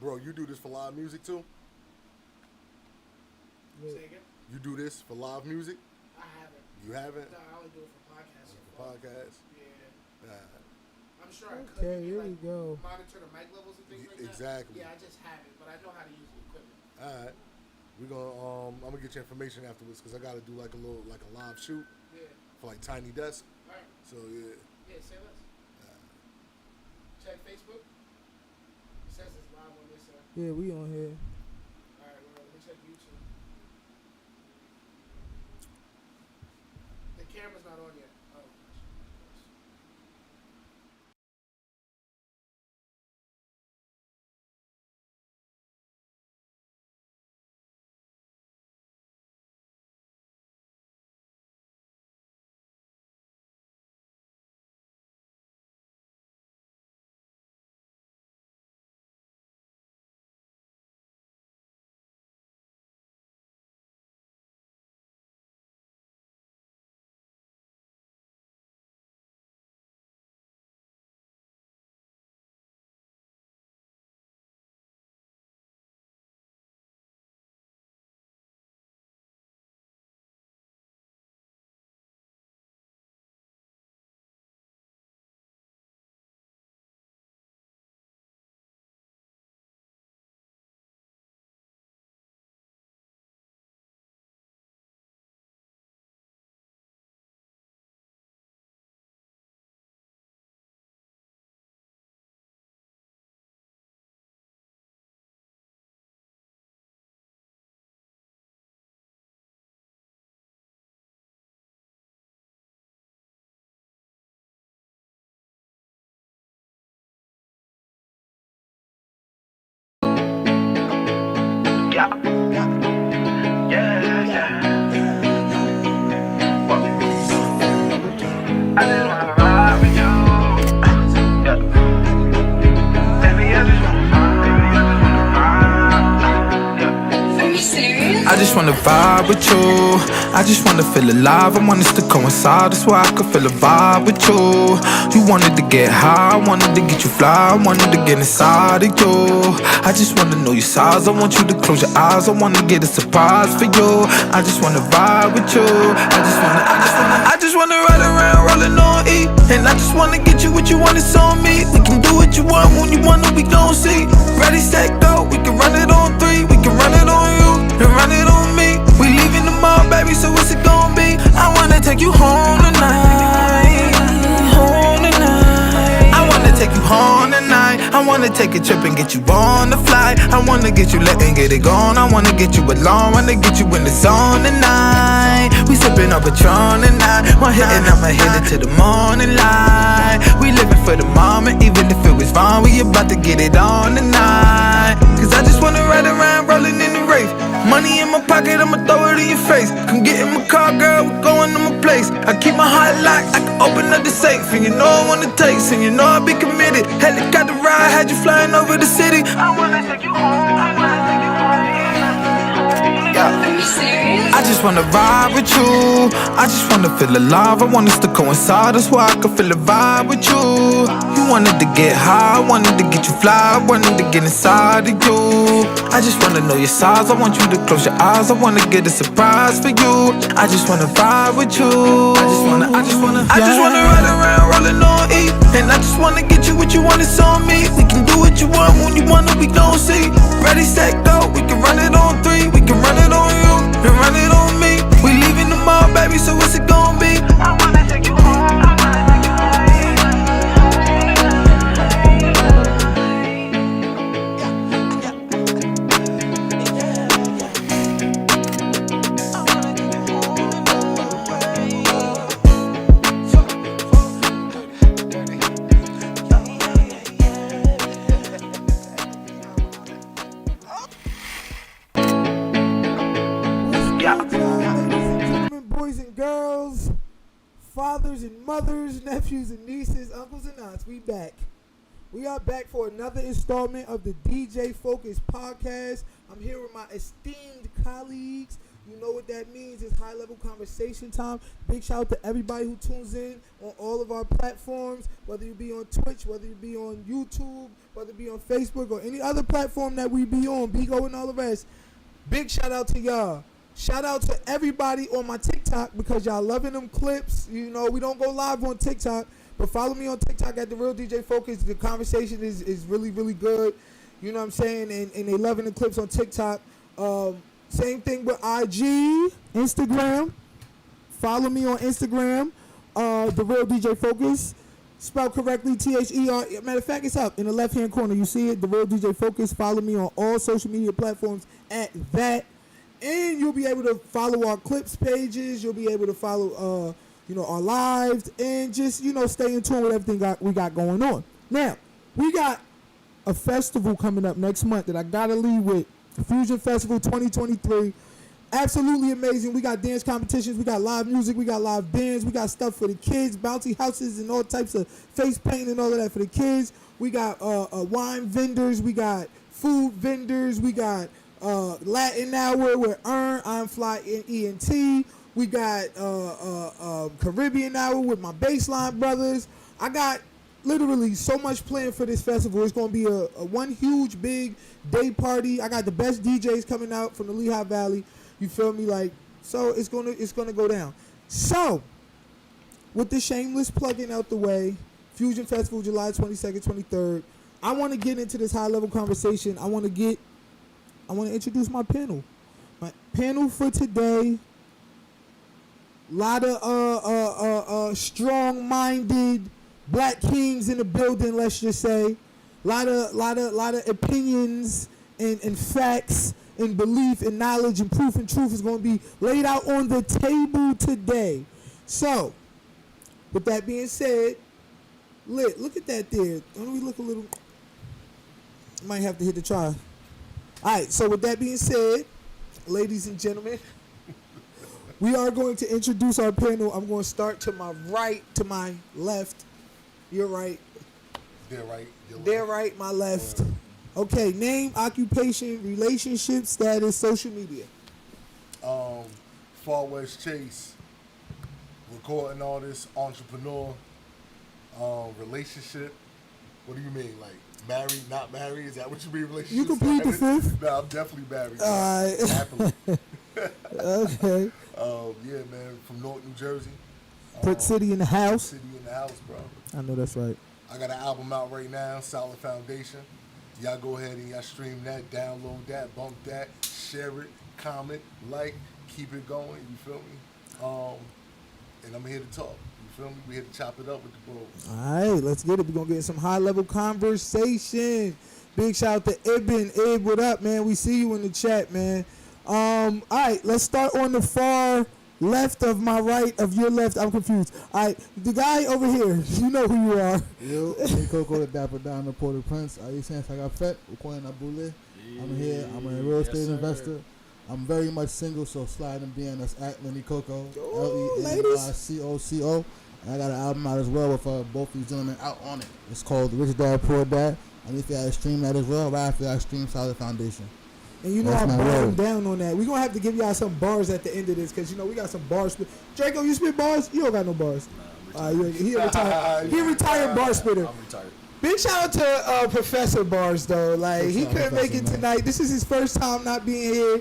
Bro, you do this for live music too? Say again? You do this for live music? I haven't. You haven't? No, I only do it for podcasts. For podcasts? Yeah. Uh, I'm sure I could. Okay, here we like, go. Monitor the mic levels and things like exactly. that. Yeah, I just haven't, but I know how to use the equipment. Alright. We're gonna I'm gonna get your information afterwards because I gotta do like a live shoot Yeah. for like Tiny Desk. All right. So yeah. Yeah, say less. Check Facebook. It says it's live on this side. Yeah, we on here. All right, well, let me check YouTube. The camera's not on yet. Oh. Yeah, yeah, yeah. Well, I just wanna ride with you. Yeah. Baby, I just wanna ride. Yeah. Are you serious? I just wanna vibe with you. I just wanna feel alive. I want us to coincide. That's why I could feel a vibe with you. You wanted to get high, I wanted to get you fly, I wanted to get inside of you. I just wanna know your size. I want you to close your eyes. I wanna get a surprise for you. I just wanna vibe with you. I just wanna ride around, rolling on E. And I just wanna get you what you want, it's on me. We can do what you want when you want it, we gon' see. Ready, set, go. We can run it on 3. We can run it on you and run it on me. We leaving tomorrow, baby, so what's it gon' be? I wanna take you home tonight. Home tonight. I wanna take you home tonight. I wanna take a trip and get you on the flight. I wanna get you lit and get it gone. I wanna get you alone, wanna get you in the zone tonight. We sipping on Patron tonight. One hit and I'ma hit it to the morning light. We living for the moment, even if it was wrong. We about to get it on tonight. Cause I just wanna ride around, rolling in the rave. Money in my pocket, I'ma throw it in your face. Come get in my car, girl, we're going to my place. I keep my heart locked, I can open up the safe. And you know I wanna taste, and you know I be committed. Helicopter ride, had you flying over the city. I wanna take you home. I wanna take you home. Are you serious? I just wanna ride with you. I just wanna feel alive. I want us to coincide. That's why I can feel a vibe with you. You wanted to get high, I wanted to get you fly, I wanted to get inside of you. I just wanna know your size. I want you to close your eyes. I wanna get a surprise for you. I just wanna vibe with you. I just wanna ride around, rolling on E. And I just wanna get you what you want, it's on me. We can do what you want when you want it, we gon' see. Ready, set, go. We can run it on 3. We can run it on you and run it on me. We leaving tomorrow, baby, so what's it gon' be? I wanna take you home. I wanna take you home. What's good, y'all, ladies and gentlemen, boys and girls, fathers and mothers, nephews and nieces, uncles and aunts, we back. We are back for another installment of the DJ Focus podcast. I'm here with my esteemed colleagues, You know what that means. It's high level conversation time. Big shout out to everybody who tunes in on all of our platforms, whether you be on Twitch, whether you be on YouTube, whether it be on Facebook or any other platform that we be on, Bigo and all the rest. Big shout out to y'all. Shout out to everybody on my TikTok because y'all loving them clips. You know, we don't go live on TikTok, but follow me on TikTok at The Real DJ Focus. The conversation is really, really good. You know what I'm saying? And they loving the clips on TikTok. Same thing with IG, Instagram. Follow me on Instagram, The Real DJ Focus. Spelled correctly, THER. Matter of fact, it's up in the left-hand corner. You see it, The Real DJ Focus. Follow me on all social media platforms at that. And you'll be able to follow our clips pages. You'll be able to follow, our lives. And just, stay in tune with everything we got going on. Now, we got a festival coming up next month that I got to lead with. Fusion Festival 2023. Absolutely amazing. We got dance competitions. We got live music. We got live bands. We got stuff for the kids, bouncy houses and all types of face paint and all of that for the kids. We got wine vendors. We got food vendors. We got Latin Hour with I'm Fly ENT. We got Caribbean Hour with my Baseline brothers. I got literally so much planned for this festival. It's going to be a one huge big day party. I got the best DJs coming out from the Lehigh Valley. You feel me? So it's gonna go down. So with the shameless plugging out the way, Fusion Festival July 22nd, 23rd. I want to get into this high level conversation. I want to introduce my panel. My panel for today. Lot of strong-minded black kings in the building. Let's just say, lot of opinions and facts and belief and knowledge and proof and truth is going to be laid out on the table today. So, with that being said, look at that there. Don't we look a little? Might have to hit the try. All right. So with that being said, ladies and gentlemen, we are going to introduce our panel. I'm going to start to my right, to my left. You're right. They're right. They're right, my left. Okay, name, occupation, relationship status, social media. Far West Chase, recording artist, entrepreneur, relationship. What do you mean? Like married, not married? Is that what you mean? Relationship? You can plead the fifth. No, I'm definitely married. All right. Happily. Okay. Yeah, man, from North New Jersey. Brick City in the house. City in the house, bro. I know that's right. I got an album out right now, Solid Foundation. Y'all go ahead and y'all stream that, download that, bump that, share it, comment, like, keep it going. You feel me? And I'm here to talk. You feel me? We here to chop it up with the bros. All right, let's get it. We're going to get some high-level conversation. Big shout out to Ibn. Ib, what up, man? We see you in the chat, man. All right, let's start on the far left of my right, of your left. I'm confused. All right, the guy over here, you know who you are. Yo, Lee Coco, the Dapper Don, the Port au Prince. Are you saying I got fat? Abule. I'm here. I'm a real estate investor. I'm very much single, so slide and be on us at Lenny Coco. LENYCOCO. And I got an album out as well with both these gentlemen out on it. It's called Rich Dad Poor Dad. And if you guys stream that as well, right after I stream Solid Foundation. And you know That's I'm my bottom word. down on that. We're going to have to give y'all some bars at the end of this because, we got some bars. Draco, you spit bars? You don't got no bars. He a retired bar spitter. I'm retired. Big shout out to Professor Bars, though. Like, he couldn't make it tonight. This is his first time not being here.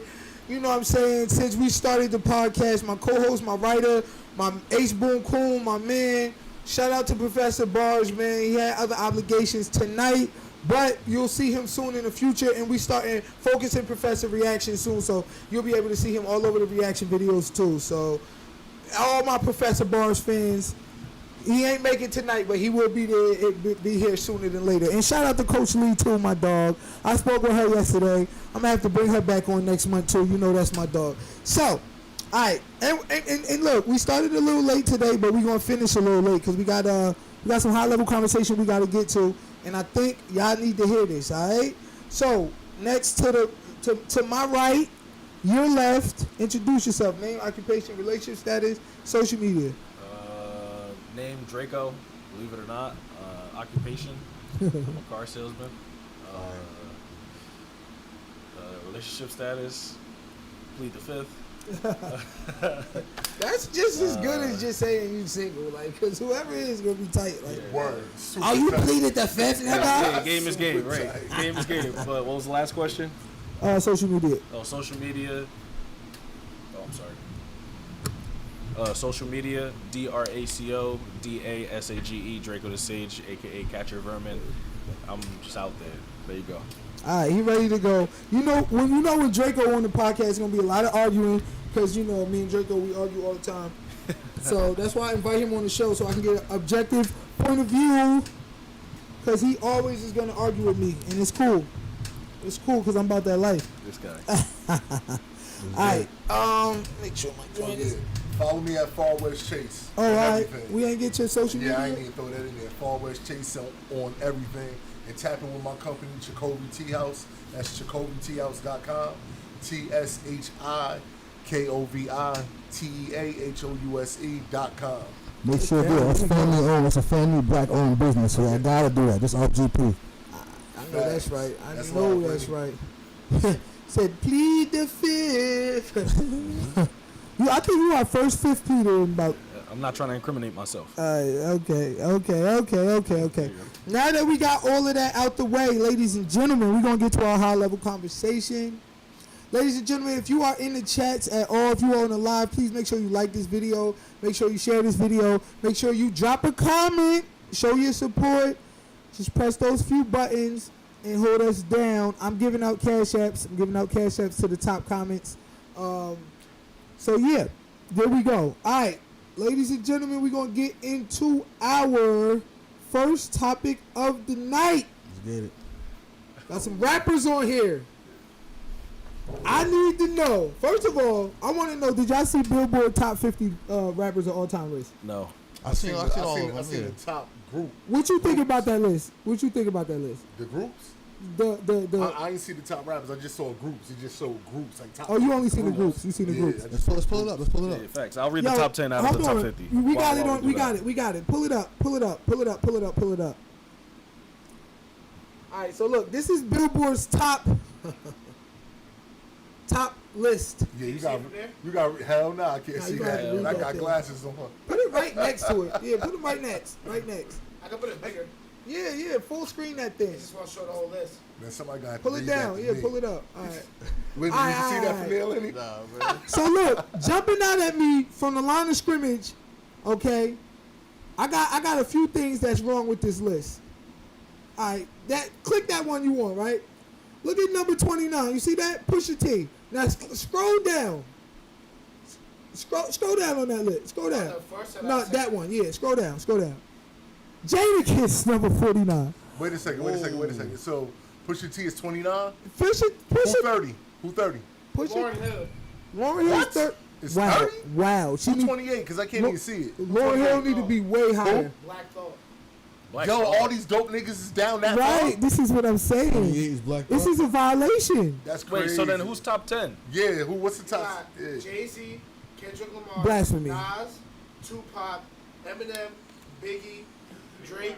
You know what I'm saying? Since we started the podcast, my co-host, my writer, my Ace Boom Coon, my man. Shout out to Professor Bars, man. He had other obligations tonight. But you'll see him soon in the future, and we starting focusing Professor Reaction soon, so you'll be able to see him all over the reaction videos too. So all my Professor Bars fans, he ain't making tonight, but he will be there, be here sooner than later. And shout out to Coach Lee too, my dog. I spoke with her yesterday. I'm gonna have to bring her back on next month too. You know that's my dog. So, all right, and look, we started a little late today, but we're gonna finish a little late because we got some high level conversation we got to get to. And I think y'all need to hear this, all right? So, next to my right, your left, introduce yourself. Name, occupation, relationship status, social media. Name Draco, believe it or not. Occupation, I'm a car salesman. Relationship status, plead the fifth. That's just as good as just saying you single, like, cause whoever it is gonna be tight. Like, Word. Super oh, you tight. pleaded the fifth, Yeah, nigga. game is game, right? Game is game. But what was the last question? Social media. Oh, social media. Oh, I'm sorry. Social media, DRACODASAGE, Draco the Sage, aka Catcher Vermin. I'm just out there. There you go. All right, he ready to go. When Draco on the podcast, it's gonna be a lot of arguing because me and Draco we argue all the time. So that's why I invite him on the show so I can get an objective point of view. Because he always is gonna argue with me, and it's cool. It's cool because I'm about that life. This guy. All right. Make sure my joint is. Follow me at Far West Chase. All on right. everything. We ain't get your social media. Yeah, I ain't even throw that in there. Far West Chase on everything. And tap in with my company, Jacoby Tea House. That's JacobyTeahouse.com. TSHIKOVITEAHOUSE.com. Make sure it's family owned. It's a family black owned business, so I gotta do that. Just off GP. I know that's right. I That's know why I that's right. Said plead the fifth. I think you are first fifth pleader in about. I'm not trying to incriminate myself. Okay. Now that we got all of that out the way, ladies and gentlemen, we're gonna get to our high level conversation. Ladies and gentlemen, if you are in the chats at all, if you are on the live, please make sure you like this video. Make sure you share this video. Make sure you drop a comment. Show your support. Just press those few buttons and hold us down. I'm giving out cash apps. I'm giving out cash apps to the top comments. So yeah, there we go. All right, ladies and gentlemen, we're gonna get into our first topic of the night. Let's get it. Got some rappers on here. I need to know. First of all, I want to know: did y'all see Billboard Top 50 rappers of all time list? No. I seen all of I them. seen Yeah. the top group. What you think about that list? The groups? The I ain't see the top rappers. I just saw groups. It just showed groups like top. Oh, you only seen the groups. You seen the Yeah, groups. I just Let's pull it up. Let's pull it Yeah, up. facts. I'll read Yo, the top 10 out of hold the top on. 50. We got it While on. do We that. got it. We got it. Pull it up. Pull it up. Pull it up. Pull it up. Pull it up. All right. So look, this is Billboard's top list. Yeah, see it from there? you got. Hell no, I can't Nah, see you gotta that. read I that got thing. glasses on. Put it right next to it. Yeah, put it right next. Right next. I can put it bigger. Yeah. Full screen that thing. I just want to show the whole list. Man, somebody got to Pull it read that down. to Yeah, me. pull it up. All right. When did you see that from there, Lenny? Nah, man. So look, jumping out at me from the line of scrimmage, okay. I got a few things that's wrong with this list. All right, click that one you want, right? Look at number 29. You see that? Pusha T. Now scroll down. Scroll down on that list. Scroll down. The first and No, last that one. Yeah, scroll down. Jadakiss number 49. Wait a second. So Pusha T is 29. Pusha. Who 30? Who 30? Pusha. Lauryn Hill. Lauryn Hill's What? 30. It's Wow. 30? Wow. She Who need, 28? Because I can't Lo- even see it. Lauryn Hill need to be way higher. Black Thought. Black Yo, Thought. all these dope niggas is down that Right. far? This is what I'm saying. 28 is Black This Thought. is a violation. That's crazy. Wait, so then who's top 10? Yeah, what's the You top? got Yeah. Jay-Z, Kendrick Lamar, Blasphemy. Nas, Tupac, Eminem, Biggie, Drake,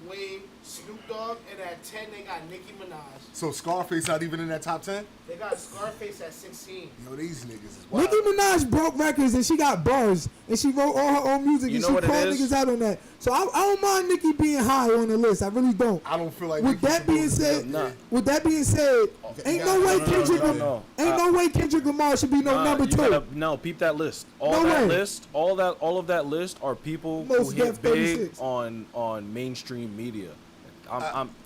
Wayne, Snoop Dogg, and at 10 they got Nicki Minaj. So Scarface not even in that top 10? They got Scarface at 16. Yo, these niggas is wild. Nicki Minaj broke records and she got bars and she wrote all her own music You and know she what it called is? niggas out on that. So I don't mind Nicki being high on the list. I really don't. I don't feel like With Nicki's that being supposed to be said, up there. with that being said, ain't no way Kendrick ain't no way Kendrick Lamar should be no number you 2. gotta- no, peep that list. All No that way. list, all of that list are people Most who hit Def big 36. on mainstream media.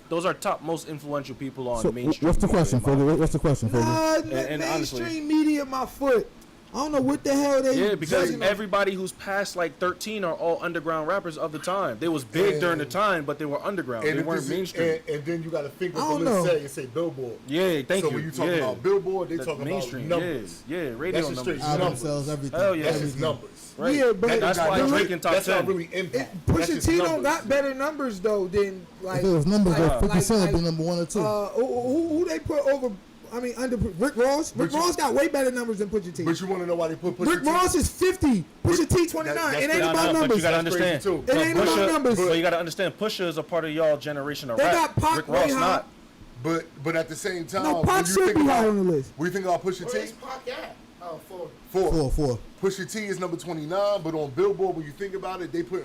Those are top most influential people on So mainstream. what's the media, question, in my Fergie? What's the question, Fergie? And honestly- mainstream media my foot. I don't know what the hell they Yeah, because judging on. everybody who's past like 13 are all underground rappers of the time. They was big during the time, but they were underground. They if weren't this is- mainstream. and then you got to think I what the don't list know. say. It say Billboard. Yeah, thank so you. when you talking yeah. about Billboard, they That's talking mainstream. about numbers. Yeah, radio That's just numbers. straight Album numbers. sales, everything. Hell yeah. That's just Everything. numbers. Right. Yeah, but That's why not- Drake in top that's 10. not really impact. That's Pusha just T don't numbers. got better numbers though than like. If it was numbers, like- 50 Cent would be like, number 1 or 2. who they put over? I mean, under Rick Ross. Rick But you- Ross got way better numbers than Pusha T. But you want to know why they put Pusha Rick T? Ross is 50. Pusha T 29. that's It ain't crazy. about But numbers. you gotta That's crazy understand. too. It ain't about numbers. But you gotta understand, Pusha is a part of y'all generation of They rap. got Pac Rick way Ross high. not. But at the same time, No, when Pac you should think be about, high on the list. when you think about Pusha Where T, is Pac at? Oh, 4. 4. Pusha T is number 29, but on Billboard, when you think about it, they put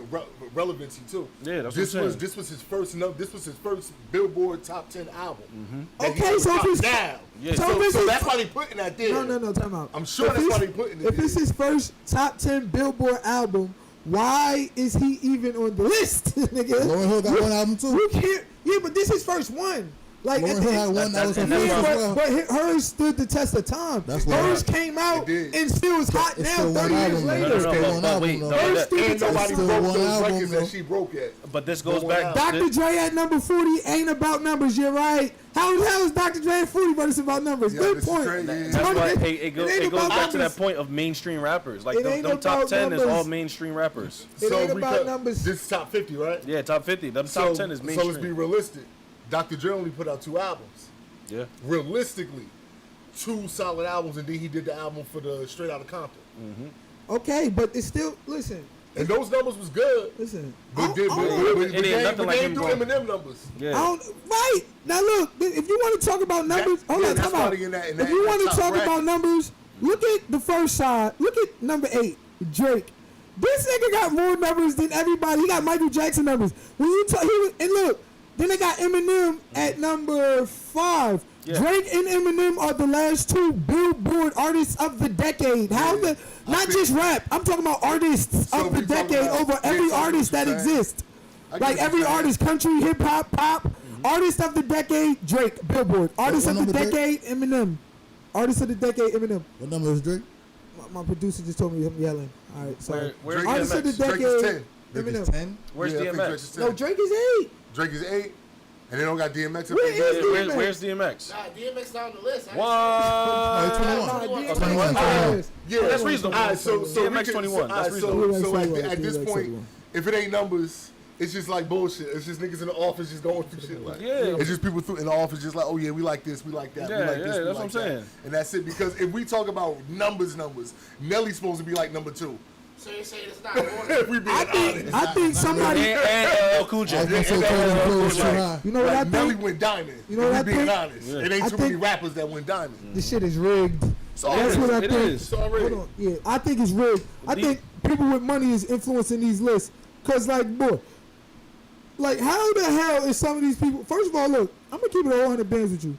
relevancy too. Yeah, that's this what I'm was saying. this was his first this was his first Billboard top 10 album. that he Okay, so if dropped it's down. Yeah. so if it's So his that's fir- why they putting that there. no, time out. I'm sure If that's it's- why they putting it If there. it's his first top 10 Billboard album, why is he even on the list, nigga? Lauryn Hill got one album too. You can't. Yeah, but this is first one. Like, Lauryn Hill had one that was her and that's first why- as well. but hers stood the test of time. That's what Hers I- came out It did. and still is hot It's now, still one 30 years album, though. later. No, It's still one but album, wait, though. no, Hers that- stood the Ain't test nobody of still broke time. one those album, records though. that she broke at. But this goes Go back. on. Dr. Dre at number 40 ain't about numbers. You're right. How the hell is Dr. Dre at 40 versus about numbers? Yeah, Good this is point. crazy. That's Tony, why it it goes ain't back about to that numbers. point of mainstream rappers. Like It them ain't top about 10 is numbers. all mainstream rappers. It ain't about because numbers. This is top 50, right? Yeah, top 50. Them So, top 10 is so mainstream. let's be realistic. Dr. Dre only put out 2 albums. Yeah. Realistically, 2 solid albums, and then he did the album for the Straight Outta Compton. Okay, but it's still, listen. And those numbers was good. Listen. But I don't- It ain't nothing like they him ain't do going- Eminem numbers. I Yeah. don't, right. Now look, if you want to talk about numbers, hold on, that's time out. probably in that- in If that- you in want that to top talk bracket. about numbers, look at the first side. Look at number 8, Drake. This nigga got more numbers than everybody. He got Michael Jackson numbers. When you talk, and look, then they got Eminem at number 5. Yeah. Drake and Eminem are the last 2 Billboard artists of the decade. How the not think- just rap. I'm talking about artists So of the we talking decade about- over yeah, every so what artist you that saying. exists. I get Like what every you're saying. artist, country, hip hop, pop. Artist of the decade, Drake, Billboard. Artist what of the number decade, Eminem. Artist of the decade, Eminem. What number is Drake? My producer just told me I'm yelling. All right, sorry. Where's Artist of the DMX? Drake is decade, 10. Drake is Eminem. 10. Where's Yeah, I think Drake is DMX? 10. No, Drake is 8. Drake is 8, and they don't got DMX up Where there. is Yeah, DMX? where's DMX? Nah, DMX not on the list. I What? No, 21. Nah, 21. DMX is 21. Yeah, That's reasonable. All right, so DMX we can- 21, So, that's all right, reasonable. so DMX at this 21. point, if it ain't numbers, it's just like bullshit. It's just niggas in the office just going through shit. Like, Yeah. it's just people in the office just like, oh yeah, we like this, we like that, we Yeah, like yeah, this, we that's like what I'm that. saying. And that's it. Because if we talk about numbers, Nelly's supposed to be like number 2. So you're saying it's not order. If we being honest. I think somebody. And Cool I was J. gonna say Cody Cole is too high. You know what I Like, Nelly think? went diamond. You know what if I we being think? honest. Yeah. It ain't I too many think- rappers that went diamond. This shit is rigged. So That's what I It think. is. It's already. Hold on. Yeah, I think it's rigged. I The- think people with money is influencing these lists. Cause like, boy, like how the hell is some of these people? First of all, look, I'm gonna keep it 100 bands with you.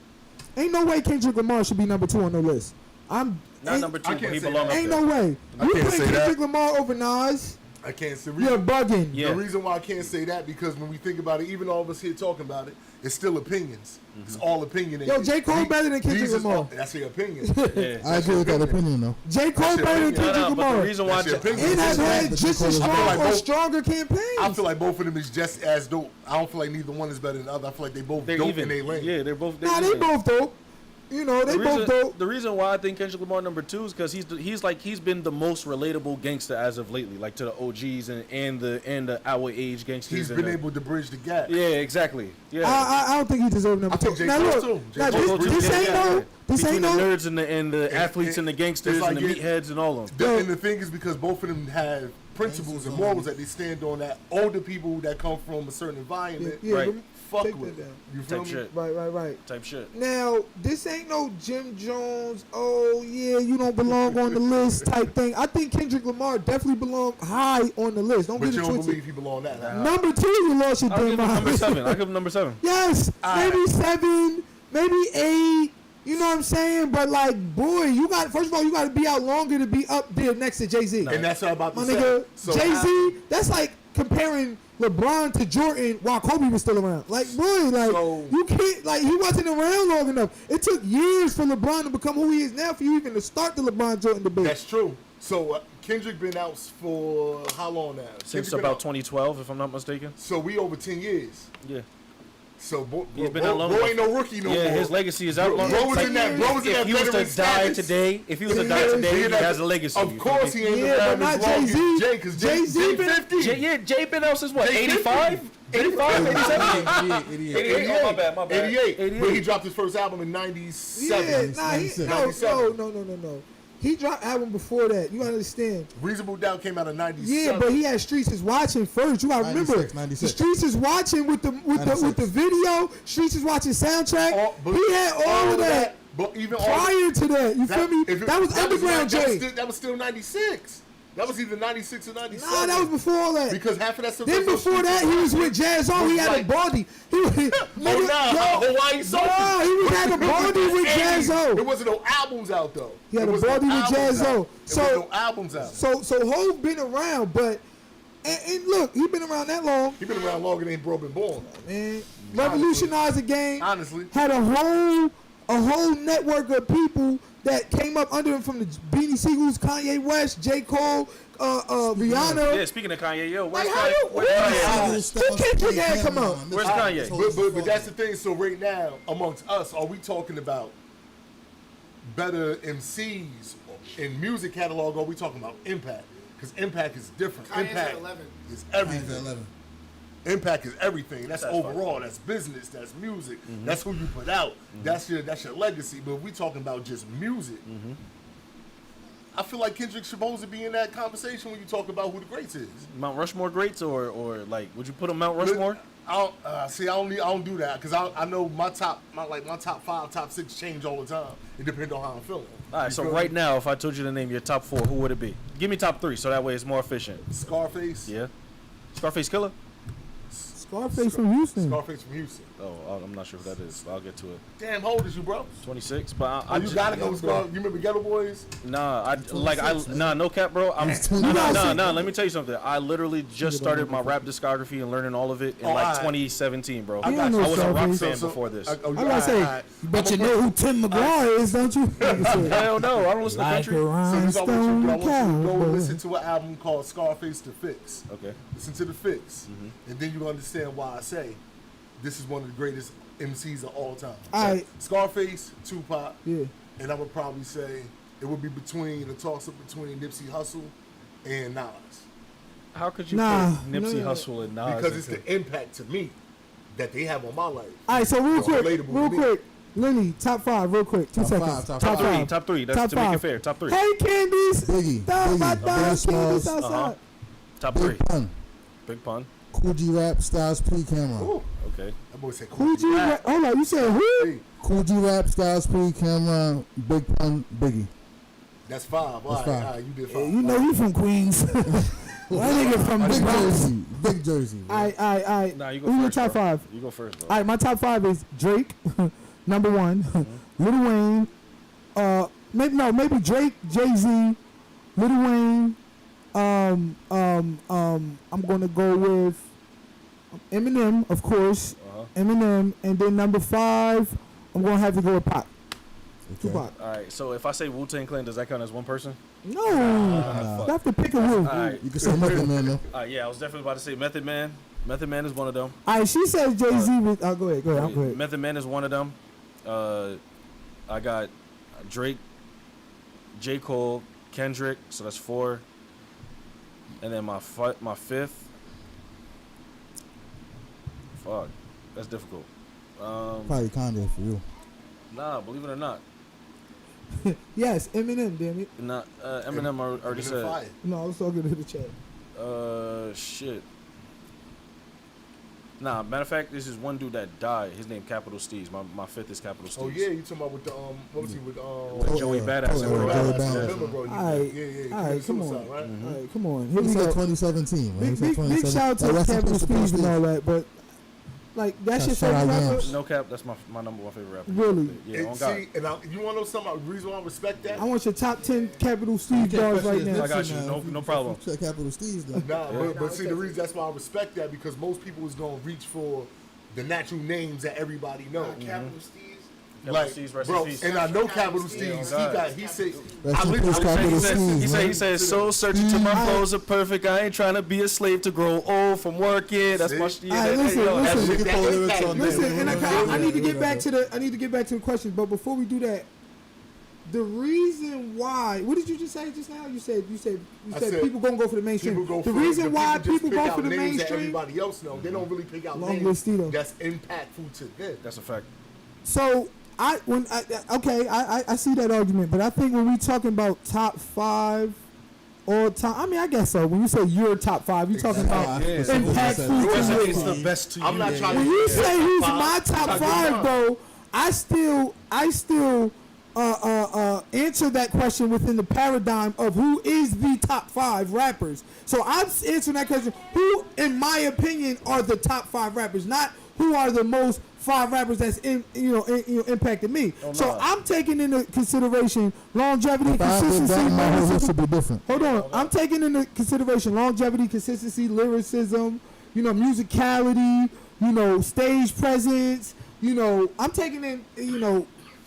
Ain't no way Kendrick Lamar should be number 2 on the list. Not ain't, number 2, I but can't he say belong up Ain't there. no way. I You can't put say that. Kendrick Lamar over Nas, I can't say. you're bugging. Yeah. The reason why I can't say that because when we think about it, even all of us here talking about it, it's still opinions. It's all opinion. Yo, J. Cole better than Kendrick These is Lamar. all- That's your opinion. Yeah. I agree with that opinion though. J. Cole That shit better than rigged. Kendrick No, but the Lamar. reason why That's your opinion. And have had But just J. as Cole is strong like or both- stronger campaigns. I feel like both of them is just as dope. I don't feel like neither one is better than the other. I feel like they both They're dope even. in their lane. Yeah, they're both. Nah, they even. both dope. You know, they both dope. The reason why I think Kendrick Lamar number 2 is because he's been the most relatable gangster as of lately, like to the OGs and the our age gangsters. He's and been the- able to bridge the gap. Yeah, exactly. Yeah. I don't think he deserves number I think 2. J. Now Cole's look, too. J. now Cole's this too. ain't no, this Between ain't the no. nerds and the athletes and the gangsters it's like and the it- meatheads and all of them. And the thing is because both of them have principles and morals that they stand on that older people that come from a certain environment Yeah, Right. fuck take with. that down. You feel Type me? shit. Right. Type shit. Now, this ain't no Jim Jones, oh yeah, you don't belong on the list type thing. I think Kendrick Lamar definitely belong high on the list. Don't But get you it don't twisted. believe he belong that high. Number 2, you lost your I'll give damn him number mind. 7. I'll give him number 7. Yes, maybe 7, maybe 8. You know what I'm saying? But like, boy, you got first of all, you got to be out longer to be up there next to Jay-Z. And that's what I'm about to My say. nigga, So Jay-Z, that's like comparing LeBron to Jordan while Kobe was still around. Like, boy, like, So- you can't, like, he wasn't around long enough. It took years for LeBron to become who he is now for you even to start the LeBron Jordan debate. That's true. So Kendrick been out for how long now? Since Kendrick been about out- 2012, if I'm not mistaken. So we over 10 years. Yeah. So He's been out long bro enough. ain't no rookie no Yeah, more. his legacy is out long. Bro was Like, in that. Bro was in if that he was veteran to die status. today, if he was to Yeah, die today, Yeah, he that- has a legacy. Of you course feel he me? ain't Yeah, around but as not long as Jay-Z. Jay, because Jay-Z Jay been- 50. Jay been out since what? Jay 85? 85? 87? 88. Oh, my bad, my bad. 88. But he dropped his first album in 97. Yeah, nah, he, 97. no. He dropped album before that. You gotta understand. Reasonable Doubt came out in 97. Yeah, but he had Streets is Watching first. You gotta remember, 96. the Streets is Watching with the 96. video. Streets is Watching soundtrack. But He had all of that. But even Prior to that, you feel me? That was Underground Jay. That was still 96. That was either 96 or 97. Nah, that was before all that. Because half of that stuff. Then before that, he was with Jazz O. He had a body. He was Hawaii Soul. No, he had a body with Jazz O. There wasn't no albums out though. He had a body with Jazz O. So no albums out. So Hov been around, but and look, he been around that long. He been around longer than Bro been born. Man, revolutionized the game. Honestly, had a whole network of people that came up under him, from the Beanie Siegels, Kanye West, J. Cole, Rihanna. Yeah, speaking of Kanye, yo, Like, where's how you? Kanye? Who Kendrick had come out? Where's Kanye? But that's the thing. So right now, amongst us, are we talking about better MCs in music catalog, or are we talking about impact? Because impact is different. Kanye's Impact at 11. is everything. Impact is everything. That's overall. That's business. That's music. That's who you put out. That's your legacy. But if we talking about just music, I feel like Kendrick's supposed to be in that conversation when you talk about who the greats is. Mount Rushmore greats, or like, would you put him Mount Rushmore? I don't do that because I know my top 5, top 6 change all the time. It depends on how I'm feeling. All right, so right now, if I told you to name your top 4, who would it be? Give me top 3, so that way it's more efficient. Scarface. Yeah. Scarface Killer? Scarface from Houston. Scarface from Houston. Oh, I'm not sure who that is. I'll get to it. Damn, how old is you, bro? 26, but You gotta know Scar. You remember Ghetto Boys? Nah, no cap, bro. Nah. Let me tell you something. I literally just started my rap discography and learning all of it in 2017, bro. I was a rock fan before this. I gotta say, but you know who Tim McGraw is, don't you? Hell no, I don't listen to country. So this is what I want you to do. I want you to go and listen to an album called Scarface The Fix. Okay. Listen to The Fix. And then you'll understand why I say this is one of the greatest MCs of all time. All right. Scarface, Tupac. Yeah. And I would probably say it would be a toss-up between Nipsey Hussle and Nas. How could you put Nipsey Hussle and Nas? Because it's the impact to me that they have on my life. All right, so real relatable quick, Lenny, top 5, real quick, 2 seconds. Top three. That's to make it fair. Top 3. Hey, Candies. Biggie, Candies outside. Top 3. Big Pun, Big Pun. Cool G Rap, Styles P, Cameron. Ooh. Okay. That boy said Cool G Rap. Hold on, you said who? Cool G Rap, Styles P, Cameron, Big Pun, Biggie. That's 5. All right, you did 5. You know he from Queens. That nigga from Big the Bronx. Jersey. Big Jersey. All right. Nah, you go Who's your first. top 5? You go first, bro. All right, my top 5 is Drake, number 1. Lil Wayne, maybe Drake, Jay-Z, Lil Wayne. I'm gonna go with Eminem, of course. Eminem, and then number 5, I'm gonna have to go with Pac. Tupac. All right. So if I say Wu-Tang Clan, does that count as one person? No, you have to pick a Wu. All right. You can say Method Man though. Yeah, I was definitely about to say Method Man. Method Man is one of them. All right, she says Jay-Z. Go ahead. Go ahead. Method Man is one of them. I got Drake, J. Cole, Kendrick, so that's 4. And then my 5th. Fuck, that's difficult. Probably Kanye for you. Nah, believe it or not. Yes, Eminem. Damn it. Nah, Eminem already said. Fire. No, I was talking to the chat. Shit. Nah, matter of fact, this is one dude that died. His name Capital Steez. My 5th is Capital Steez. Oh yeah, you talking about with the what was he with Joey Badass. Joey Badass. Remember, bro, All right, come on. suicide, right? All right, come on. He Here we said go. 2017. Man. He said Big 2017. shout out to Rest in Capital peace to Steez and Steve. all that, but like that's your Shout out favorite rapper? Yams. No cap, that's my number 1 favorite rapper. Really? Yeah, And on God. see, and you want to know something? The reason why I respect that? I want your top 10 Capital Steve bars right now. I got you. No problem. Check Capital Steve's though. But see, the reason that's why I respect that because most people is gonna reach for the natural names that everybody know. Capital Steez. Like, Steez, rest bro, in peace. and I know Capital Steez. Steez. He said, Rest I in peace, literally- Capital He Steez. said, soul searching to my clothes are perfect. I ain't trying to be a slave to grow old from working. That's my shit. Alright, listen. We can pull lyrics on there. Listen, and I need to get back to the questions, but before we do that, the reason why, what did you just say just now? You said said people gonna go for the mainstream. People go The for reason the why just people pick go out for the names that mainstream. everybody else know. They don't really pick out Long names list, Tito. that's impactful to them. That's a fact. So I see that argument, but I think when we talking about top 5 all time, I mean I guess so. When you say your top 5, you talking about impactful to It's you. the best to you. I'm not trying When to. you say who's my I'm top trying to get 5, mine. though, I still answer that question within the paradigm of who is the top 5 rappers. So I'm answering that question. Who, in my opinion, are the top 5 rappers? Not who are the most 5 rappers that's impacted me. So I'm taking into consideration longevity, consistency. My whole list would be different. Hold on, I'm taking into consideration longevity, consistency, lyricism, musicality, stage presence. I'm taking in,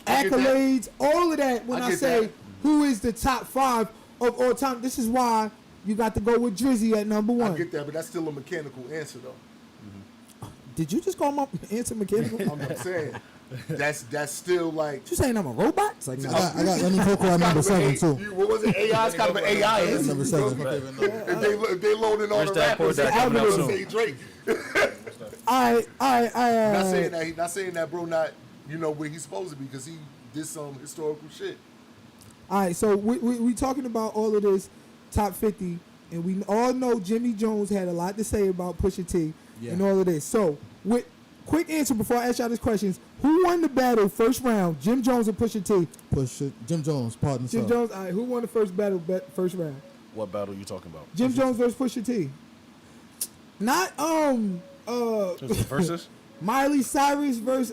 accolades, all of that when I say that. who is the top 5 of all time. This is why you got to go with Drizzy at number 1. I get that, but that's still a mechanical answer, though. Did you just call my answer mechanical? I'm saying that's still like. You saying I'm a robot? It's like, I got Lenny Coco at number 7 too. What was it? AI? It's kind of an AI. Isn't Number it? 7. If they loading all Rich the Dad, Poor rappers, Dad coming out soon. say Drake. I Not saying that, bro. Not where he's supposed to be because he did some historical shit. All right, so we talking about all of this top 50, and we all know Jimmy Jones had a lot to say about Pusha T and all of this. So, with quick answer before I ask y'all these questions, who won the battle first round, Jim Jones or Pusha T? Jim Jones, pardon Jim Jones. All right, who won the first battle first round? What battle are you talking about? Jim Jones versus Pusha T. Not Versus? Miley Cyrus versus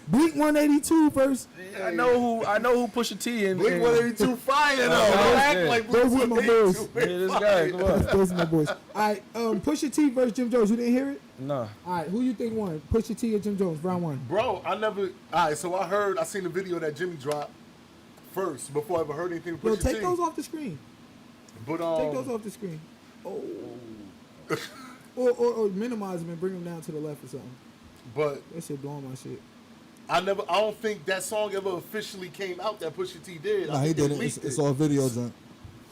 Blink 182 versus. I know who Pusha T and Blink 182 fire though. Don't act like Those were my boys. Yeah, this guy. Come on. Those are my boys. All right, Pusha T versus Jim Jones. You didn't hear it? Nah. All right, who you think won? Pusha T or Jim Jones? Round 1. Bro, I never. All right, so I seen the video that Jimmy dropped first before I ever heard anything from Yo, Pusha take T. those off the screen. But Take those off the screen. Oh. or minimize them and bring them down to the left or something. But That shit blowing my shit. I don't think that song ever officially came out that Pusha T did. Nah, he didn't. It's all video joint.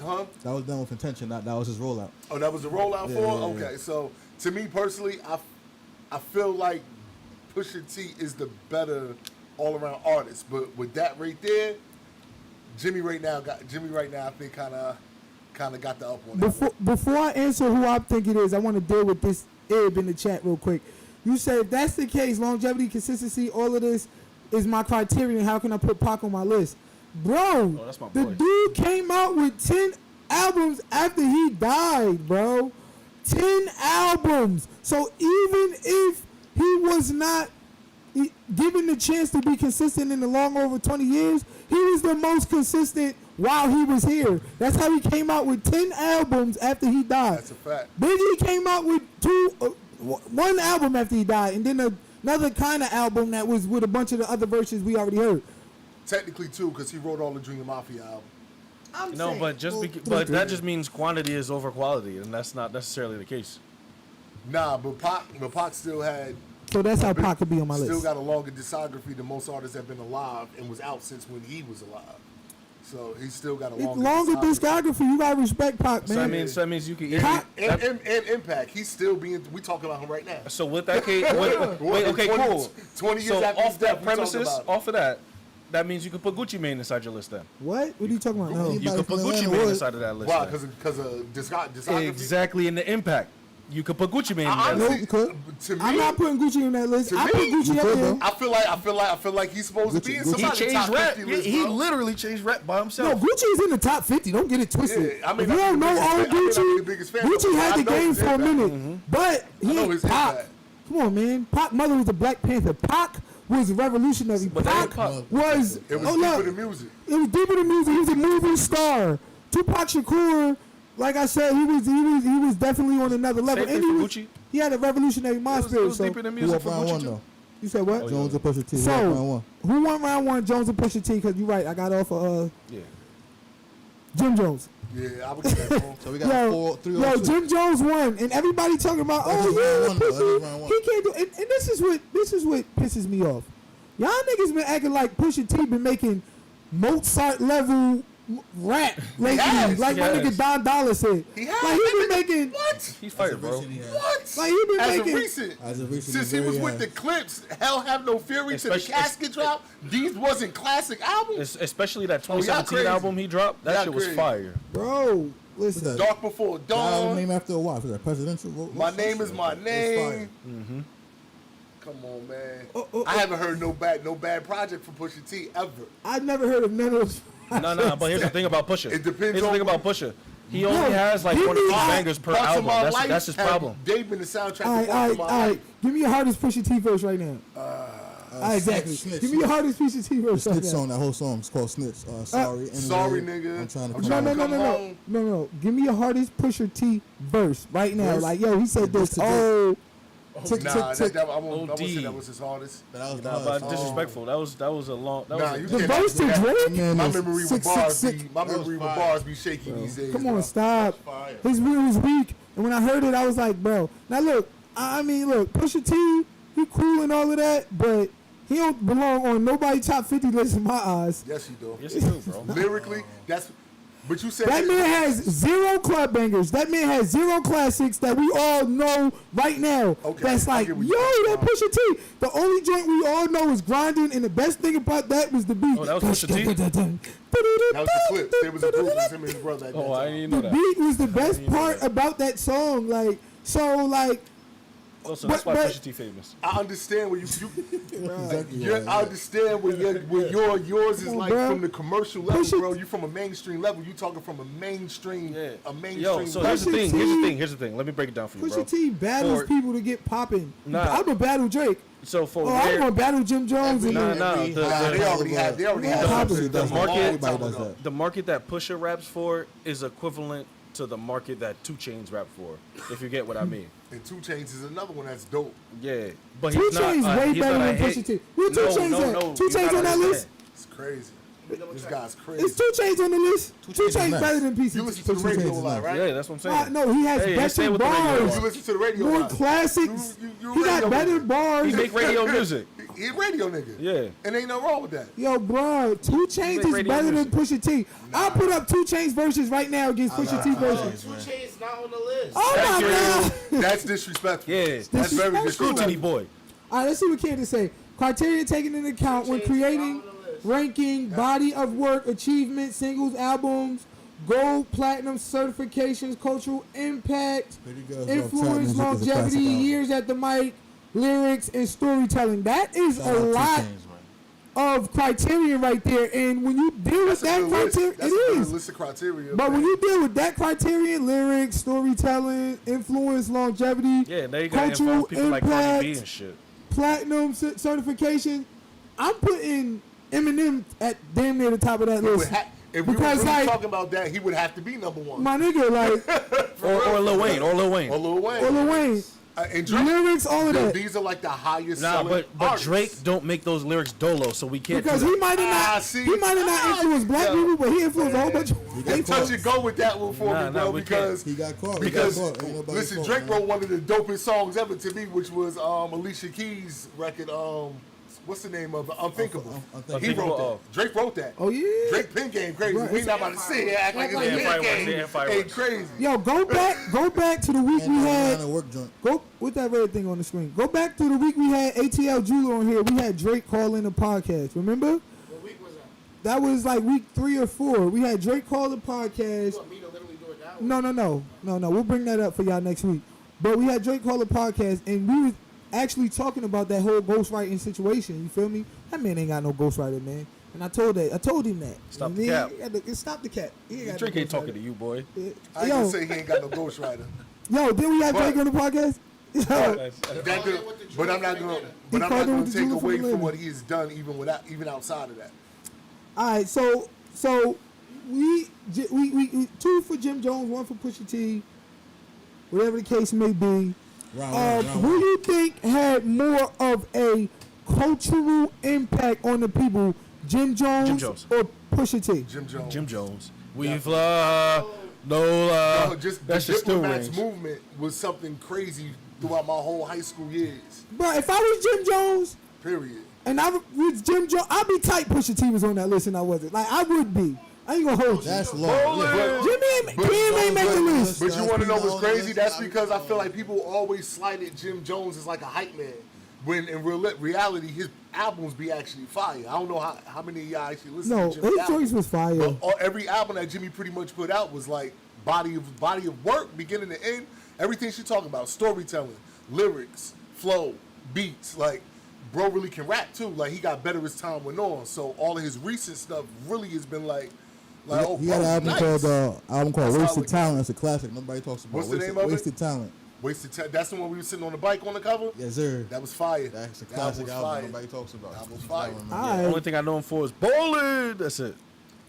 Huh? That was done with intention. That was his rollout. Oh, that was a rollout Yeah, for? yeah, Okay, so to me personally, I feel like Pusha T is the better all-around artist. But with that right there, Jimmy right now, I think kind of got the up on that. Before I answer who I think it is, I want to deal with this Ib in the chat real quick. You say if that's the case, longevity, consistency, all of this is my criterion. How can I put Pac on my list? Bro, that's my the boy. dude came out with 10 albums after he died, bro. 10 albums. So even if he was not given the chance to be consistent in the long over 20 years, he was the most consistent while he was here. That's how he came out with 10 albums after he died. That's a fact. Biggie came out with one album after he died, and then another kind of album that was with a bunch of the other verses we already heard. Technically, too, because he wrote all the Junior Mafia albums. No, but but that just means quantity is over quality, and that's not necessarily the case. Nah, but Pac still had. So that's how Pac could be on my Still list. got a longer discography than most artists that have been alive and was out since when he was alive. So he's still got a longer discography. You gotta respect Pac, man. So that means you can. And Impact. He's still being. We talking about him right now. So with that case, wait, okay, cool. 20 years So after off his death, that we premises, talking about off of that means you can put Gucci Mane inside your list then. What are you talking about? No. You can put from Gucci Atlanta Mane would. inside of that list. Why? then. Because of discography. Exactly in the Impact. You could put Gucci Mane in that Honestly, list. You could. to me, I'm not putting Gucci in that list. To I me, put Gucci you up could, there. though. I feel like he's supposed to be in Gucci- He somebody's changed top rap. 50 list, He bro. literally changed rap by No, himself. Gucci's in the top 50. Don't get it twisted. Yeah, I mean, if you I'm don't the know biggest old fan- I mean, I'm Gucci, the biggest fan, Gucci but had I the know game his for a impact. minute. But he know ain't his Pac. impact. Come on, man. Pac mother was the Black Panther. Pac was revolutionary. But that ain't Pac Pac. was. It was oh, deeper look, than music. It was deeper than music. He was a movie star. Tupac Shakur, like I said, he was definitely on another level. Same And thing he for was, Gucci. he had a revolutionary mind It spirit. was So deeper than Who music up for round Gucci one too. though? you said what? Jones or Pusha T? Who up round So one? who won round one? Jones or Pusha T? Because you're right. I got off of Yeah. Jim Jones. Yeah, I would get that wrong. So we got 3 Yo, on 2. Jim Jones won, and everybody talking about, That's oh just yeah, round one, though. That's Pusha, just round one. he can't do. And this is what pisses me off. Y'all niggas been acting like Pusha T been making Mozart level rap lately, has, like he my has. nigga Don Dollar said. He has. Like he been making. What? He's fired, bro. What? Like he been As making. of recent. As of recent, Since he was with the Clips, Hell Have No Fury to the Especially- Casket drop, these wasn't classic albums. Especially that Oh, y'all 2017 crazy. album he dropped. That Y'all shit was crazy. fire. Bro, listen. that? Dark Before Album Dawn. name after a wife. Is that presidential? My name is my name. Fire. Come on, man. Oh, I haven't heard no bad project from Pusha T ever. I've never heard of none of those. No, but here's the thing about Pusha. It depends Here's the on- thing about Pusha. He only has like give 1 or 2 me- bangers per Parts of album. My Life That's his had problem. They've been the soundtrack All of right, Parts all of right, My all right. Life. Give me your hardest Pusha T verse right now. Exactly. Snitch, Give me your hardest Pusha T verse right Snitch now. song, that whole song is called Snitch. Sorry. Anyway, Sorry, nigga. I'm trying to I'm find trying it. to- No. Come home. No. Give me your hardest Pusha T verse right now. Verse? Like, yo, he said This this. today. Oh, Tick, Nah, tick, tick. I won't say OD. that was his hardest. That was the Nah, hardest. but disrespectful. That was a long. That Nah, was you a, the can't verse to do that. Drake? Man, My was memory with 666. bars, my memory with bars be shaky these days. Come bro. on, stop. fire. His wheel was weak, and when I heard it, I was like, bro. Now look, I mean, look, Pusha T, he cool and all of that, but he don't belong on nobody top 50 list in my eyes. Yes, you do. yes, you do, bro. Lyrically, that's. But you said That man has 0 club bangers. That man has 0 classics that we all know right now. Okay, That's I like, get yo, what you're that Pusha T. The only joint we all know is grinding, and the best thing about that was the beat. Oh, that was Pusha T? that was the clips. There was a group with him and his brother at that Oh, I time. didn't even know The that. beat was the best part about that song. Like, so, like, Oh, so that's why but- Pusha T famous. I understand where Exactly you're, right, I understand where yours is Come on, like bro. from the commercial level, Pusha- bro. You from a mainstream level. You talking from a mainstream, Yeah. a mainstream. Yo, so level. here's the Pusha thing. T- Here's the thing. Let me break it down for you, bro. Pusha T battles For- people to get popping. Nah. I'm gonna battle Drake. So for Oh, I'm where gonna battle Jim Jones. And Nah, then- nah. Nah, they already had. They already had. Everybody something does a that. long Everybody time does ago. that. the market that Pusha raps for is equivalent to the market that 2 Chainz rap for, if you get what I mean. And 2 Chainz is another one that's dope. Yeah, but 2 he's not. Chainz way he's better not a than hit. Pusha T. Where 2 Chainz at? 2 you Chainz gotta on that understand. list? It's crazy. This guy's Is crazy. 2 Chainz on the list? 2 Chainz is Chainz nice. better than You PC. listen to the radio a lot, right? Yeah, that's what I'm saying. No, he has Hey, better stay with the radio. bars. You listen to the radio a More lot. classics. You He got radio better nigga. bars. He make radio music. He a radio nigga. Yeah. And ain't nothing wrong with that. Yo, bro, 2 Chainz make is radio better music. than Pusha T. I'll put up 2 Chainz verses right now against Pusha T verses. 2 Chainz not on the list. Oh my god! That's disrespectful. Yeah. That's very Disrespectful. disrespectful. Scrutiny boy. All right, let's see what Candace say. Criteria taken into account when creating, ranking, body of work, achievement, singles, albums, gold, platinum certifications, cultural impact, Pretty Girls Love influence, Trap Music is a longevity, classic album. years at the mic, lyrics, and storytelling. That is Shout a out to lot Chainz, man. of criteria right there. And when you deal with That's a that good list. criteria, That's it a good is. list of criteria. But when you deal with that criteria, lyrics, storytelling, influence, longevity, Yeah, now you gotta cultural involve people like Cardi impact, B and shit. platinum certification, I'm putting Eminem at damn near the top of that list. if we were Because, really like- talking about that, he would have to be number one. My nigga, like, Or Lil Wayne. Or Lil Wayne. Or Lil Wayne. or Lil Wayne, And Drake, lyrics, all of that. these are like the highest Nah, selling but artists. Drake don't make those lyrics dolo, so we can't. Because do he that. might have not, see? he might have not influenced black Yo. people, but he influenced a whole bunch of They white touch folks. and go with that one for Nah, me, nah, bro, we because He got caught. because he got caught. Ain't nobody listen, fault, Drake man. wrote one of the dopest songs ever to me, which was Alicia Keys' record. What's the name of it? Unthinkable. Unthinkable. He wrote Oh. that. Drake wrote that. Oh, yeah. Drake pen game crazy. Right. We not about to sit here act like it's Yeah, a pen fireworks, game. yeah, fireworks. Ain't crazy. Yo, go back to the week we And had. a work joint. Go with that red thing on the screen. Go back to the week we had ATL Jeweler on here. We had Drake calling the podcast. Remember? What week was that? That was like week 3 or 4. We had Drake call the podcast. You want me to literally do it now? No. We'll bring that up for y'all next week. But we had Drake call the podcast, and we was actually talking about that whole ghostwriting situation. You feel me? That man ain't got no ghostwriter, man. And I told him that. Stop And the he cap. Stop the cap. He ain't got Drake no ain't talking ghostwriter. to you, boy. I ain't Yo, gonna say he ain't got no ghostwriter. yo, did we have But- Drake on the podcast? Yo, That could, but I'm not gonna. But I'm called not him gonna with the take jeweler away from from Atlanta. what he has done, even outside of that. all right. So we 2 for Jim Jones, 1 for Pusha T. Whatever the case may be. Round Who one. you think had more of a cultural impact on the people, Jim Jones, or Pusha T? Jim Jones. Jim Jones. We fly, no No, just That's the just still Diplomats range. movement was something crazy throughout my whole high school years. Bro, if I was Jim Jones Period. and I was Jim Jones, I'd be tight Pusha T was on that list and I wasn't. Like, I would be. I ain't gonna hold you. That's long. Yeah. Jimmy ain't make the list. But you want to know what's crazy? That's That's because I feel like people always slighted Jim Jones as like a hype man. When in reality, his albums be actually fire. I don't know how many of y'all actually listen No, to Jimmy's his albums. choice was fire. But every album that Jimmy pretty much put out was like body of work, beginning to end. Everything she talking about, storytelling, lyrics, flow, beats. Like, bro really can rap too. Like, he got better as time went on. So all of his recent stuff really has been like he got an album called That's Wasted Talent. It's a classic. Nobody talks about. What's the name of it? Wasted Talent. That's the one we were sitting on the bike on the cover? Yes, sir. That was fire. That's a classic was album. fire. Nobody talks about. That was fire. The only thing I know him for is bowling. That's it.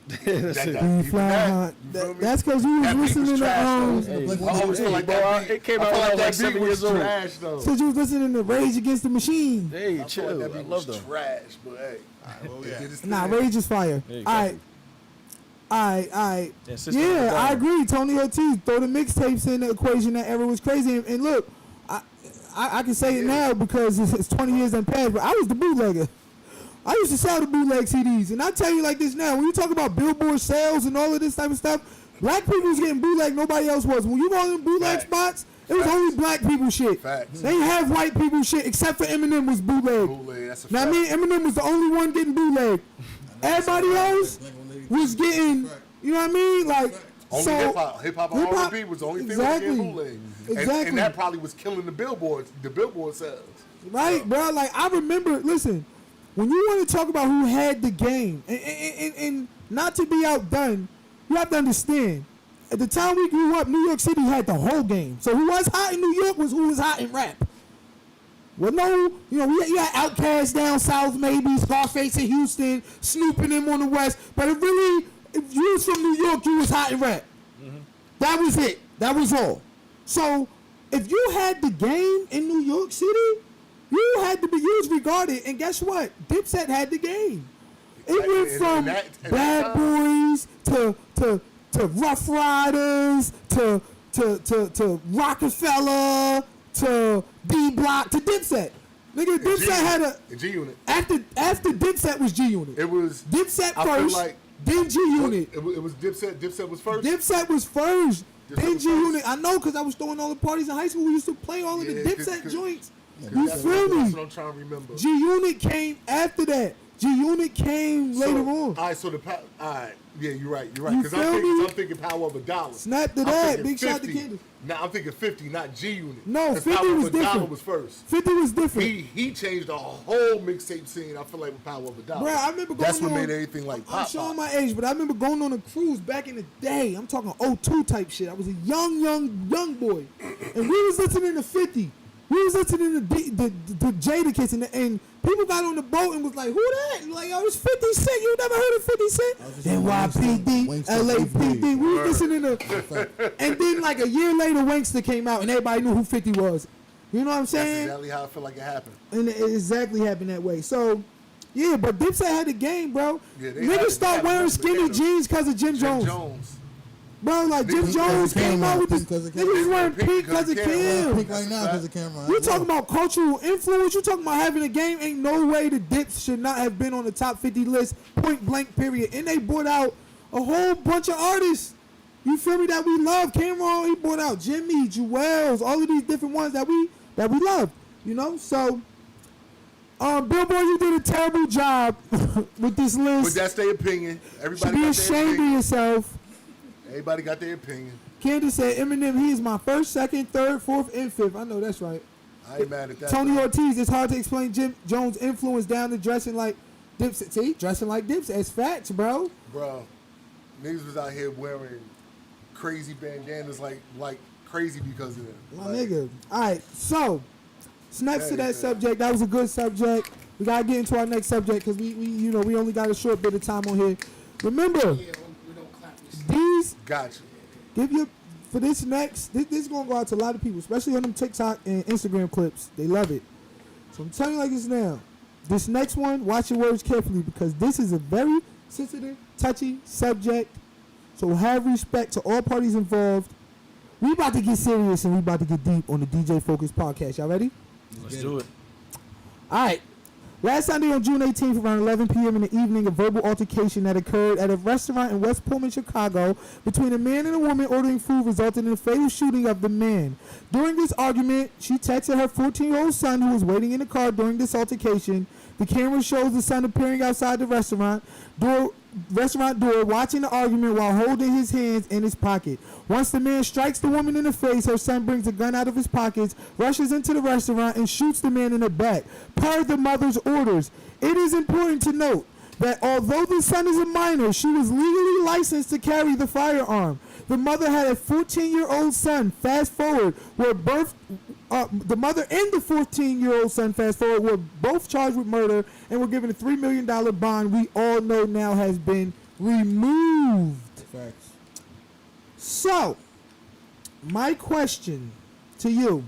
That's it. You fly high. That's because you was That beat listening was to trash, the though. I always feel like that beat. It came I out feel when I was like that beat 7 years old. trash, though. Since you was listening to Rage Against the Machine. Hey, I feel chill. like that I beat love was them. trash, but hey. It did its Nah, thing. Rage is fire. There you All go. right. Alright. Yeah, System of a Yeah, I Down. agree. Tony Ortiz, throw the mixtapes in the equation. That era was crazy. And look, I can say it now because it's 20 years done passed, but I was the bootlegger. I used to sell the bootleg CDs. And I tell you like this now, when you talk about Billboard sales and all of this type of stuff, black people was getting bootleg, nobody else was. When you go in bootleg Facts. spots, it was Facts. only black people shit. Facts. They didn't have white people shit, except for Eminem was bootleg. Bootleg, that's a Now, I fact. mean, Eminem was the only one getting bootleg. Everybody else was getting, you know what I mean? Like, Only so, hip-hop and hip-hop- R&B was the only thing exactly. that was getting bootleg. Exactly. And that probably was killing the billboard sales. right, bro? Like, I remember, listen, when you want to talk about who had the game, and not to be outdone, you have to understand, at the time we grew up, New York City had the whole game. So who was hot in New York was who was hot in rap. Well, no, you know, you had Outkast down south, maybe, Scarface in Houston, Snoop and them on the west, but it really, if you was from New York, you was hot in rap. That was it. That was all. So, if you had the game in New York City, you had to be used regarded. And guess what? Dipset had the game. It went And from that Bad time- Boys to Rough Riders to Rockefeller to D Block to Dipset. Nigga, Dipset had a G-Unit. after Dipset was G Unit. It was Dipset I feel first, like then G Unit. It was Dipset. Dipset was first. Dipset was first. Dipset Then was G first. Unit. I know because I was throwing all the parties in high school. We used to play all of the Yeah, Dipset 'cause- joints. That's You what- feel That's me? what I'm trying to remember. G Unit came after that. G Unit came later on. All right, so all right, yeah, you're right. You're right. You Because feel me? I'm thinking Power of a Dollar. Snap to I'm that. thinking Big shout to 50. Kendrick. Now I'm thinking 50, not G Unit. No, 'Cause 50 Power was of a Dollar different. was first. 50 was different. He changed the whole mixtape scene. I feel like with Power of a Dollar. Bro, I remember going That's what on, made everything like I'm pop. showing my age, but I remember going on a cruise back in the day. I'm talking 02 type shit. I was a young boy. And we was listening to 50. We was listening to the Jada Kids, and people got on the boat and was like, who that? And like, yo, it's 50 Cent. You never heard of 50 Cent? NYPD, LAPD. We was listening to, and then like a year later, Wankster came out, and everybody knew who 50 was. You know what I'm That's saying? exactly how I feel like it happened. And it exactly happened that way. So, yeah, but Dipset had the game, bro. Yeah, they had Niggas it. start They had wearing it. skinny They jeans because of Jim Jim Jones. Jones. Bro, like Jim Pink Jones cause of came Cameron. out with this. Pink cause of Niggas was wearing Pink pink cause because of of Cameron. Kim. Pink right now because of camera. You talking about cultural influence? You talking about having a game? Ain't no way the Dips should not have been on the top 50 list, point blank, period. And they brought out a whole bunch of artists. You feel me? That we love. Cameron, he brought out Jimmy, Jewels, all of these different ones that we love. You know, so. Billboard, you did a terrible job with this But list. that's their opinion. Should Everybody be got their ashamed of opinion. yourself. Everybody got their opinion. Candace said Eminem, he is my first, second, third, fourth, and fifth. I know that's right. I ain't mad at that. Tony Ortiz, it's hard to explain Jim Jones' influence down to dressing like Dipset. See, dressing like Dipset. It's facts, bro. Bro, niggas was out here wearing crazy bandanas like crazy because of them. My Like, nigga. All right, so next to That that is subject, that was a good subject. We gotta get into our next subject because we only got a short bit of time on here. Remember, Yeah, we don't clap this. these Gotcha. give your for this next. This is gonna go out to a lot of people, especially on them TikTok and Instagram clips. They love it. So I'm telling you like this now. This next one, watch your words carefully because this is a very sensitive, touchy subject. So have respect to all parties involved. We about to get serious and we about to get deep on the DJ Focus podcast. Y'all ready? Let's do it. All right. Last Sunday on June 18th, around 11 p.m. in the evening, a verbal altercation that occurred at a restaurant in West Pullman, Chicago, between a man and a woman ordering food resulted in a fatal shooting of the man. During this argument, she texted her 14-year-old son who was waiting in the car during this altercation. The camera shows the son appearing outside the restaurant. restaurant door watching the argument while holding his hands in his pocket. Once the man strikes the woman in the face, her son brings a gun out of his pockets, rushes into the restaurant, and shoots the man in the back. Per the mother's orders, it is important to note that although the son is a minor, she was legally licensed to carry the firearm. The mother had a 14-year-old son. Fast forward, the mother and the 14-year-old son, fast forward, were both charged with murder and were given a $3 million bond we all know now has been removed. Facts. So, my question to you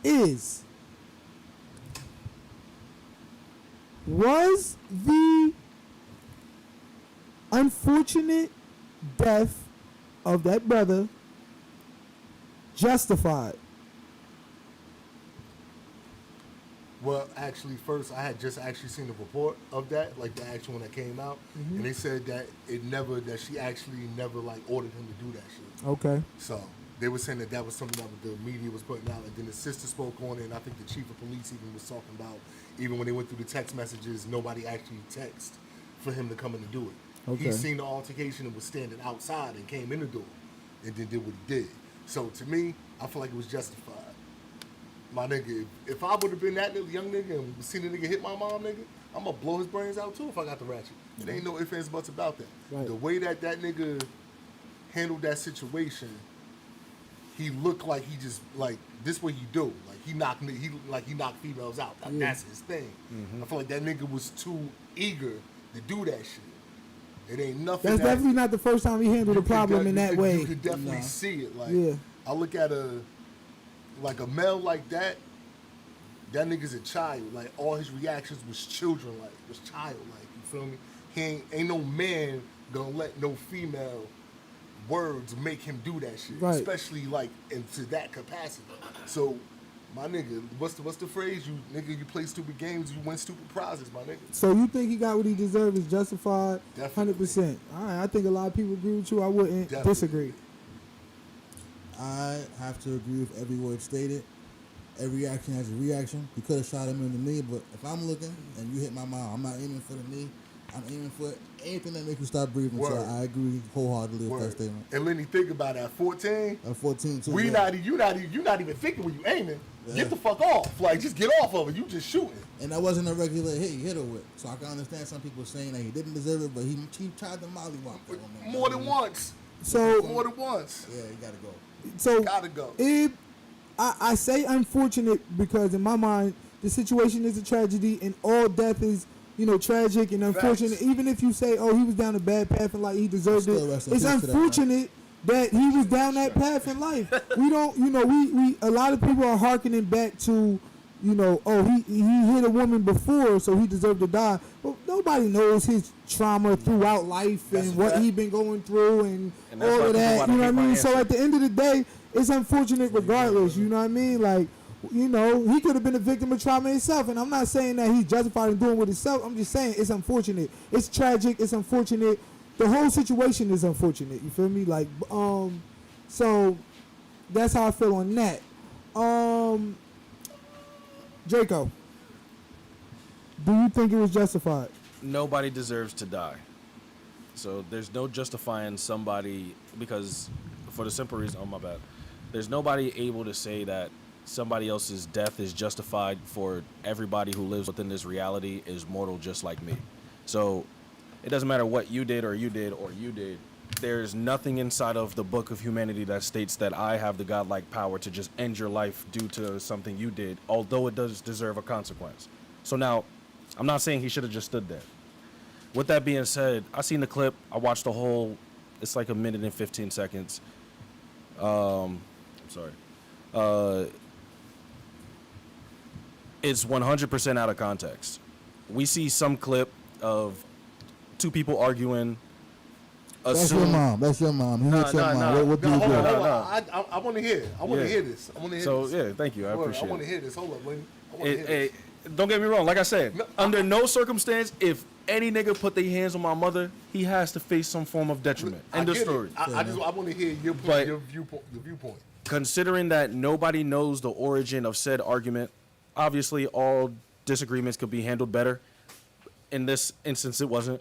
is, was the unfortunate death of that brother justified? Well, actually, first I had just actually seen the report of that, like the actual one that came out, and they said that that she actually never like ordered him to do that shit. Okay. So they were saying that was something that the media was putting out, and then the sister spoke on it, and I think the chief of police even was talking about, even when they went through the text messages, nobody actually texted for him to come in and do it. Okay. He seen the altercation and was standing outside and came in the door and then did what he did. So to me, I feel like it was justified. My nigga, if I would have been that little young nigga and seen a nigga hit my mom, nigga, I'm gonna blow his brains out too if I got the ratchet. There ain't no ifs, ands, buts about that. Right. The way that nigga handled that situation, he looked like he just like this what he do. Like he knocked females out. Like, that's his thing. I feel like that nigga was too eager to do that shit. It ain't nothing. That's definitely not the first time he handled a problem in that way. You could definitely see it. Like Yeah. I look at a male like that. That nigga's a child. Like all his reactions was children-like, was childlike. You feel me? He ain't no man gonna let no female words make him do that shit, Right. especially like into that capacity. So, my nigga, what's the phrase? You play stupid games, you win stupid prizes, my nigga. So you think he got what he deserved is justified? Definitely. 100%. All right, I think a lot of people agree with you. I wouldn't Definitely. disagree. I have to agree with every word stated. Every action has a reaction. You could have shot him in the knee, but if I'm looking and you hit my mom, I'm not aiming for the knee. I'm aiming for anything that makes you stop breathing. Word. So I agree wholeheartedly with that Word. statement. And Lenny, think about it. At 14, At 14 too. you yeah. not even thinking when you aiming. Yeah. Get the fuck off. Like just get off of it. You just shooting. And that wasn't a regular hit he hit her with. So I can understand some people saying that he didn't deserve it, but he tried to mollywop that woman. More than once. So More than once. Yeah, you gotta go. So Gotta go. I say unfortunate because in my mind the situation is a tragedy and all death is tragic and unfortunate. Facts. Even if you say he was down a bad path in life, he deserved Still it. rest in It's peace to that, unfortunate that he was down that path in life. We don't we a lot of people are hearkening back to he hit a woman before so he deserved to die. But nobody knows his trauma throughout life That's and a what fact. he been going through and And that's why all of people that. wanna You know what I hate my mean? So answer. at the end of the day, it's unfortunate regardless. You know what I mean? Like, he could have been a victim of trauma himself. And I'm not saying that he's justified in doing with himself. I'm just saying it's unfortunate. It's tragic. It's unfortunate. The whole situation is unfortunate. You feel me? Like, so that's how I feel on that. Draco, do you think it was justified? Nobody deserves to die. So there's no justifying somebody because for the simple reason, oh my bad. There's nobody able to say that somebody else's death is justified for everybody who lives within this reality is mortal just like me. So it doesn't matter what you did or you did or you did. There's nothing inside of the book of humanity that states that I have the godlike power to just end your life due to something you did, although it does deserve a consequence. So now, I'm not saying he should have just stood there. With that being said, I seen the clip. I watched the whole. It's like a minute and 15 seconds. I'm sorry. It's 100% out of context. We see some clip of two people arguing. That's your mom. That's your mom. He hit your mom. nah. What do No, you hold do? on, hold No. on. I want to hear. I want to Yeah. hear this. I want to hear So this. yeah, thank you. I Word, appreciate I want to it. hear this. Hold up, Lenny. I want to hear Hey, this. don't get me wrong. Like I said, No, under no circumstance, if any nigga put their hands on my mother, he has to face some form of detriment. End of get it. story. I want to hear your point, But- your viewpoint. Considering that nobody knows the origin of said argument, obviously all disagreements could be handled better. in this instance it wasn't.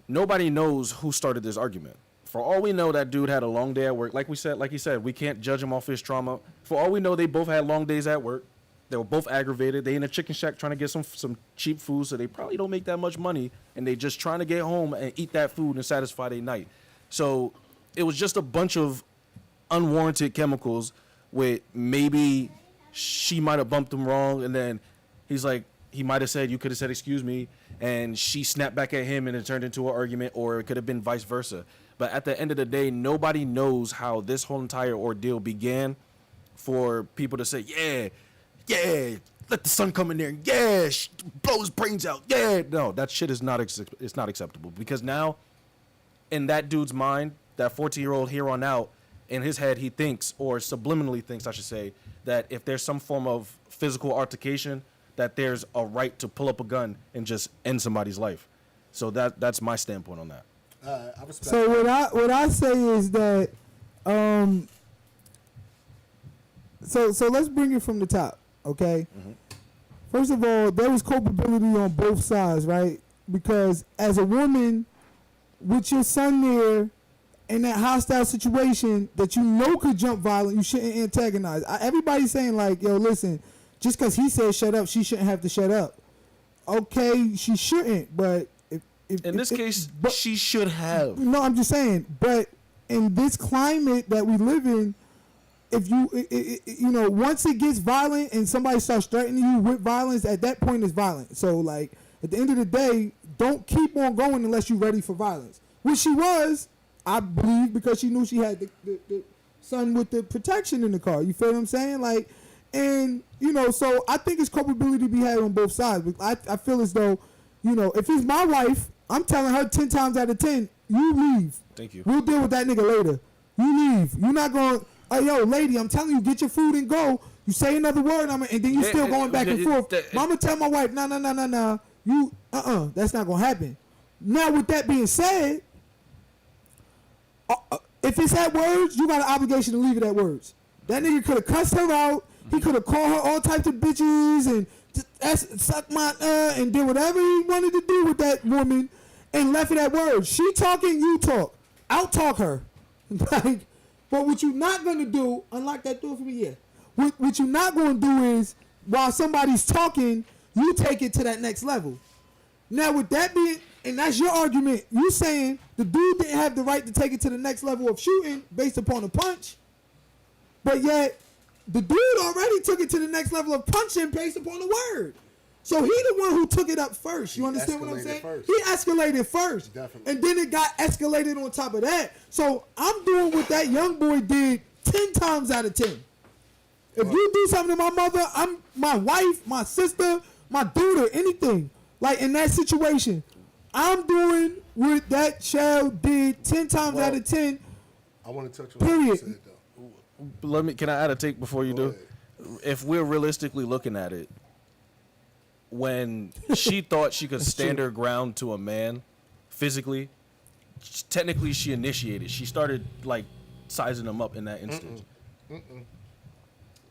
Nobody knows who started this argument. For all we know, that dude had a long day at work. Like he said, we can't judge him off his trauma. For all we know, they both had long days at work. They were both aggravated. They in a chicken shack trying to get some cheap food, so they probably don't make that much money, and they just trying to get home and eat that food and satisfy their night. So it was just a bunch of unwarranted chemicals with maybe she might have bumped him wrong, and then he's like, he might have said, you could have said, excuse me, and she snapped back at him and it turned into an argument, or it could have been vice versa. But at the end of the day, nobody knows how this whole entire ordeal began for people to say, yeah, let the sun come in there, yeah, blow his brains out, yeah. No, that shit is not it's not acceptable, because now in that dude's mind, that 14-year-old here on out, in his head, he thinks, or subliminally thinks, I should say, that if there's some form of physical altercation, that there's a right to pull up a gun and just end somebody's life. So that's my standpoint on that. I respect So what I say is that, so let's bring it from the top, okay? Mm-hmm. First of all, there was culpability on both sides, right? Because as a woman, with your son there in that hostile situation that you know could jump violent, you shouldn't antagonize. Everybody's saying like, yo, listen, just because he said shut up, she shouldn't have to shut up. Okay, she shouldn't, but In this case, she should have. No, I'm just saying. But in this climate that we live in, if you know, once it gets violent and somebody starts threatening you with violence, at that point it's violent. So like at the end of the day, don't keep on going unless you're ready for violence. Which she was, I believe, because she knew she had the son with the protection in the car. You feel what I'm saying? Like, and you know, so I think it's culpability to be had on both sides. But I feel as though, you know, if it's my wife, I'm telling her 10 times out of 10, you leave. Thank you. We'll deal with that nigga later. You leave. You're not going, oh, yo, lady, I'm telling you, get your food and go. You say another word, and then you still going back and forth. Mama tell my wife, no. You, that's not going to happen. Now, with that being said, if it's at words, you got an obligation to leave it at words. That nigga could have cussed her out. He could have called her all types of bitches and suck my and did whatever he wanted to do with that woman and left it at words. She talking, you talk. Out talk her. Like, but what you not gonna do, unlock that door for me, yeah. What you not gonna do is while somebody's talking, you take it to that next level. Now with that being, and that's your argument, you saying the dude didn't have the right to take it to the next level of shooting based upon a punch, but yet the dude already took it to the next level of punching based upon the word. So he the one who took it up first. You understand what I'm saying? First. He escalated first. Definitely. And then it got escalated on top of that. So I'm doing what that young boy did 10 times out of 10. If you do something to my mother, I'm my wife, my sister, my daughter, anything. Like in that situation, I'm doing what that child did 10 times out of 10. I want to touch on what you Period. said, though. Can I add a take before you Go do? ahead. If we're realistically looking at it, when she thought she could stand her ground to a man physically, technically she initiated. She started like sizing him up in that instance.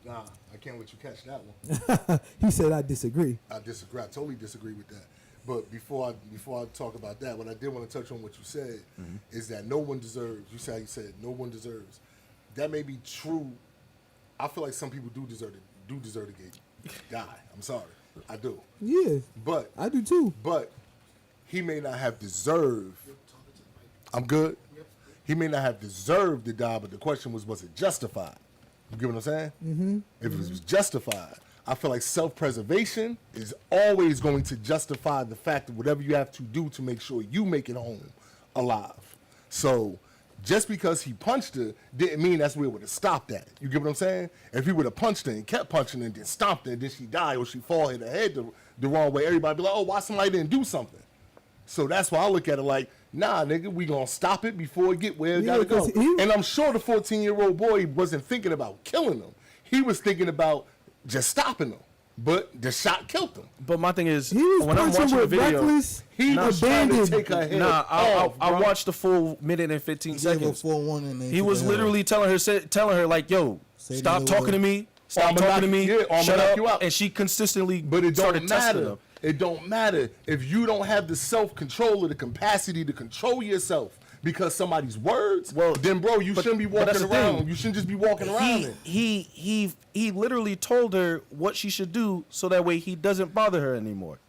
Nah, I can't let you catch that one. He said I disagree. I disagree. I totally disagree with that. But before I talk about that, what I did want to touch on what you said is that no one deserves. You said no one deserves. That may be true. I feel like some people do deserve to die. I'm sorry, I do. Yeah, But I do too. But he may not have deserved. I'm good. He may not have deserved to die, but the question was it justified? You get what I'm saying? Mm-hmm. If it was justified, I feel like self-preservation is always going to justify the fact of whatever you have to do to make sure you make it home alive. So just because he punched her didn't mean that's where it would have stopped at. You get what I'm saying? If he would have punched her and kept punching her and then stomped her and then she died or she fall, hit her head the wrong way, everybody be like, oh, why somebody didn't do something? So that's why I look at it like, nah, nigga, we gonna stop it before it get where it gotta go. And I'm sure the 14-year-old boy wasn't thinking about killing him. He was thinking about just stopping him. But the shot killed him. But my thing is, He was when I'm punching watching the with video, reckless, He was trying to abandoned. take her head I off, watched the full minute and 15 He gave her seconds. 4-1 and He was literally telling her like, yo, Say stop the talking word. to me. Stop I'ma talking knock- to me. yeah, or I'ma shut knock up. you out. And she consistently But it started don't testing matter. him. It don't matter if you don't have the self-control or the capacity to control yourself because somebody's words. Well, then bro, you shouldn't be but that's walking the thing. around. You shouldn't just be walking around. it. He literally told her what she should do so that way he doesn't bother her anymore.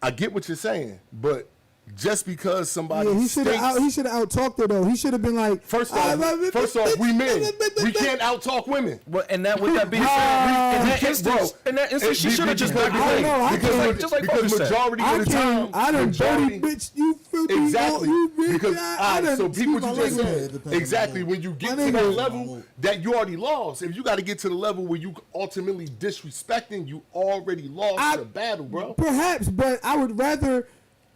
I get what you're saying, but just because somebody Yeah, he should have out talked her though. He should have been like, First off, we men. We can't out-talk women. Well, and that with that being said, in that instance, she should have just backed I away. know, I can't. Just like because Bubba said. majority I of the time, can't. I done dirty bitch. You filthy. Exactly. You bitch. Because I done. so people excuse you my just language. It said depends exactly on when you get My to that nigga. level that you already lost. If you got to get to the level where you ultimately disrespecting, you already lost the battle, bro. Perhaps, but I would rather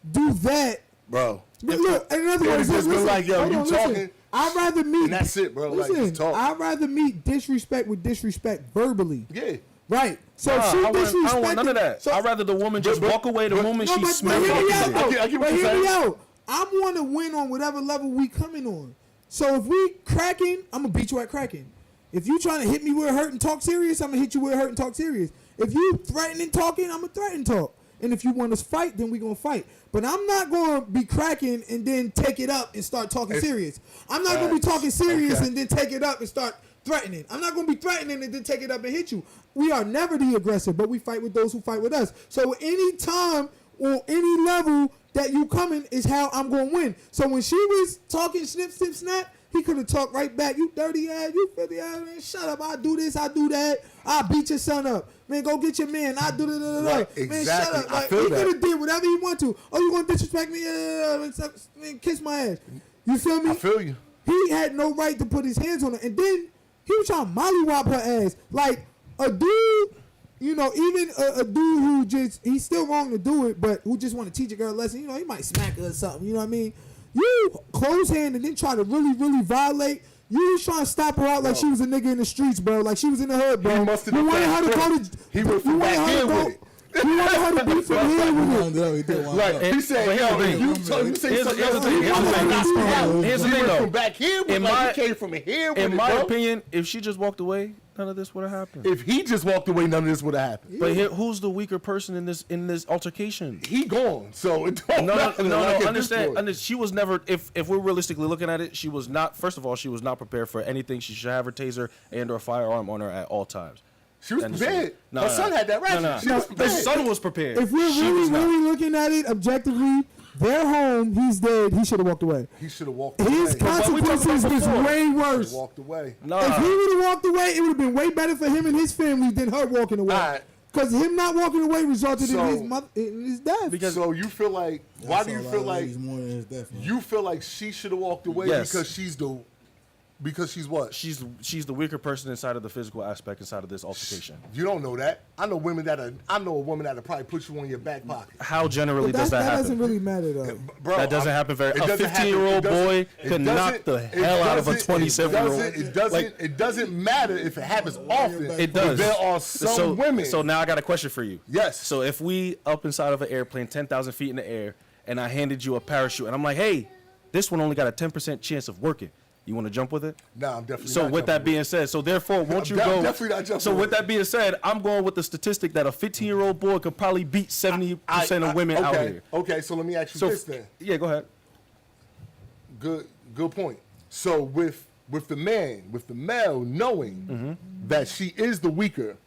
do that. Bro. But look, in other It words, would've just been listen, like, yo, hold you on, listen. talking, I'd rather meet. and that's it, bro. Like, Listen, just talk. I'd rather meet disrespect with disrespect verbally. Yeah. Right. So Nah, if she I don't want none of disrespected- that. So, I'd rather the woman just walk away the moment no, she but smells hear me like out, it. though. I get what But you're hear me saying. out. I want to win on whatever level we coming on. So if we cracking, I'm gonna beat you at cracking. If you trying to hit me with a hurt and talk serious, I'm gonna hit you with a hurt and talk serious. If you threatening talking, I'm gonna threaten talk. And if you want to fight, then we gonna fight. But I'm not gonna be cracking and then take it up and start talking serious. I'm not gonna be talking serious Okay. and then take it up and start threatening. I'm not gonna be threatening and then take it up and hit you. We are never the aggressor, but we fight with those who fight with us. So any time or any level that you coming is how I'm gonna win. So when she was talking snip, snip, snap, he could have talked right back. You dirty ass, you filthy ass, man. Shut up. I do this, I do that. I beat your son up. Man, go get your man. I do da. Right, Man, shut exactly. up. I Like, feel he that. could have did whatever he want to. Oh, you gonna disrespect me? Man, kiss my ass. You feel me? I feel you. He had no right to put his hands on her. And then he was trying to mollywop her ass. Like, a dude, you know, even a dude who just, he's still wrong to do it, but who just want to teach a girl a lesson, you know, he might smack her or something, you know what I mean? You close hand and then try to really, really violate. You was trying to stop her out like she was a nigga in the streets, bro. Like she was in the hood, bro. He must have You done wanted her to that go quick. to, He went from you wanted back her to here go, with it. you wanted her to be from here with it. He did one Right. up. He said, But here's yo, the if thing. you tell you say Here's something the else, thing. you Here's the wanna thing. knock me out. Here's the He thing, went though. from back here with In like my- he came from here with In it, my bro. opinion, if she just walked away, none of this would have happened. If he just walked away, none of this would have happened. But here, who's the weaker person in this altercation? He gone, so it don't No, matter. no. Like, at this Understand? point. She was never. If we're realistically looking at it, she was not. First of all, she was not prepared for anything. She should have her taser and/or firearm on her at all times. She was Understand? prepared. No, Her no, son no. had that ratchet. No, no. She was The prepared. son was prepared. If we're She really, was not. really looking at it objectively, they're home, he's dead, he should have walked away. He should have walked His away. we talked about consequences was before. way worse. Walked away. Nah. If he would have walked away, it would have been way better for him and his family than her walking away. Alright. Because him not walking away resulted So- in his death. Because- So you feel like? Why do you feel like? He's more than his death, man. You feel like she should have walked away Yes. because she's what? She's the weaker person inside of the physical aspect inside of this altercation. You don't know that. I know a woman that'll probably put you on your back pocket. How generally But does that that doesn't happen? really matter though. Bro, That doesn't happen very. it A doesn't happen. 15-year-old It doesn't- boy it could doesn't- knock the it hell out of a doesn't- 27-year-old. It doesn't. Like, It doesn't matter if it happens often. it does. But there are some women. So now I got a question for you. Yes. So if we up inside of an airplane, 10,000 feet in the air, and I handed you a parachute, and I'm like, hey, this one only got a 10% chance of working. You want to jump with it? Nah, I'm definitely. So not with that jumping being said, so therefore, won't you I'm go? definitely not jumping So with with it. that being said, I'm going with the statistic that a 15-year-old boy could probably beat 70% of women out here. Okay, so let me ask you So this then. yeah, go ahead. Good point. So with the male knowing Mm-hmm. that she is the weaker,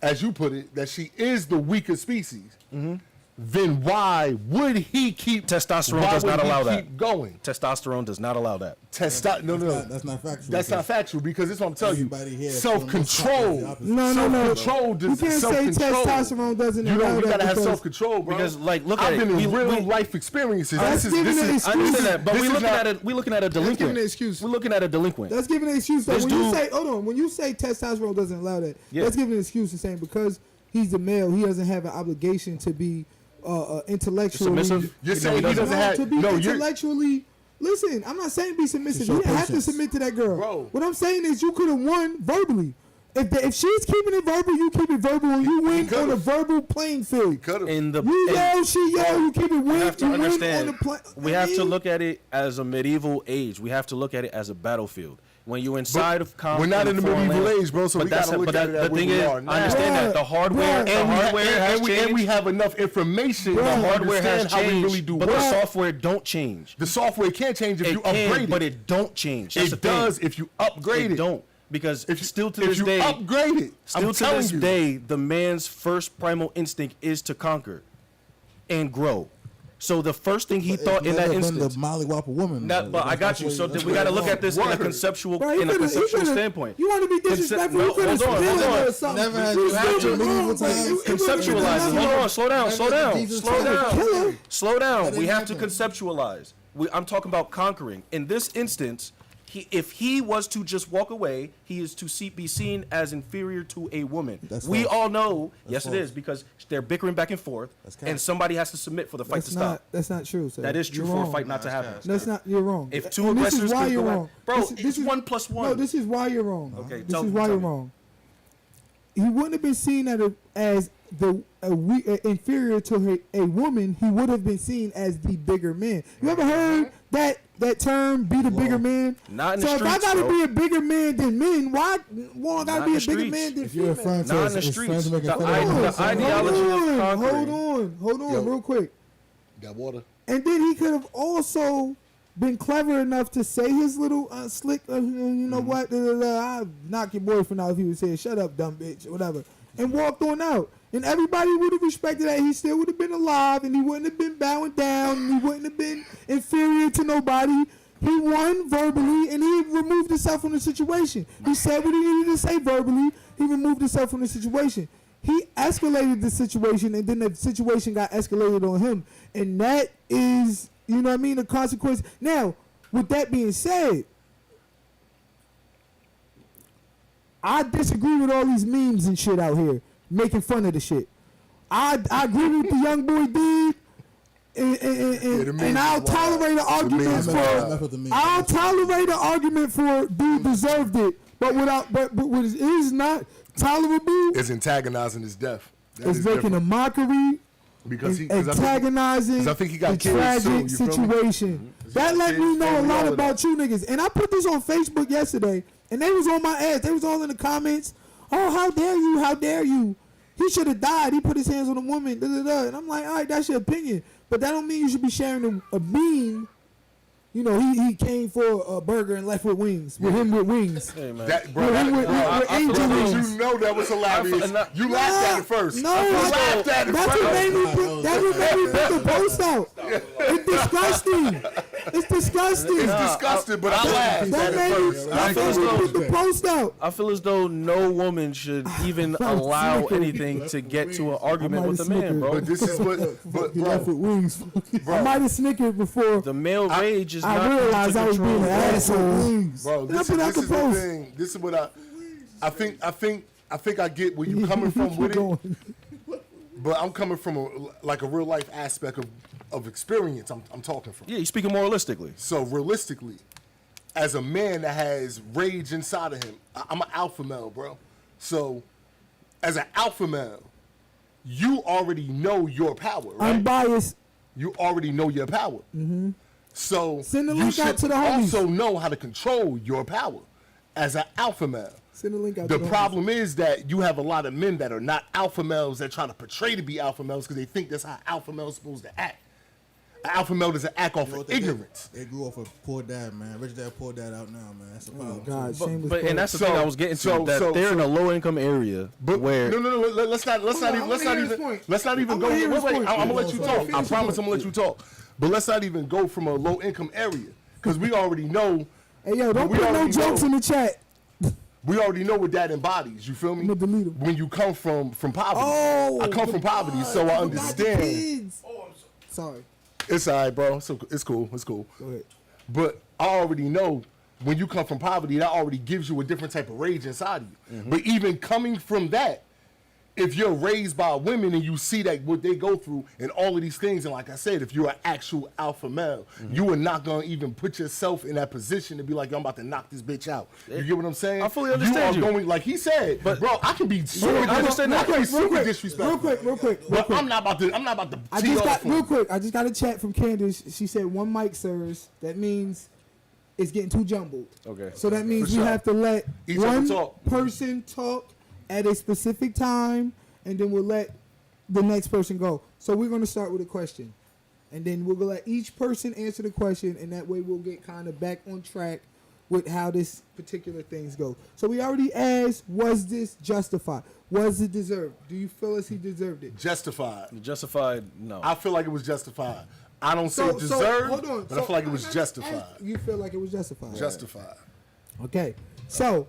as you put it, that she is the weaker species, Mm-hmm. then why would he keep Testosterone why does would not he allow keep that. going? Testosterone does not allow that. No. That's not factual. That's not factual because it's what I'm telling you. Everybody here Self-control. No. Self-control. You can't say testosterone doesn't You allow know, you that gotta have because- self-control, bro. Because, like, look I've at it. been in We- real we- life experiences. That's giving an I understand that, but this we is looking not- at it. We looking at a delinquent. giving an excuse. We're looking at a delinquent. That's giving an excuse. Though. This When you dude- say, hold on, when you say testosterone doesn't allow that, Yeah. that's giving an excuse to saying because he's a male, he doesn't have an obligation to be intellectually. Submissive? You're No, saying he he doesn't doesn't. have to be no. You're intellectually. Listen, I'm not saying be submissive. show You didn't have to patience. submit to that girl. Bro. What I'm saying is you could have won verbally. If she's keeping it verbal, you keep it verbal, and you win could've. on a verbal playing field. could have. In the You in- yell, she yell, you keep it we win, have to you win on understand. the play. We have to look at it as a medieval age. We have to look at it as a battlefield. When you inside of we're not in the medieval age, bro. So but we gotta that's- look but at it the at where thing we is, are now. I understand that the hardware, the hardware has changed. And we have enough information. The to hardware has understand how we changed, really do but work. the software don't change. The software can change if you upgrade it. But it don't change. That's It the thing. does if you upgrade it. Don't, because If still to if this you day, upgrade it, still I'm to telling this you. day, the man's first primal instinct is to conquer and grow. So the first thing he thought in that the instance. mollywop a woman. But I got you. So That's we what got to it look is. at this in a Word. conceptual, Bro, you in a could've- conceptual could've- standpoint. You want to be disrespectful? no, You could have hold on, spit hold on on. or something. Never had You you had still your wrong, medieval but times. it- it wasn't Conceptualize it. nothing. Hold on. Slow down. Slow down. Jesus Slow Christ. down. Killer. Slow down. That We didn't have to happen. conceptualize. I'm talking about conquering. In this instance, if he was to just walk away, he is to be seen as inferior to a woman. That's We false. all know, yes, false. it is, because they're bickering back and forth, cap. and somebody has to submit for the fight That's to stop. That's not true, sir. That is true You're for wrong. a fight not to happen. That's not. You're wrong. If two And this aggressors is why could you're go at- wrong, Bro, This it's 1 + 1. No, this is why you're wrong. Okay, this tell is me, why tell you're me. wrong. He wouldn't have been seen as inferior to a woman. He would have been seen as the bigger man. You ever heard that term? Be the bigger man. Not in the so if I streets, gotta bro. be a bigger man than men, why I gotta Not be in a the bigger streets. man than If you're female? referring to Not in his the friends streets. making The fun of idea- him. the ideology of conquering. Hold on, Yo. real quick. Got water. And then he could have also been clever enough to say his little slick, you know what, I'll knock your boyfriend out if he was saying, shut up, dumb bitch, or whatever, and walked on out. And everybody would have respected that. He still would have been alive, and he wouldn't have been bowing down, and he wouldn't have been inferior to nobody. He won verbally, and he removed himself from the situation. He said what he needed to say verbally. He removed himself from the situation. He escalated the situation, and then the situation got escalated on him. And that is, you know what I mean, the consequence. Now, with that being said, I disagree with all these memes and shit out here making fun of the shit. I agree with the young boy did, the memes and I'll is wild. tolerate an argument memes is wild. for. I'll tolerate an argument for dude deserved it, but what is not tolerable It's antagonizing his death. That is is making a different. mockery. Because he Antagonizing 'cause I think he got the killed tragic soon, you feel me? situation. That got let killed me know a soon, all lot of about you niggas. And I put this on Facebook yesterday, and they was on my ass. They was all in the comments. Oh, how dare you? How dare you? He should have died. He put his hands on a woman. Da, da, da. And I'm like, all right, that's your opinion. But that don't mean you should be sharing a meme. You know, he came for a burger and left with wings. With him with wings. Hey, man. That, bro, With that, him with angel bro, wings. you know that was hilarious. You laughed at it first. No, you laughed at it that's first. what made me put, that's what made me put the post out. It's disgusting. It's disgusting. It's disgusting, but I laughed That at made it me, first. that's what made me put the post out. I feel as though no woman should even allow snickered. anything to get to an argument might with a have man, snickered. bro. But this is what, but He left bro, with wings. I might have snickered before The male rage is I not realized to I was being control. an asshole. Wings. bro, Then I this put out is the the post. thing. This is what I think I get where you coming from Keep with it. going. But I'm coming from a real life aspect of experience. I'm talking from. Yeah, you're speaking moralistically. So realistically, as a man that has rage inside of him, I'm an alpha male, bro. So as an alpha male, you already know your power, right? Unbiased. You already know your power. Mm-hmm. So Send the you link out should to the homies. also know how to control your power as an alpha male. Send the link out. The to problem is that you have a lot of men that are not alpha males that try to portray to be alpha males because they think that's how alpha males supposed to act. An alpha male doesn't act off You know of what they did? ignorance. They grew off of poor dad, man. Rich dad, poor dad out now, man. That's a Oh problem. God, But, shameless. but and that's the So- thing I was getting to. so- that so- they're in so- a low income area But where no, let's not on, even I wanna hear his point. let's not even I go. wanna hear his Wait, point. I'm gonna let you Finish talk. your I point. promise I'm gonna let you talk. But let's not even go from a low income area because we already know. Hey yo, don't we put no already jokes know. in the chat. We already know what that embodies. You feel me? I'ma delete 'em. When you come from poverty, Oh, I come from poverty, so I forgot the understand. kids. Sorry. It's alright, bro. So it's cool. It's cool. Go ahead. But I already know when you come from poverty, that already gives you a different type of rage inside of you. But even coming from that, if you're raised by women and you see that what they go through and all of these things, and like I said, if you're an actual alpha male, you are not gonna even put yourself in that position to be like, yo, I'm about to knock this bitch out. You get what I'm saying? I fully understand you. you. Are going, like he said, But- bro, I can be super, I understand that. I can be super Real disrespectful. quick. But I'm not about to I tee just off got on- real quick. I just got a chat from Candace. She said one mic, sirs. That means it's getting too jumbled. Okay. So that means For we sure. have to let Each of them one talk. person talk at a specific time, and then we'll let the next person go. So we're going to start with a question, and then we'll let each person answer the question, and that way we'll get kind of back on track with how this particular things go. So we already asked, was this justified? Was it deserved? Do you feel as he deserved it? Justified. Justified? No. I feel like it was justified. I don't say So deserved, hold on. but I feel like it was justified. You feel like it was justified? Justified. Okay. So,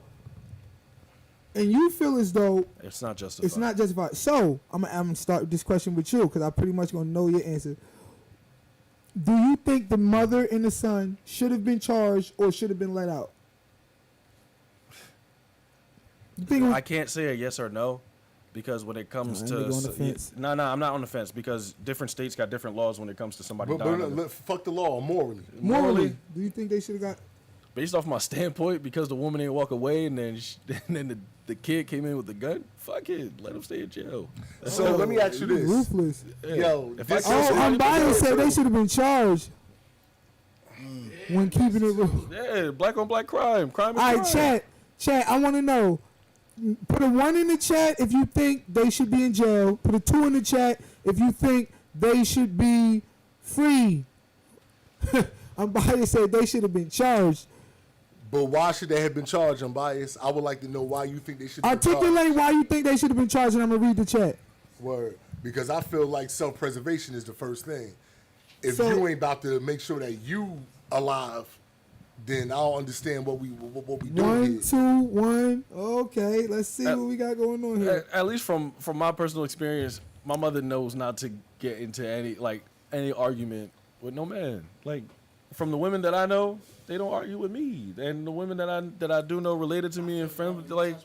and you feel as though It's not justified. it's not justified. So I'm gonna start this question with you because I pretty much gonna know your answer. Do you think the mother and the son should have been charged or should have been let out? You think it was, I can't say a yes or no because when it comes Nah, to that nigga on the fence. no, I'm not on the fence because different states got different laws when it comes to somebody But, dying. fuck the law morally. morally, do you think they should have got? Based off my standpoint, because the woman didn't walk away and then and then the kid came in with the gun, fuck it, let him stay in jail. So let me ask you this. Ruthless. Yo, If this I kill is- somebody- Unbiased said they should have been charged when keeping it real. Yeah, black on black crime. Crime is All crime. right, chat. I want to know. Put a 1 in the chat if you think they should be in jail. Put a 2 in the chat if you think they should be free. Unbiased said they should have been charged. But why should they have been charged? I'm biased. I would like to know why you think they should have been charged. Articulate why you think they should have been charged, and I'm gonna read the chat. Word. Because I feel like self-preservation is the first thing. If So- you ain't about to make sure that you alive, then I don't understand what we doing 1, here. 2, 1. Okay, let's see what we got going on here. At least from my personal experience, my mother knows not to get into any argument with no man. Like from the women that I know, they don't argue with me, and the women that I do know related to me and friends, like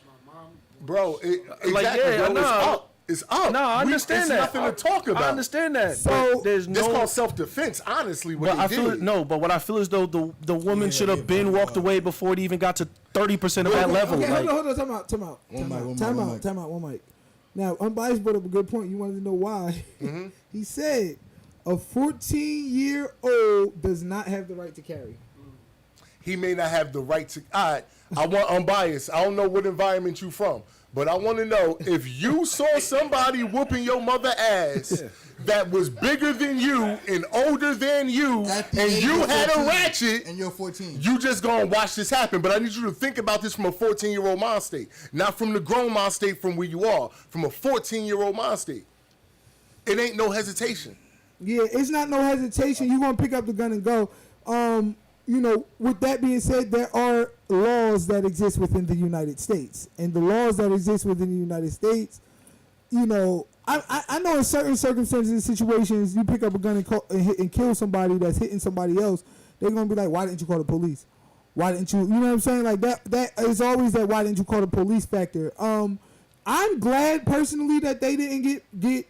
Bro, exactly, Like, yeah, bro. I know. It's up. It's up. no, I understand it's that. nothing to talk about. I understand that. So- but there's This no. called self-defense, honestly, what But I they feel did. no. But what I feel is though the woman should have been walked away before it even got to 30% of that level. Okay, like, hold on. Time out. One mic. Now, Unbiased brought up a good point. You wanted to know why. Mm-hmm. He said a 14-year-old does not have the right to carry. He may not have the right to. All right, I want unbiased. I don't know what environment you from, but I want to know if you saw somebody whooping your mother ass that was bigger than you and older than you, At the and age you of had a 14, ratchet. and you're 14. You just gonna watch this happen, but I need you to think about this from a 14-year-old mind state, not from the grown mind state from where you are, from a 14-year-old mind state. It ain't no hesitation. Yeah, it's not no hesitation. You're going to pick up the gun and go. You know, with that being said, there are laws that exist within the United States. And the laws that exist within the United States, you know, I know in certain circumstances and situations, you pick up a gun and kill somebody that's hitting somebody else, they're going to be like, why didn't you call the police? Why didn't you, you know what I'm saying? Like that is always that why didn't you call the police factor. I'm glad personally that they didn't get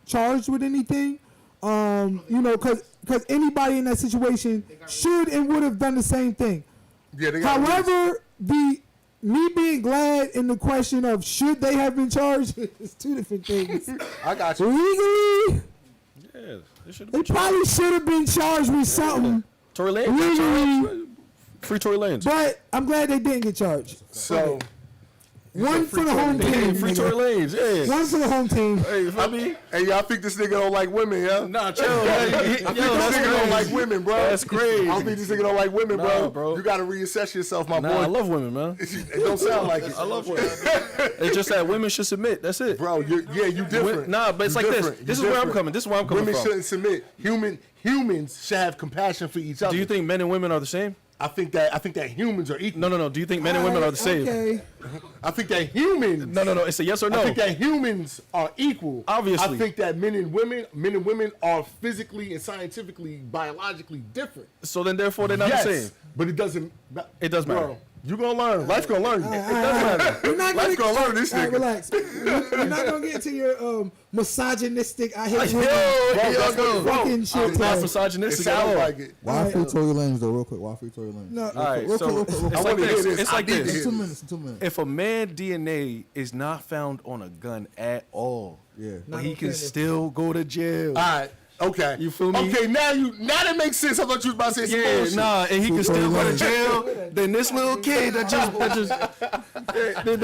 charged with anything. You know, because anybody in that situation should and would have done the same thing. Yeah, they got However, me being glad in the question of should they have been charged is two different things. I got you. Legally, yeah, they should have they been charged. probably should have been charged with something. Tory Lanez. Legally, Free Tory Lanez. but I'm glad they didn't get charged. So, One for the home Hey, team. free nigga. Tory Lanez. Yeah. One for the home team. Hey, you feel me? hey, y'all think this nigga don't like women, yeah? Nah, chill. I think Yo, this that's nigga don't crazy. like women, bro. That's crazy. I don't think this nigga don't like women, Nah, bro. You gotta reassess yourself, my Nah, boy. I love women, man. It don't sound like it. I love women. It's just that women should submit. That's it. Bro, you different. Nah, but it's You like this. different. This You is where I'm different. coming. This is where I'm coming Women from. shouldn't submit. Humans should have compassion for each other. Do you think men and women are the same? I think that humans are equal. No. Do you think men and women are the same? Okay. I think that humans. No. It's a yes or no. I think that humans are equal. Obviously. I think that men and women are physically and scientifically, biologically different. So then, therefore, they're not yes, the same. but it doesn't. It does matter. Bro, you gonna learn. Life's gonna learn you. We're not Life's gonna learn this all right, nigga. relax. We're not gonna get into your misogynistic. I hate Yo, women. here y'all go. Fucking shit. I'm not today. It misogynistic at sounds all. like it. Why free Tory Lanez though? Real quick. Why free Tory Lanez? No, All right, real so quick, real quick. it's I like wanna hear this. this. It's I like need to this. hear In 2 this. minutes. In 2 minutes. If a man DNA is not found on a gun at all, Yeah. but he can still go to jail. All right. Okay. You feel me? Okay, now that makes sense. I thought you was about to say some Yeah, bullshit. nah, and he can still go to jail. Then this little kid then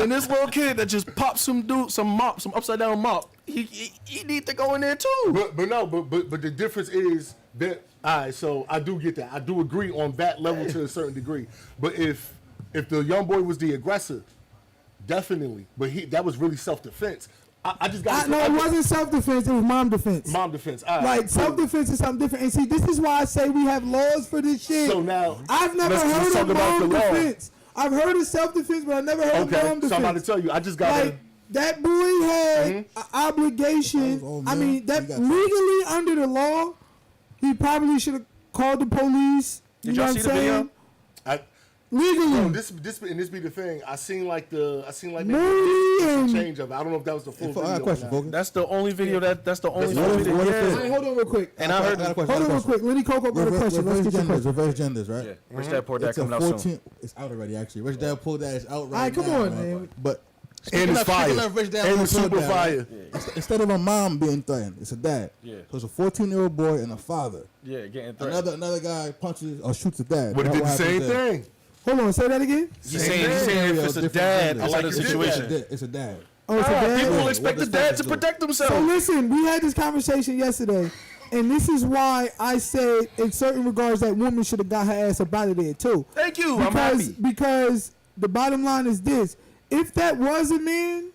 this little kid that just popped some upside down mop. He need to go in there too. But the difference is that so I do get that. I do agree on that level to a certain degree. But if the young boy was the aggressor, definitely. But that was really self-defense. I just got. No, it wasn't self-defense. It was mom defense. Mom defense. All right. Like self-defense is something different. And see, this is why I say we have laws for this shit. So now I've never let's heard talk of about mom the law. defense. I've heard of self-defense, but I never heard of mom defense. So I'm about to tell you. I just got. Like that boy had an obligation. I mean, that legally under the law, he probably should have called the police. Did y'all see the video? Legally. No, this be the thing. I seen like the Movie change of it. I don't know if that was the full video. I got a question, Fogan. That's the only video that's the only That's video. what if Yeah. Hey, hold on real quick. And I heard Hold on real quick. Lenny Coco got a question. Let's get your question. Reverse genders, right? Yeah. Rich Dad Poor Dad It's a coming out 14. soon. It's out already, actually. Rich Dad Poor Dad is out right All right, come now, on, man. But And it's fire. Rich Dad And Poor it's super Dad, fire. instead of a mom being threatened, it's a dad. Yeah. So it's a 14-year-old boy and a father. Yeah, getting threatened. Another guy punches or shoots a dad. But it What did the happens same there? thing. Hold on, say that again. He's saying if it's a Different dad, genders. I like the you did situation. It's a dad. Oh, it's a dad? People Yeah, expect the what dad does to that protect So himself. listen, we had this conversation yesterday, and this is why I said in certain regards that woman should have got her ass up out of there too. Thank you. I'm happy. Because the bottom line is this: if that was a man,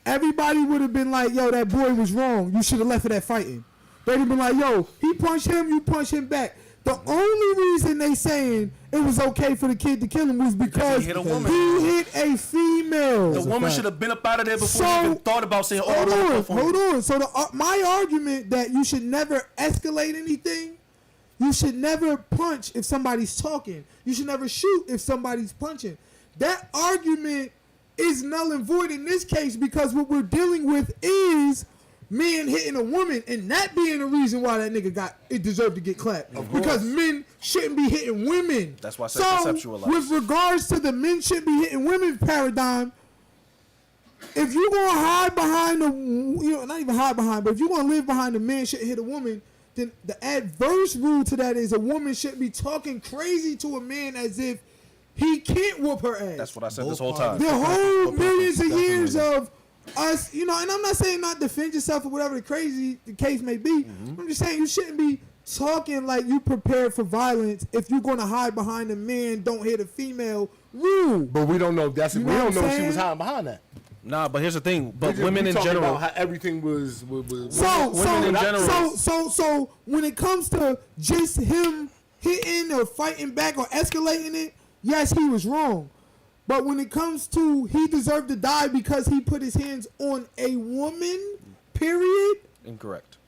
everybody would have been like, "Yo, that boy was wrong. You should have left for that fighting." They'd have been like, "Yo, he punched him. You punch him back." The only reason they saying it was okay for the kid to kill him was because he hit a woman. he hit a female. The woman fact. should have been up out of there before So- he even thought about saying, "Oh, Hold no, on, no, for me." hold on. So my argument that you should never escalate anything, you should never punch if somebody's talking. You should never shoot if somebody's punching. That argument is null and void in this case because what we're dealing with is men hitting a woman, and that being the reason why that nigga deserved to get clapped. Because men shouldn't be hitting women. That's why I said So, conceptualize. with regards to the men shouldn't be hitting women paradigm, if you're gonna hide behind not even hide behind, but if you're gonna live behind the man shouldn't hit a woman, then the adverse rule to that is a woman shouldn't be talking crazy to a man as if he can't whoop her ass. That's what I said this Both whole time. parties. The whole Both millions of parties, years definitely. of us, and I'm not saying not defend yourself or whatever the case may be. I'm just saying you shouldn't be talking like you prepared for violence if you're gonna hide behind a man, don't hit a female rule. But we don't know if that's. You We know don't what know I'm if she was saying? hiding behind that. Nah, but here's the thing. But We women in talking general, about how everything was So in general- so when it comes to just him hitting or fighting back or escalating it, yes, he was wrong. But when it comes to he deserved to die because he put his hands on a woman, period, incorrect.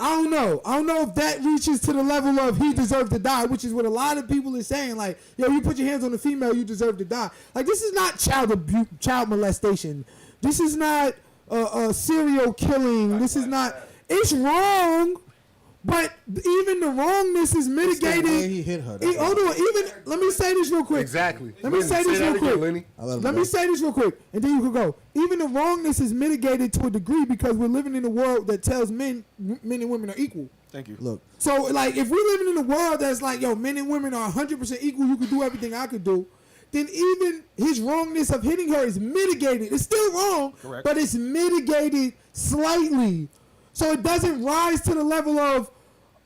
I don't know. I don't know if that reaches to the level of he deserved to die, which is what a lot of people are saying. Like, yo, you put your hands on a female, you deserve to die. Like, this is not child abuse, child molestation. This is not serial killing. This is not. It's wrong, but even the wrongness is mitigated. the way he hit her, that's Hold on. Even let me say this real quick. exactly. Let me say this that real again, quick. Lenny. I love it, Let bro. me say this real quick, and then you can go. Even the wrongness is mitigated to a degree because we're living in a world that tells men and women are equal. Thank you. Look, So, like, if we're living in a world that's like, yo, men and women are 100% equal, you can do everything I could do, then even his wrongness of hitting her is mitigated. It's still wrong, Correct. but it's mitigated slightly. So it doesn't rise to the level of,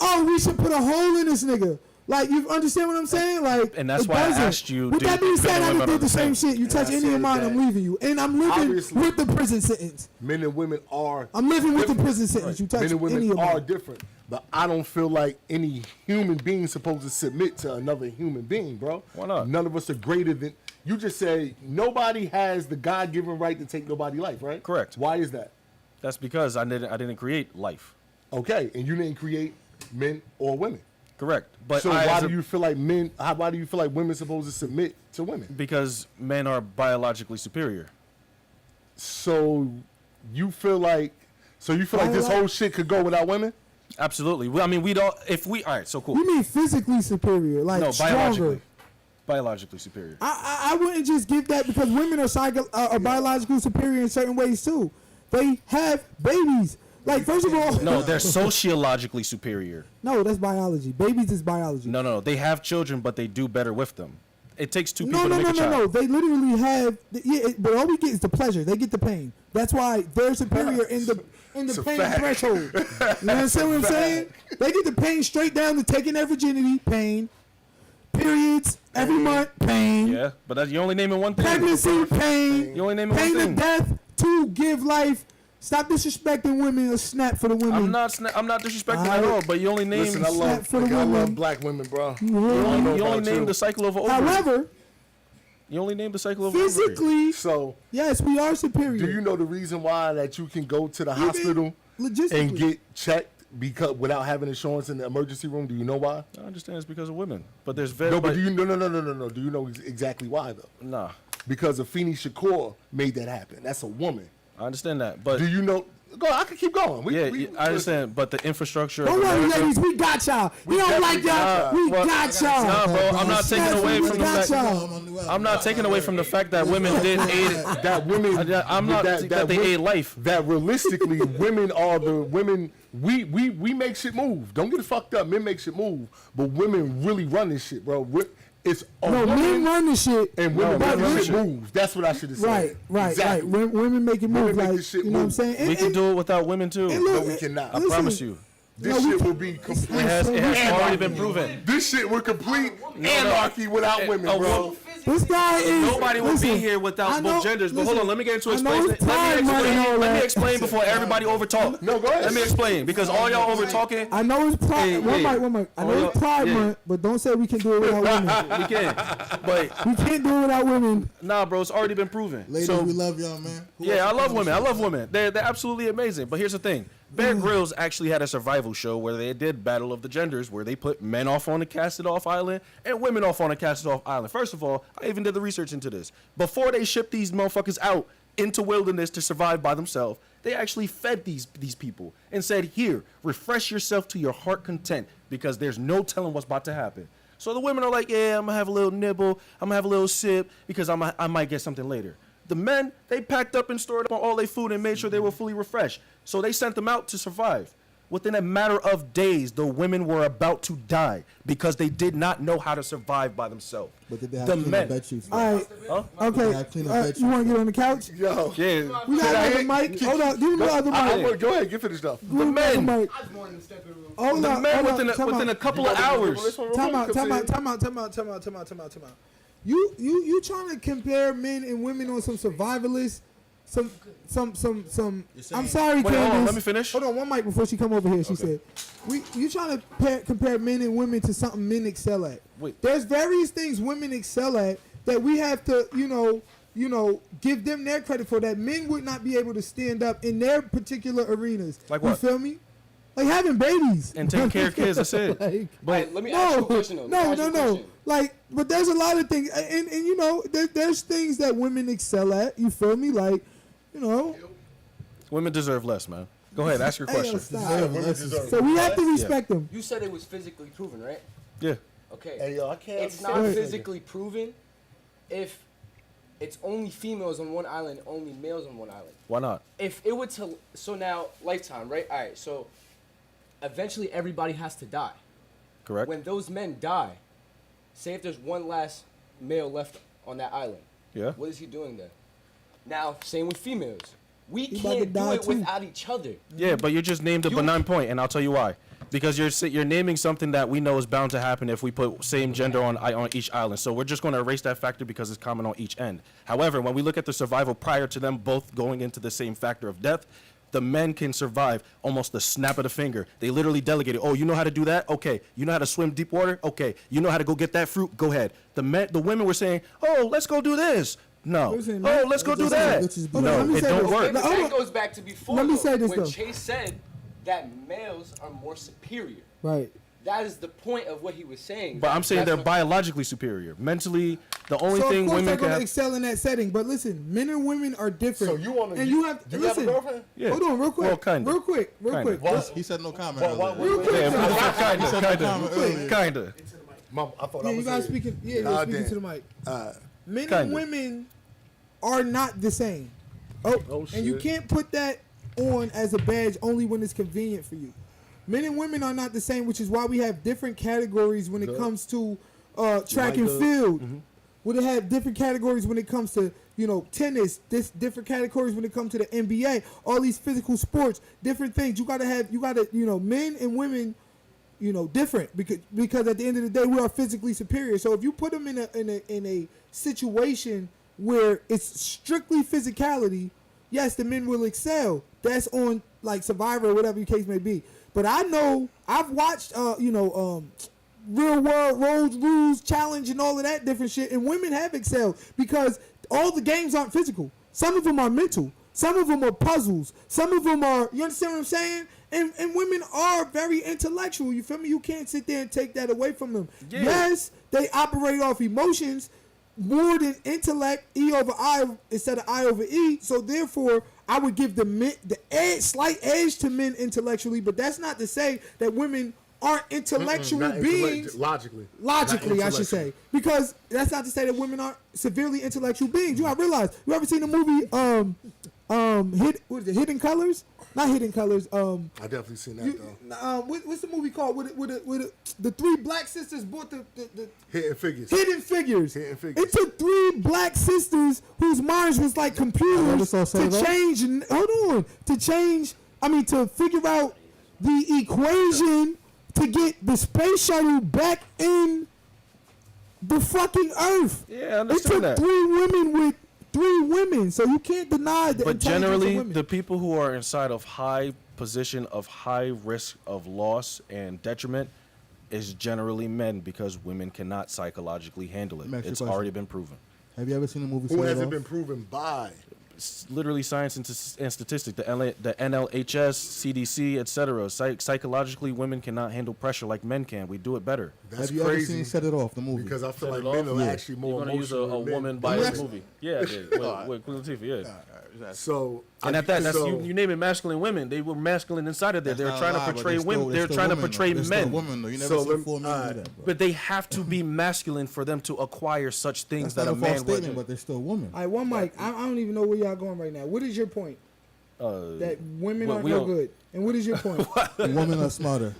oh, we should put a hole in this nigga. Like, you understand what I'm saying? Like, And that's it why I doesn't. asked you, With do that being men said, and I women just are did the the same same? shit. You touch I any of said mine, that I'm leaving you. And I'm living Obviously. with the prison sentence. Men and women are. I'm living with the prison sentence. You touch Men and any women of are mine. different, but I don't feel like any human being is supposed to submit to another human being, bro. Why not? None of us are greater than. You just say nobody has the God-given right to take nobody's life, right? Correct. Why is that? That's because I didn't create life. Okay, and you didn't create men or women. Correct. But So I, why as do a- you feel like men? Why do you feel like women are supposed to submit to women? Because men are biologically superior. So you feel like this whole shit could go without women? Absolutely. I mean, we don't. If we, all right, so cool. You mean physically superior, like No, stronger. biologically superior. I wouldn't just give that because women are biologically superior in certain ways too. They have babies. Like, first of all, No, they're sociologically superior. no, that's biology. Babies is biology. No, they have children, but they do better with them. It takes two people No, to make a child. They literally have. But all we get is the pleasure. They get the pain. That's why they're superior in the It's a pain fact. threshold. You understand what I'm saying? They get the pain straight down to taking their virginity, pain. Periods every month, pain. Yeah, but that's, you're only naming one thing. Pregnancy, pain. You only naming Pain one to thing. death to give life. Stop disrespecting women. A snap for the women. I'm not disrespecting Alright. at all, but you only name Listen, I love, for the nigga, I women. love black women, bro. You hear you me? only, you only about name you. the cycle of ovary. However, You only name the cycle of ovary. physically, So, yes, we are superior. do you know the reason why that you can go to the hospital logistically and get checked because without having insurance in the emergency room? Do you know why? I understand it's because of women, but there's very No, but do you no. Do you know exactly why though? nah. Because Afeni Shakur made that happen. That's a woman. I understand that, but Do you know? Go. I can keep going. I understand, but the infrastructure. Don't of worry, America, ladies. We got y'all. We don't like y'all. We Well, got y'all. Nah, bro, I'm not taking Yes, away we from the got fact. y'all. I'm not taking away from the fact that women did aid. that women. I'm not that they ate life. That realistically, women are the women. We make shit move. Don't get it fucked up. Men make shit move, but women really run this shit, bro. It's a No, men woman run the shit. and women but make women- shit move. That's what I should have said. Right. Exactly. Women make it move. Women make Like, this shit you know what I'm move. saying? We can do it without women too. and look, No, we cannot. I listen, promise you. This No, we shit can- will be complete. It has already been proven. This shit will complete anarchy without women, a bro. woman- This guy is. Nobody would listen, be here without I know- both genders. But hold on, let me get into I know explain. it's Pride Month and all Let me that. explain before everybody overtalk. No, go ahead. Let me explain because all y'all over talking. I know it's Pride. Hey, one hey. mic. I know Oh, it's Pride yeah. Month, but don't say we can do it without women. We can, but We can't do it without women. nah, bro, it's already been proven. Ladies, So we love y'all, man. Who yeah, else I you love got on women. I the love show? women. They're absolutely amazing. But here's the thing: Bear Grylls actually had a survival show where they did Battle of the Genders, where they put men off on the Cast-It Off Island and women off on the Cast-It Off Island. First of all, I even did the research into this. Before they shipped these motherfuckers out into wilderness to survive by themselves, they actually fed these people and said, "Here, refresh yourself to your heart content, because there's no telling what's about to happen." So the women are like, "Yeah, I'm gonna have a little nibble, I'm gonna have a little sip because I might get something later." The men, they packed up and stored up all their food and made sure they were fully refreshed. So they sent them out to survive. Within a matter of days, the women were about to die because they did not know how to survive by themselves. But did they have The clean men. bed sheets? All right. Huh? Okay. Yeah, clean up bed You want to sheets. get on the couch? Yo. Yeah, We got Can I another hit- mic. Hold on. Give me the other mic. Go ahead, get finished up. Give me the men. other mic. Hold the on, men hold on. within Time a out. couple of hours. Time out. You trying to compare men and women on some survivalists, some. I'm sorry, Wait, hold on, Candace. let me finish. Hold on, one mic before she come over here. She said, you trying to compare men and women to something men excel at. Wait. There's various things women excel at that we have to, give them their credit for, that men would not be able to stand up in their particular arenas. Like You what? feel me? Like having babies And taking care of kids, that's it. Like, But Let me ask you a question though. Let me ask you a no. question. Like, but there's a lot of things, and there's things that women excel at. You feel me? Like, women deserve less, man. Go ahead, ask your Hey, yo, question. stop. So we have to respect them. You said it was physically proven, right? Yeah. Okay. Hey, yo, I can't. It's understand not this nigga. physically proven if it's only females on one island, only males on one island. Why not? If it were to, so now Lifetime, right? All right. So eventually everybody has to die. Correct. When those men die, say if there's one last male left on that island, Yeah. what is he doing then? Now, same with females. We He about to can't do die it too. without each other. Yeah, but you just named a benign point, and I'll tell you why. Because you're naming something that we know is bound to happen if we put same gender on each island. So we're just going to erase that factor because it's common on each end. However, when we look at the survival prior to them both going into the same factor of death, the men can survive almost the snap of the finger. They literally delegated. Oh, you know how to do that? Okay. You know how to swim deep water? Okay. You know how to go get that fruit? Go ahead. The women were saying, oh, let's go do this. No. Listen, Oh, let's go do that. Hold on, No, let me it say don't this. work. No, hold That on. goes back to before. Let me though, say this, when though. Chase said that males are more superior. Right. That is the point of what he was saying. But I'm saying That's they're what- biologically superior. Mentally, the only So thing of course women they're can gonna have. excel in that setting. But listen, men and women are different. So you want to? And you have do you listen. have a girlfriend? Yeah. Hold on, real quick. Well, kinda. Real quick. Kinda. He said no comment. Why- earlier. Real quick. Yeah, earlier. kinda. Mom, I thought Yeah, I you was guys saying- speaking. Yeah, you're Nah, speaking damn. to the mic. Men Kinda. and women are not the same. Oh, Oh, and you shit. can't put that on as a badge only when it's convenient for you. Men and women are not the same, which is why we have different categories when it comes to track and field. We have different categories when it comes to, tennis, different categories when it comes to the NBA, all these physical sports, different things. You gotta, men and women, different because at the end of the day we are physically superior. So if you put them in a situation where it's strictly physicality, yes, the men will excel. That's on like Survivor or whatever the case may be. But I know I've watched Real World Road Rules Challenge and all of that different shit, and women have excelled because all the games aren't physical. Some of them are mental. Some of them are puzzles. Some of them are, you understand what I'm saying? And women are very intellectual. You feel me? You can't sit there and take that away from them. Yeah. Yes, they operate off emotions more than intellect, E over I instead of I over E. So therefore, I would give the slight edge to men intellectually, but that's not to say that women aren't intellectual beings. Logically, I should say, because that's not to say that women aren't severely intellectual beings. You gotta realize. You ever seen the movie Hidden Colors? Not Hidden Colors. I definitely seen that though. What's the movie called? With the three black sisters bought the Hidden Figures. Hidden Figures. Hidden Figures. It took three black sisters whose minds was like computers to change. To figure out the equation to get the space shuttle back in the fucking Earth. Yeah, I understand that. It took three women, so you can't deny the But intelligence generally, of women. the people who are inside of high position of high risk of loss and detriment is generally men because women cannot psychologically handle it. Next It's question. already been proven. Have you ever seen a movie? Who Set It has it Off? been proven by? It's literally science and statistics, the NLHS, CDC, etc. Psychologically, women cannot handle pressure like men can. We do it better. That's Have you crazy. ever seen Set It Off, the movie? Because I feel Set like It men Off? are Yeah. actually more You're gonna use a emotional than woman men. biased movie. Yeah, I did. with Queen Latifah, yeah. So And at that, that's you name it masculine women. They were masculine inside of there. They're trying to portray women. They're trying to portray men. Women, though. You never So seen let me- 4 men do that, bro. But they have to be masculine for them to acquire such things That's that not a a false man statement, would. but they're still women. All right, one mic. I don't even know where y'all going right now. What is your point? That women well, aren't we no don't- good. And what is your point? Women are smarter.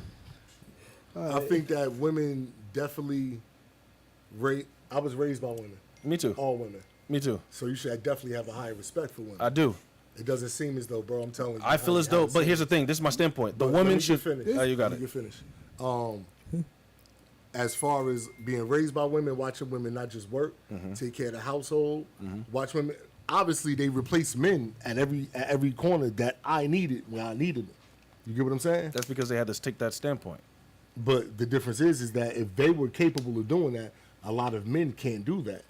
I think that women definitely I was raised by women. Me too. All women. Me too. So you should definitely have a higher respect for women. I do. It doesn't seem as though, bro. I'm telling you. I feel as though, but here's the thing. This is my standpoint. The woman should. finish. Oh, you got You it. can finish. As far as being raised by women, watching women not just work, take care of the household, watch women. Obviously, they replace men at every corner that I needed when I needed them. You get what I'm saying? That's because they had to take that standpoint. But the difference is that if they were capable of doing that, a lot of men can't do that.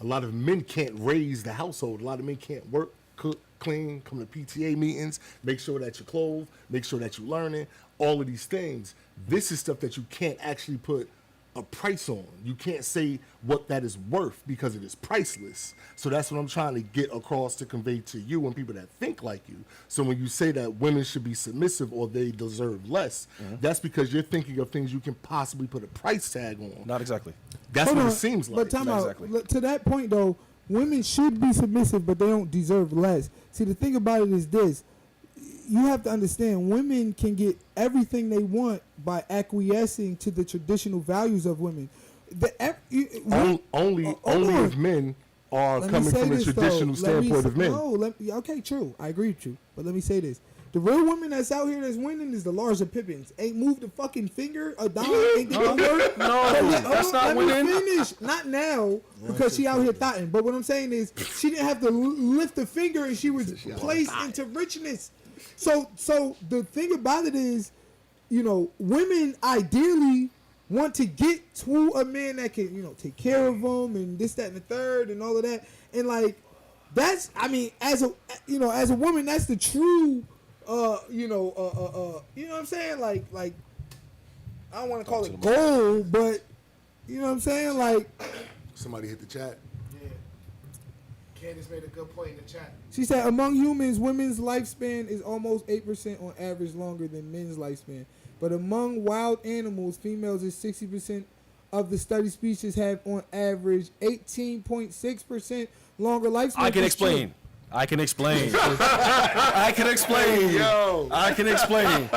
A lot of men can't raise the household. A lot of men can't work, cook, clean, come to PTA meetings, make sure that you're clothed, make sure that you're learning, all of these things. This is stuff that you can't actually put a price on. You can't say what that is worth because it is priceless. So that's what I'm trying to get across to convey to you and people that think like you. So when you say that women should be submissive or they deserve less, that's because you're thinking of things you can possibly put a price tag on. Not exactly. That's Hold what on, it seems like. But time Not out. exactly. Look, to that point, though, women should be submissive, but they don't deserve less. See, the thing about it is this. You have to understand, women can get everything they want by acquiescing to the traditional values of women. Only on. if men are Let me coming say from a this, traditional though. Let me standpoint say- of men. No, okay, true. I agree with you. But let me say this. The real women that's out here that's winning is the Larsa Pippins. Ain't moved a fucking finger, a dime, ain't get no work. that's not winning. Finish. Not now, because she out here thotting. But what I'm saying is, she didn't have to lift a finger and she was placed into richness. So the thing about it is, women ideally want to get to a man that can, take care of them and this, that, and the third and all of that. And that's, as a woman, that's the true, you know what I'm saying? Like, I don't want to call it goal, but you know what I'm saying? Like, Somebody hit the chat. Yeah. Candace made a good point in the chat. she said, among humans, women's lifespan is almost 8% on average longer than men's lifespan. But among wild animals, females is 60% of the study species have on average 18.6% longer lifespan. I can That's true. explain. I can explain. I can explain. Yo. I can explain.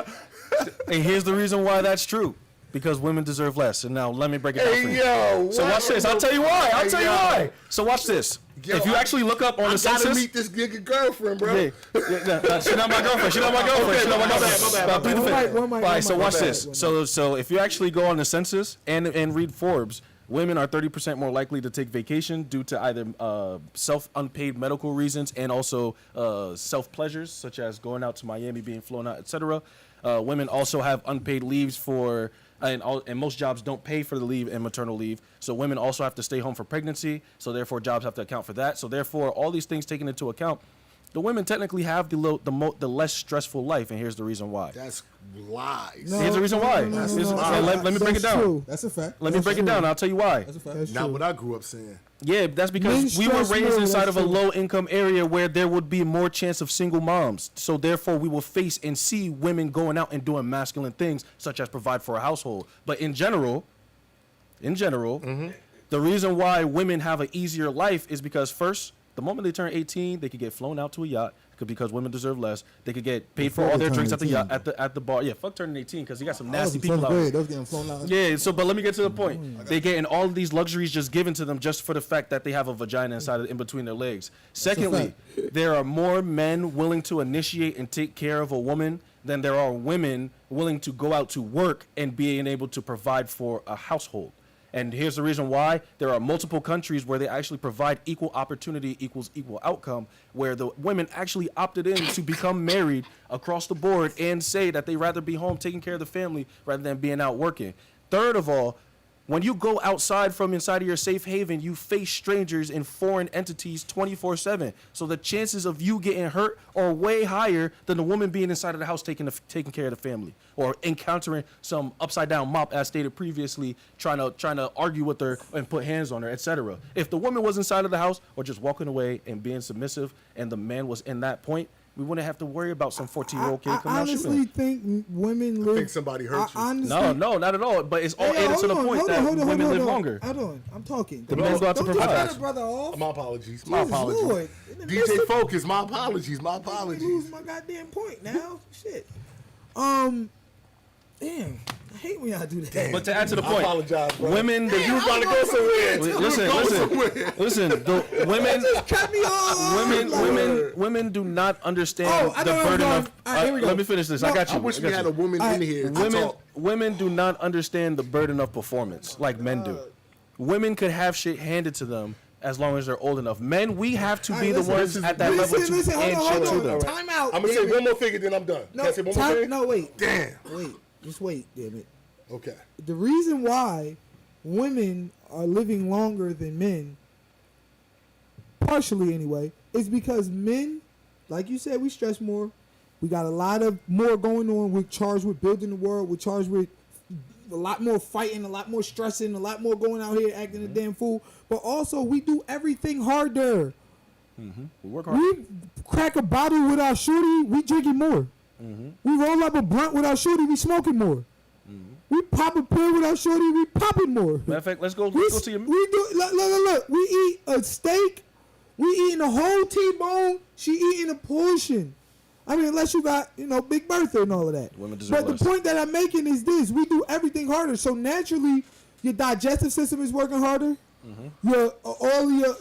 And here's the reason why that's true. Because women deserve less. And now let me break it down for you. Yo. So watch this. I'll tell you why. I'll tell you why. So watch this. Yo, if you actually look up on the I gotta census, meet this nigga girlfriend, bro. yeah, she's not my girlfriend. She's not my girlfriend. She's not my girlfriend. Plead the fifth. One mic, All right, so watch one this. mic. So if you actually go on the census and read Forbes, women are 30% more likely to take vacation due to either self-unpaid medical reasons and also self-pleasures, such as going out to Miami, being flown out, etc. Women also have unpaid leaves for, and most jobs don't pay for the leave and maternal leave. So women also have to stay home for pregnancy. So therefore, jobs have to account for that. So therefore, all these things taken into account, the women technically have the less stressful life. And here's the reason why. That's lies. No, Here's the reason why. Let me break it down. True. That's a fact. Let me break it down. I'll tell you why. That's a fact. That's Not true. what I grew up saying. Yeah, that's because Men we were stress raised more, inside that's of a true. low-income area where there would be more chance of single moms. So therefore, we will face and see women going out and doing masculine things, such as provide for a household. But in general, the reason why women have an easier life is because first, the moment they turn 18, they could get flown out to a yacht. Because women deserve less, they could get paid for all their drinks at the yacht, at the bar. Yeah, fuck turning 18 because you got some nasty people out there. Those getting flown out. Yeah, so but let me get to the point. They getting all of these luxuries just given to them just for the fact that they have a vagina in between their legs. Secondly, there are more men willing to initiate and take care of a woman than there are women willing to go out to work and being able to provide for a household. And here's the reason why. There are multiple countries where they actually provide equal opportunity equals equal outcome, where the women actually opted in to become married across the board and say that they rather be home taking care of the family rather than being out working. Third of all, when you go outside from inside of your safe haven, you face strangers and foreign entities 24/7. So the chances of you getting hurt are way higher than the woman being inside of the house taking care of the family or encountering some upside down mop, as stated previously, trying to argue with her and put hands on her, etc. If the woman was inside of the house or just walking away and being submissive, and the man was in that point, we wouldn't have to worry about some 14-year-old kid I coming out honestly shooting. think women live. think somebody hurt you. Honestly, No, not at all. But it's all added to the point that women live longer. Hold on, I'm talking. The men go out to Don't just provide. cut a brother off. My apologies. Jesus My apologies. Lord. In the midst DJ of- Focus, my apologies. My Let me apologies. lose my goddamn point now. Shit. Damn. I hate when y'all do that. But to add to the I point, apologize, bro. women, the You was about to go somewhere. listen. The women, Cut me off. women do not understand Oh, I the know where I'm burden going. of. All right, here we go. Let me finish this. I No, got you. I wish we got had you. a woman in here. to Women, talk. women do not understand the burden of performance like men do. Women could have shit handed to them as long as they're old enough. Men, we have to be the ones at that level to hand shit to them. Time out. I'm gonna say one more figure, then I'm done. No, Can I say one more thing? no, wait. Damn. Wait. Just wait, damn it. Okay. The reason why women are living longer than men, partially anyway, is because men, like you said, we stress more. We got a lot of more going on. We're charged with building the world. We're charged with a lot more fighting, a lot more stressing, a lot more going out here acting a damn fool. But also, we do everything harder. We work hard. We crack a bottle with our shorty, we drinking more. We roll up a blunt with our shorty, we smoking more. We pop a pill with our shorty, we popping more. Matter of fact, let's go We to your. do look. We eat a steak. We eating a whole T-bone. She eating a portion. I mean, unless you got Big Bertha and all of that. Women deserve But less. the point that I'm making is this: we do everything harder. So naturally, your digestive system is working harder. Your all your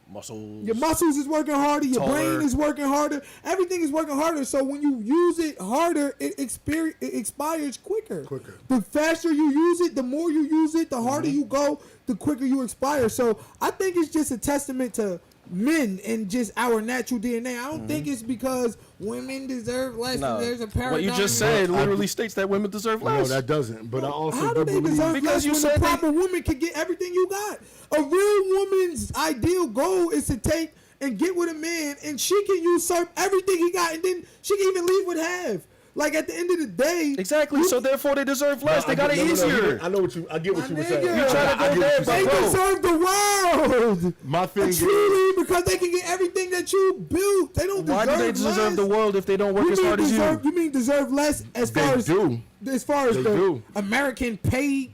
Muscles. your muscles is working harder. Your Taller. brain is working harder. Everything is working harder. So when you use it harder, it expires quicker. The faster you use it, the more you use it, the harder you go, the quicker you expire. So I think it's just a testament to men and just our natural DNA. I don't think it's because women deserve less No. and there's a paradigm. What you just said literally states that women deserve No, less. that doesn't. But I also How do do they believe. deserve Because less you when said the they- proper woman can get everything you got? A real woman's ideal goal is to take and get with a man, and she can usurp everything he got, and then she can even leave with half. Like at the end of the day, Exactly. So therefore, they deserve less. They got it No, easier. I know what you. I get what My you were nigga. saying. You trying to go I get there, what but you're they saying. deserve the world. My thing is, Truly, because they can get everything that you built. They don't Why deserve do they deserve less. the world if they don't work You as mean hard as deserve? you? You mean deserve less as They far as do. as far as They the do. American pay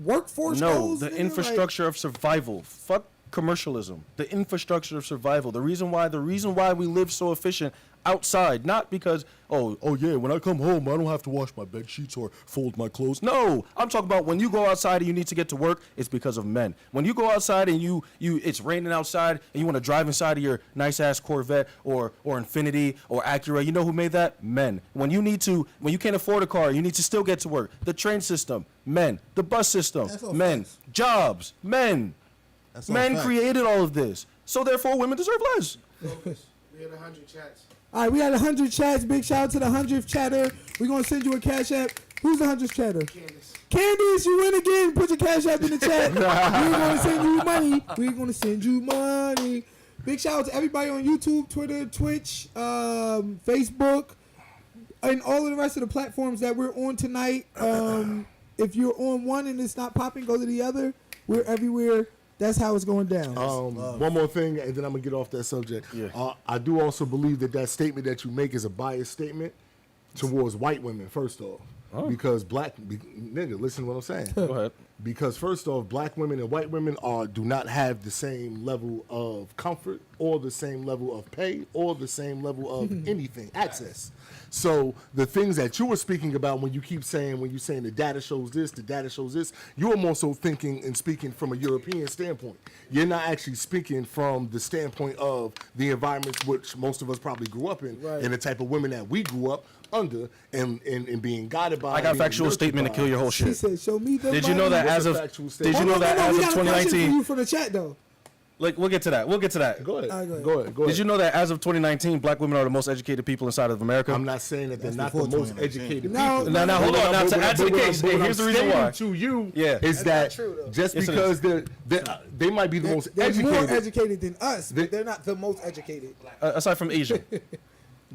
workforce No, goes? the nigga? Like, infrastructure of survival. Fuck commercialism, the infrastructure of survival, the reason why we live so efficient outside, not because oh yeah, when I come home I don't have to wash my bed sheets or fold my clothes. No, I'm talking about when you go outside and you need to get to work, it's because of men. When you go outside and you it's raining outside and you want to drive inside of your nice ass Corvette or Infiniti or Acura, you know who made that? Men. When you can't afford a car, you need to still get to work. The train system, men. The bus system, That's all men. facts. Jobs, men. That's all Men facts. created all of this. So therefore women deserve less. Focus. We had 100 chats. All right, we had 100 chats. Big shout out to the 100th chatter. We're going to send you a cash app. Who's the 100th chatter? Candace. Candice, you win again. Put your cash app in the chat. We're going to send you money. We're going to send you money. Big shout out to everybody on YouTube, Twitter, Twitch, Facebook, and all of the rest of the platforms that we're on tonight. If you're on one and it's not popping, go to the other. We're everywhere. That's how it's going down. One more thing, and then I'm gonna get off that subject. Yeah. I do also believe that statement that you make is a biased statement towards white women. First off, because nigga, listen to what I'm saying. Go ahead. Because first off, black women and white women do not have the same level of comfort or the same level of pay or the same level of anything, access. So the things that you were speaking about when you're saying the data shows this, you're more so thinking and speaking from a European standpoint. You're not actually speaking from the standpoint of the environments which most of us probably grew up in, Right. and the type of women that we grew up under and being guided by. I got a being factual nurtured statement to by. kill your whole He shit. said, show me the Did you know that What's as a of factual did statement? you know that as we of got a question for 2019? you from the chat, though. Like we'll get to that. Go ahead. All right, Go ahead. Did you know that as of 2019, black women are the most educated people inside of America? I'm not saying that they're That's not the before most 2019. educated No, people. Now hold on. Now to add to the case, But what here's the I'm reason stating why. to you Yeah. is that true, though. just Yes, it because they might be the most They're more educated, educated than us, They- but they're not the most educated. Aside from Asia,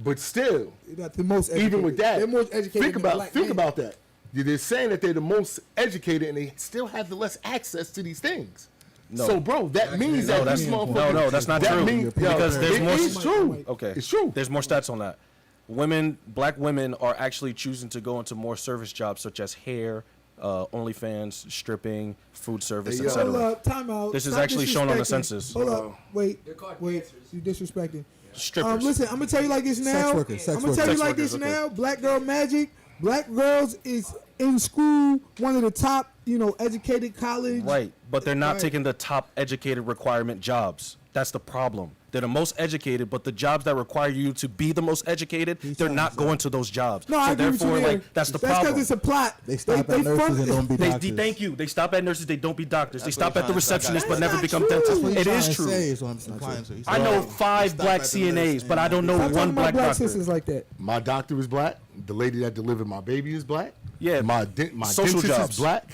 but still, They're not the most educated. even with that, they're more educated think than about black think men. about that. They're saying that they're the most educated and they still have the less access to these things. No. So, bro, that means No, that that's- these no, motherfuckers. that's not that true. Means, Because there's it more- is true. okay, It's true. There's more stats on that. Black women are actually choosing to go into more service jobs such as hair, OnlyFans, stripping, food service, Hey, yo. Hold etc. up, time out. This is Stop actually shown on the disrespecting. census. Hold up, wait, They're called wait, dancers. you disrespecting. Strippers. Listen, I'm gonna tell you like this now. workers, sex I'm gonna tell you workers. like Sex this workers, now. Black Girl Magic. Black girls is in school, one of the top, educated college. Right, but they're not Right. taking the top educated requirement jobs. That's the problem. They're the most educated, but the jobs that require you to be the most educated, they're not going to those jobs. No, so I agree with you therefore, there. like that's the That's problem. because it's a plot. They stop at nurses front- and don't be doctors. Thank you. They stop at nurses. They don't be doctors. They That's stop what at the he's trying to say. receptionist, but That's never not become true. dentists. What It he's is trying to true. say is what I'm implying to. He I said, know oh, 5 stop black at the CNAs, nurse but I don't know Stop one talking about black black doctor. sisters like that. My doctor is black. The lady that delivered my baby is black. Yeah. My Social dentist jobs. is black.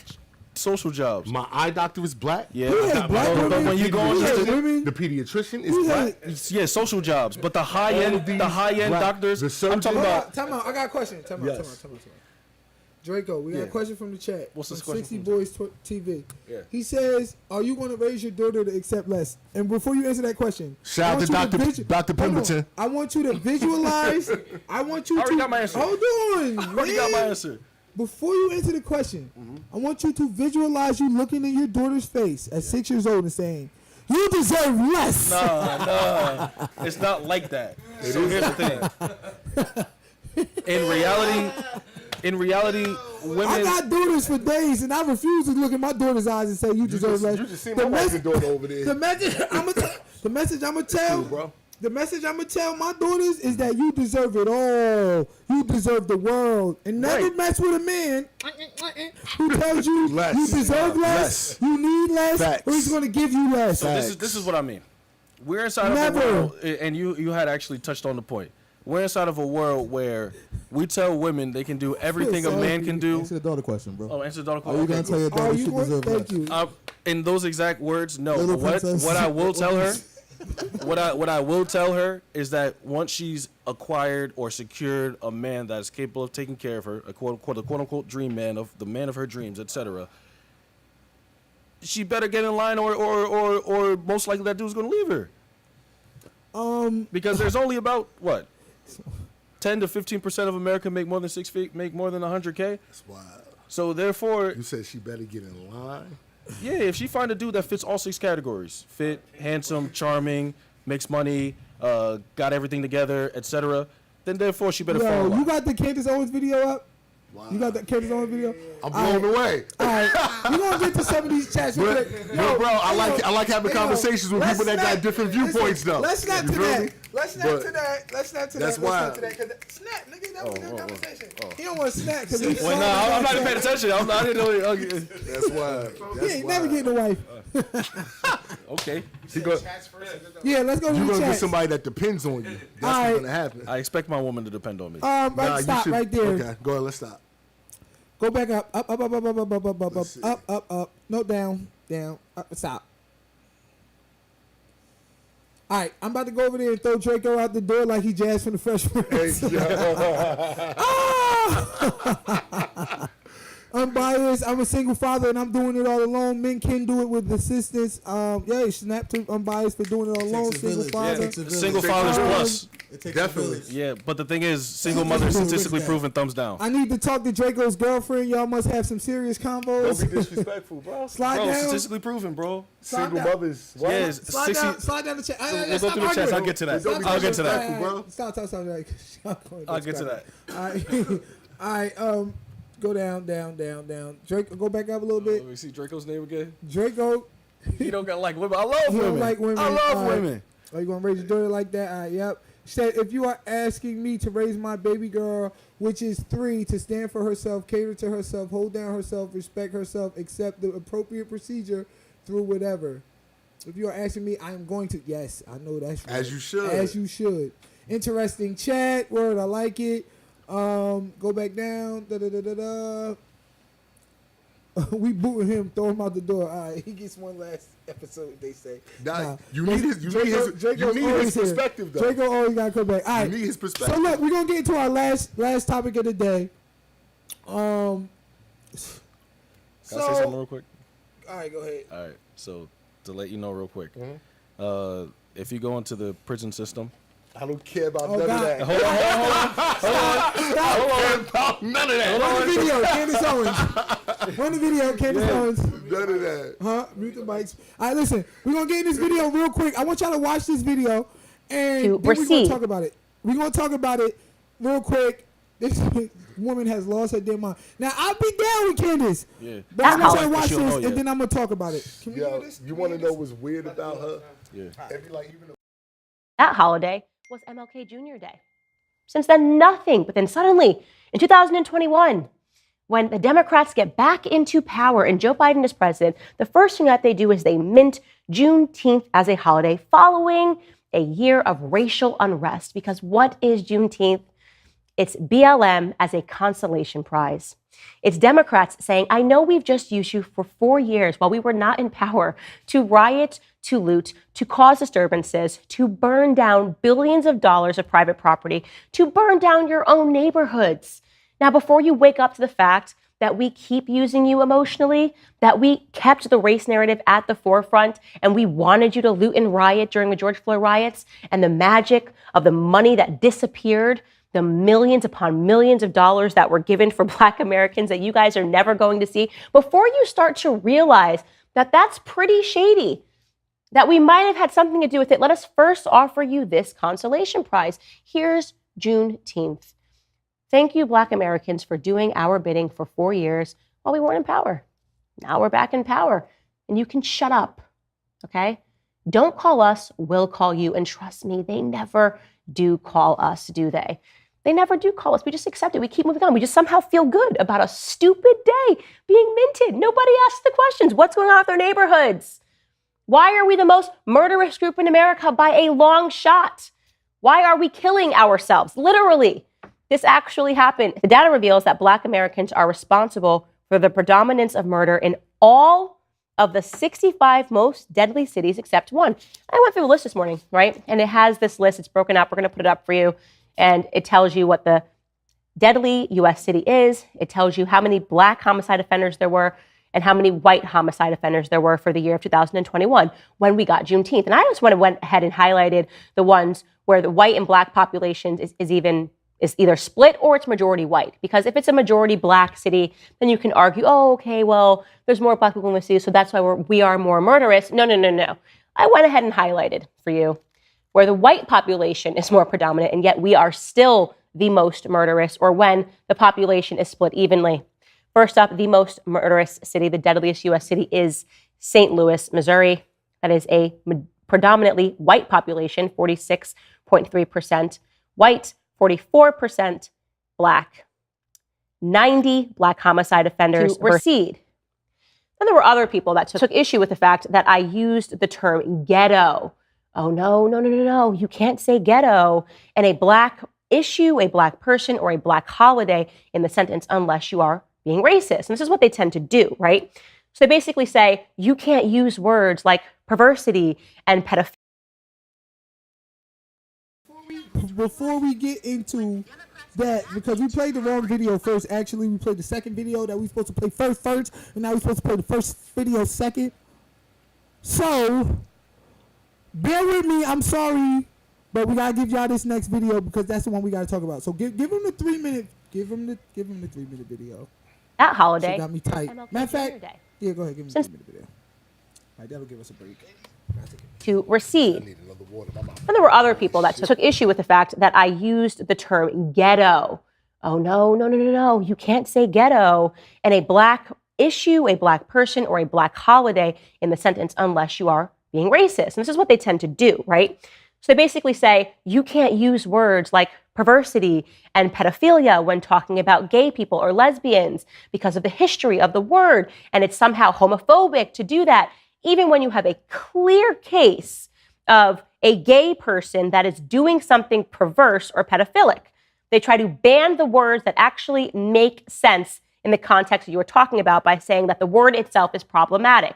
Social jobs. My eye doctor is black. Yeah. We have black But women. when you go We into have the women. The pediatrician is We black. have- yeah, social jobs, but the high All end, of these the high end black- doctors. the I'm surgeon- talking Hold about. up, time out. I got a question. Time out. Yes. Draco, we got a Yeah. question from the chat. What's this from question 60 from the Boys TV. Yeah. He says, "Are you going to raise your daughter to accept less?" And before you answer that question, Shout I out want to you Dr. Dr. Hold on. Pemberton. I want you to visualize. I want you I already to. got my answer. Hold on, I already got my man. answer. Before you answer the question, I want you to visualize you looking in your daughter's face at 6 years old and saying, "You deserve less." No, it's not like that. So here's the thing. In reality, I women. got daughters for days, and I refuse to look in my daughter's eyes and say, "You deserve less." You just seen The my wife's mes- daughter over there. The message I'm gonna tell, bro. the message I'm gonna tell my daughters is that you deserve it all. You deserve the world, and never Right. mess with a man who tells you Less. you deserve less, Less. you need less, Facts. or he's gonna give you less. So this is what I mean. We're inside Never. of a world, and you had actually touched on the point. We're inside of a world where we tell women they can do everything a man can do. Answer the daughter question, bro. Oh, answer the daughter Are you question. gonna tell your Are daughter you she going? deserves Thank less? you. In those exact words, no. Little But princess. what I will tell her, what I will tell her is that once she's acquired or secured a man that is capable of taking care of her, a quote unquote dream man, of the man of her dreams, etc. She better get in line, or most likely that dude's gonna leave her. Because there's only about what 10 to 15% of America make more than 6 feet, make more than 100K. That's wild. So therefore, You said she better get in line. Yeah, if she find a dude that fits all 6 categories, fit, handsome, charming, makes money, got everything together, etc., then therefore she better fall in Yo, line. you got the Candace Owens video up? Wow. You got that Candace Owens video? I'm blown away. All right, we're gonna get to some of these chats. real But, quick. but bro, I like having conversations with people that got different viewpoints though. Let's snap You to feel that. me? Let's snap But to that. Let's snap to that's that. Let's wild. snap to that. Snap, nigga, that was a good conversation. Oh. He don't want to snap because Wait, no, I'm not even paying attention. I didn't know. Okay. That's wild. He That's ain't never wild. getting a wife. Okay. He go, Chats first and then the Yeah, let's go to you the gonna get chat. somebody that depends on you. That's All what's right. gonna happen. I expect my woman to depend on me. Right, Nah, you stop should- right there. Okay, go ahead. Let's stop. Go back up, up, up, up, up, up, up, up, up, up, Let's see. up. No, down, up, stop. All right, I'm about to go over there and throw Draco out the door like he Jazz from the Fresh Prince. Hey, yo. Ah! Unbiased. I'm a single father and I'm doing it all alone. Men can do it with assistance. Yeah, snap to Unbiased for doing it all alone. a Single village. father. Takes a village. Single Take fathers care. plus. It takes Definitely. a village. Yeah, but the thing is, single mothers statistically proven thumbs down. I need to talk to Draco's girlfriend. Y'all must have some serious convos. Don't be disrespectful, bro. Slide Bro, down. statistically proven, bro. Slide Single down. mothers. What? Yeah, Slide 60. down, slide down the chat. We'll go through the chats. I'll get to that. Don't be I'll get to that. disrespectful, bro. Stop. I'll get to that. All right, all right. Go down. Drake, go back up a little bit. Let me see Draco's name again. Draco. He don't got like women. I love He don't women. like women. I love All right. women. Are you gonna raise your daughter like that? All right, yep. Said if you are asking me to raise my baby girl, which is 3, to stand for herself, cater to herself, hold down herself, respect herself, accept the appropriate procedure through whatever. If you are asking me, I am going to. Yes, I know that's right. As you should. As you should. Interesting chat. Word, I like it. Go back down. We booting him, throw him out the door. All right, he gets one last episode. They say. Nah, you need his Draco's always here. perspective though. Draco always gotta come back. All right. You need his perspective. So look, we're gonna get into our last topic of the day. Can I say something real quick? all right, go ahead. All right. So to let you know real quick, Mm-hmm. if you go into the prison system, I don't care about Oh, none God. of that. hold on. I don't care about none of that. Run the video, Candace Owens. Run the video, Candace Owens. None of that. Huh? Mute the mics. All right, listen. We're gonna get in this video real quick. I want y'all to watch this video, and To then we're gonna receive. talk about it. We're gonna talk about it real quick. This woman has lost her damn mind. Now I'll be down with Candace, Yeah. but I want y'all to That watch she'll this, know yet. and then I'm gonna talk about it. Can we Yo, hear this? you want to know what's weird about her? Yeah. Every like even That holiday was MLK Jr. Day. Since then, nothing. But then suddenly, in 2021, when the Democrats get back into power and Joe Biden is president, the first thing that they do is they mint Juneteenth as a holiday following a year of racial unrest. Because what is Juneteenth? It's BLM as a consolation prize. It's Democrats saying, I know we've just used you for 4 years while we were not in power to riot, to loot, to cause disturbances, to burn down billions of dollars of private property, to burn down your own neighborhoods. Now, before you wake up to the fact that we keep using you emotionally, that we kept the race narrative at the forefront, and we wanted you to loot and riot during the George Floyd riots, and the magic of the money that disappeared, the millions upon millions of dollars that were given for Black Americans that you guys are never going to see, before you start to realize that that's pretty shady, that we might have had something to do with it, let us first offer you this consolation prize. Here's Juneteenth. Thank you, Black Americans, for doing our bidding for 4 years while we weren't in power. Now we're back in power, and you can shut up, okay? Don't call us, we'll call you. And trust me, they never do call us, do they? They never do call us. We just accept it. We keep moving on. We just somehow feel good about a stupid day being minted. Nobody asks the questions. What's going on with their neighborhoods? Why are we the most murderous group in America by a long shot? Why are we killing ourselves? Literally. This actually happened. The data reveals that Black Americans are responsible for the predominance of murder in all of the 65 most deadly cities except one. I went through the list this morning, right? And it has this list. It's broken up. We're going to put it up for you. And it tells you what the deadly U.S. city is. It tells you how many Black homicide offenders there were and how many white homicide offenders there were for the year of 2021 when we got Juneteenth. And I just went ahead and highlighted the ones where the white and Black populations is even is either split or it's majority white. Because if it's a majority black city, then you can argue, oh, okay, well, there's more black people in the city, so that's why we are more murderous. No. I went ahead and highlighted for you where the white population is more predominant, and yet we are still the most murderous, or when the population is split evenly. First up, the most murderous city, the deadliest U.S. city, is St. Louis, Missouri. That is a predominantly white population, 46.3% white, 44% black. 90 black homicide offenders recede. Then there were other people that took issue with the fact that I used the term ghetto. Oh, no. You can't say ghetto and a black issue, a black person, or a black holiday in the sentence unless you are being racist. And this is what they tend to do, right? So they basically say you can't use words like perversity and pedophilia. Before we get into that, because we played the wrong video first. Actually, we played the second video that we supposed to play first, and now we're supposed to play the first video second. So, bear with me. I'm sorry, but we gotta give y'all this next video because that's the one we gotta talk about. So give him the 3 minute. Give him the 3 minute video. That holiday. She got me tight. MLK Matter of fact, Day. yeah, go ahead. Give him the 3 minute video. All right, that'll give us a break. To recede. I need another water. My mouth. And there were other people that took issue with the fact that I used the term ghetto. Oh, no. You can't say ghetto and a black issue, a black person, or a black holiday in the sentence unless you are being racist. And this is what they tend to do, right? So they basically say you can't use words like perversity and pedophilia when talking about gay people or lesbians because of the history of the word. And it's somehow homophobic to do that, even when you have a clear case of a gay person that is doing something perverse or pedophilic. They try to ban the words that actually make sense in the context that you were talking about by saying that the word itself is problematic.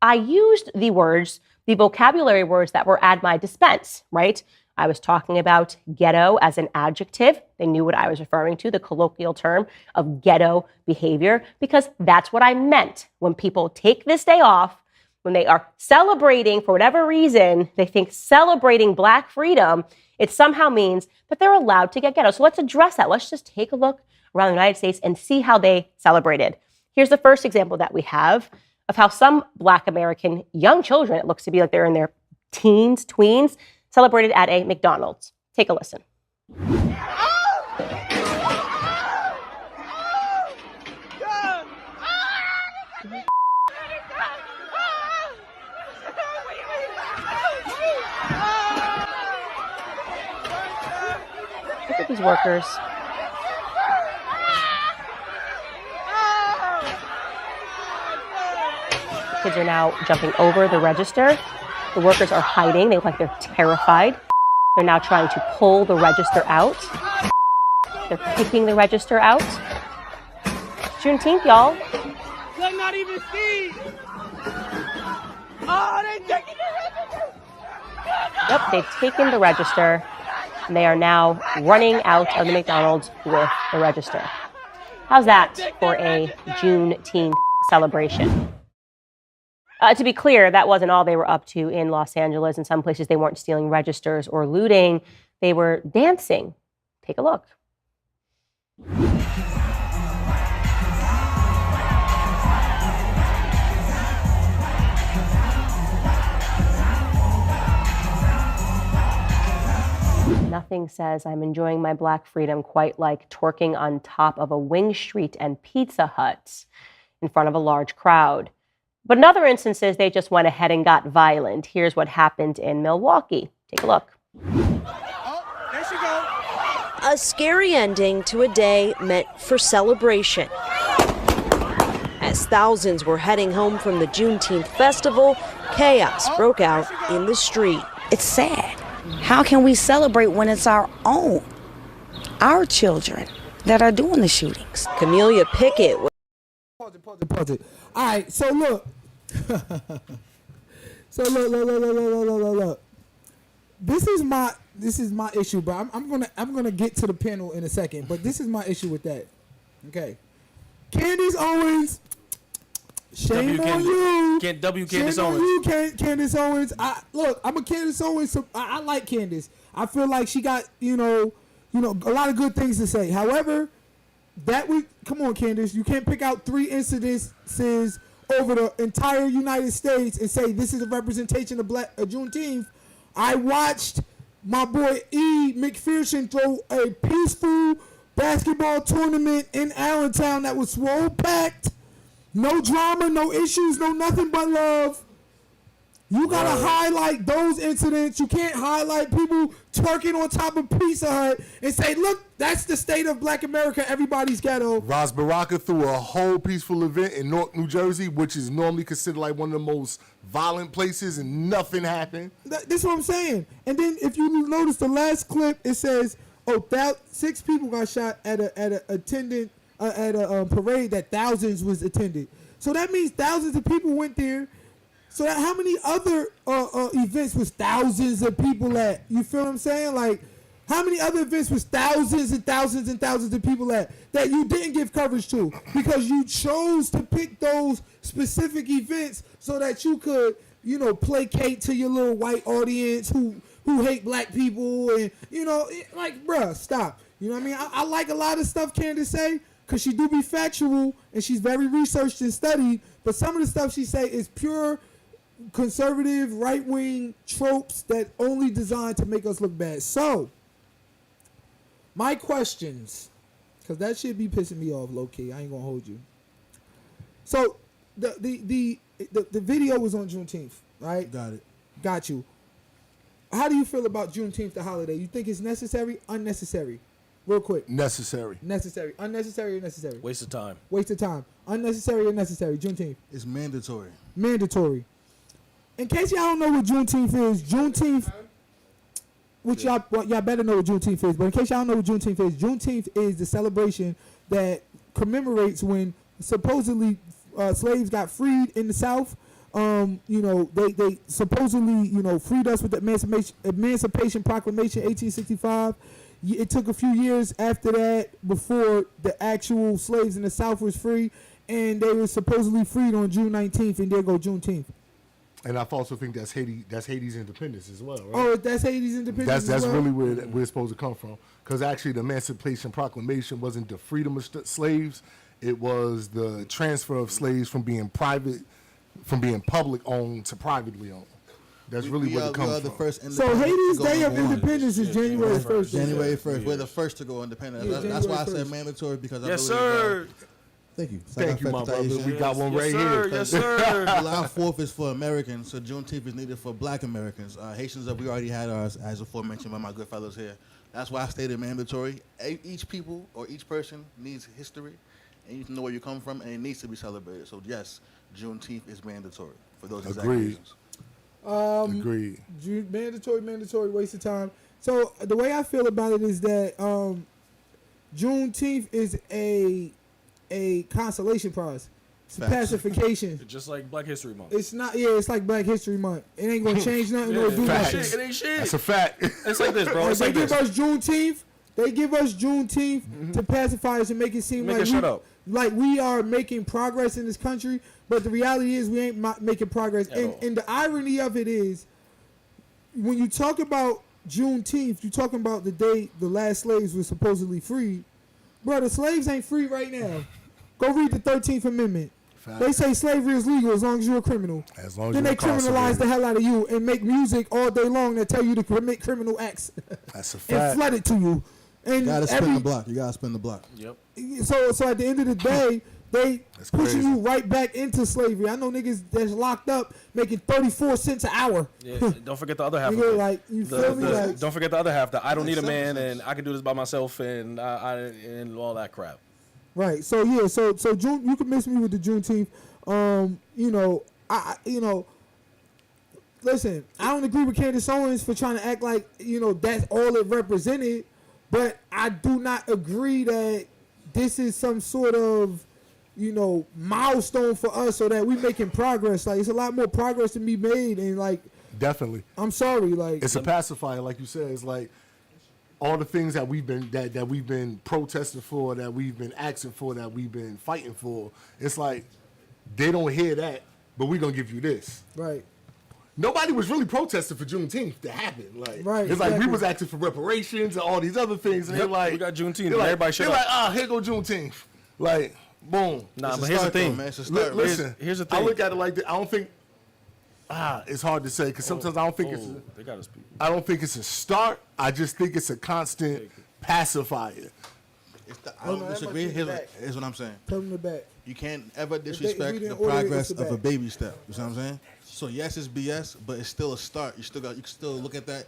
I used the words, the vocabulary words that were at my dispense, right? I was talking about ghetto as an adjective. They knew what I was referring to, the colloquial term of ghetto behavior, because that's what I meant. When people take this day off, when they are celebrating, for whatever reason, they think celebrating Black freedom, it somehow means that they're allowed to get ghetto. So let's address that. Let's just take a look around the United States and see how they celebrated. Here's the first example that we have of how some Black American young children, it looks to be like they're in their teens, tweens, celebrated at a McDonald's. Take a listen. Look at these workers. The kids are now jumping over the register. The workers are hiding. They look like they're terrified. They're now trying to pull the register out. They're kicking the register out. It's Juneteenth, y'all. They're not even see. Oh, they taking the register. Yep, they've taken the register. And they are now running out of the McDonald's with the register. How's that for a Juneteenth celebration? To be clear, that wasn't all they were up to in Los Angeles. In some places, they weren't stealing registers or looting. They were dancing. Take a look. Nothing says I'm enjoying my Black freedom quite like twerking on top of a Wing Street and Pizza Hut in front of a large crowd. But in other instances, they just went ahead and got violent. Here's what happened in Milwaukee. Take a look. Oh, there she goes. A scary ending to a day meant for celebration. As thousands were heading home from the Juneteenth festival, chaos broke out in the street. It's sad. How can we celebrate when it's our own, our children that are doing the shootings? Camelia Pickett. Pause it. All right, so look. Look. This is my issue, but I'm gonna get to the panel in a second. But this is my issue with that. Okay, Candace Owens. Shame on you. Candace Owens. Candace Owens. I'm a Candace Owens. So I like Candace. I feel like she got, a lot of good things to say. However, that week, come on, Candace, you can't pick out 3 incidences over the entire United States and say this is a representation of Juneteenth. I watched my boy E. McPherson throw a peaceful basketball tournament in Allentown that was swole packed. No drama, no issues, no nothing but love. You gotta highlight those incidents. You can't highlight people twerking on top of Pizza Hut and say, look, that's the state of Black America, everybody's ghetto. Ras Baraka threw a whole peaceful event in Newark, New Jersey, which is normally considered like one of the most violent places, and nothing happened. This is what I'm saying. And then if you notice the last clip, it says, 6 people got shot at a parade that thousands was attended. So that means thousands of people went there. So that how many other events was thousands of people at? You feel what I'm saying? Like, how many other events was thousands and thousands and thousands of people at that you didn't give coverage to because you chose to pick those specific events so that you could, placate to your little white audience who hate black people and, like, bruh, stop. You know what I mean? I like a lot of stuff Candace say because she do be factual and she's very researched and studied, but some of the stuff she say is pure conservative, right-wing tropes that only designed to make us look bad. So, my questions, because that shit be pissing me off, low-key. I ain't gonna hold you. So, the video was on Juneteenth, right? Got it. Got you. How do you feel about Juneteenth, the holiday? You think it's necessary, unnecessary? Real quick. Necessary. Necessary. Unnecessary or necessary? Waste of time. Waste of time. Unnecessary or necessary? Juneteenth. It's mandatory. Mandatory. In case y'all don't know what Juneteenth is, which y'all better know what Juneteenth is, but in case y'all don't know what Juneteenth is the celebration that commemorates when supposedly slaves got freed in the South. They supposedly, freed us with the Emancipation Proclamation 1865. It took a few years after that before the actual slaves in the South was free, and they were supposedly freed on June 19th, and there go Juneteenth. And I also think that's Haiti's independence as well, right? Oh, that's Haiti's independence. That's as well? really where it's supposed to come from. Because actually, the Emancipation Proclamation wasn't the freedom of slaves; it was the transfer of slaves from being public owned to privately owned. That's really what it comes from. So Haiti's Day of Independence is January 1st. January 1st. We're the first to go independent. Yeah, that's why I January said 1st. mandatory because I Yes, believe. sir. Thank you. Thank you, my brother. We got one right sir. here. Yes, sir. July 4th is for Americans, so Juneteenth is needed for Black Americans. Haitians, we already had ours, as aforementioned by my good fellows here. That's why I stated mandatory. Each people or each person needs history, and you need to know where you come from, and it needs to be celebrated. So yes, Juneteenth is mandatory for those exact Agreed. reasons. Agreed. Mandatory, waste of time. So the way I feel about it is that Juneteenth is a consolation prize. It's Facts. pacification. Just like Black History Month. It's not. Yeah, it's like Black History Month. It ain't gonna change nothing or do Facts. nothing. It ain't shit. That's a fact. It's like this, bro. It's They like give this. us Juneteenth. They give us Juneteenth to pacify us and make it seem Make it shut up. like we are making progress in this country. But the reality is we ain't making progress. At all. And the irony of it is, when you talk about Juneteenth, you're talking about the day the last slaves were supposedly freed. Bro, the slaves ain't free right now. Go read the 13th Amendment. Fact. They say slavery is legal as long as you're a criminal. As long as Then you're they criminalize incarcerated. the hell out of you and make music all day long that tell you to commit criminal acts That's a and fact. flood it to you. And You gotta spin every, the block. You gotta spin the block. Yep. so at the end of the day, they That's pushing crazy. you right back into slavery. I know niggas that's locked up making 34 cents an hour. Yeah. Don't forget the other half of Nigga, it. like, you feel me? Like, Don't forget the other half. That I don't need a Like man, 7 and I can do this by myself, and and all that crap. right. So yeah. So June, you can miss me with the Juneteenth. Listen, I don't agree with Candace Owens for trying to act like that's all it represented, but I do not agree that this is some sort of milestone for us so that we making progress. Like, it's a lot more progress to be made, and like, Definitely. I'm sorry, like, It's a pacifier, like you said. It's like all the things that we've been protesting for, that we've been asking for, that we've been fighting for. It's like they don't hear that, but we gonna give you this. right. nobody was really protesting for Juneteenth to happen. Like, Right, it's like we exactly. was asking for reparations and all these other things. And Yep, they're like, we got Juneteenth, they're and like, everybody shut they're up. like, here go Juneteenth. Like, boom. Nah, It's a but here's the start, though, thing. man. It's a start. Listen, here's the I thing. look at it like that. I don't think. It's hard to say because sometimes I don't think They got us. I don't think it's a start. I just think it's a constant pacifier. I don't no, that disagree. must be the Here's what I'm saying. Tell them the back. You can't ever we disrespect the didn't order it, progress it's the of a back. baby step. You see what I'm saying? So yes, it's BS, but it's still a start. You can still look at that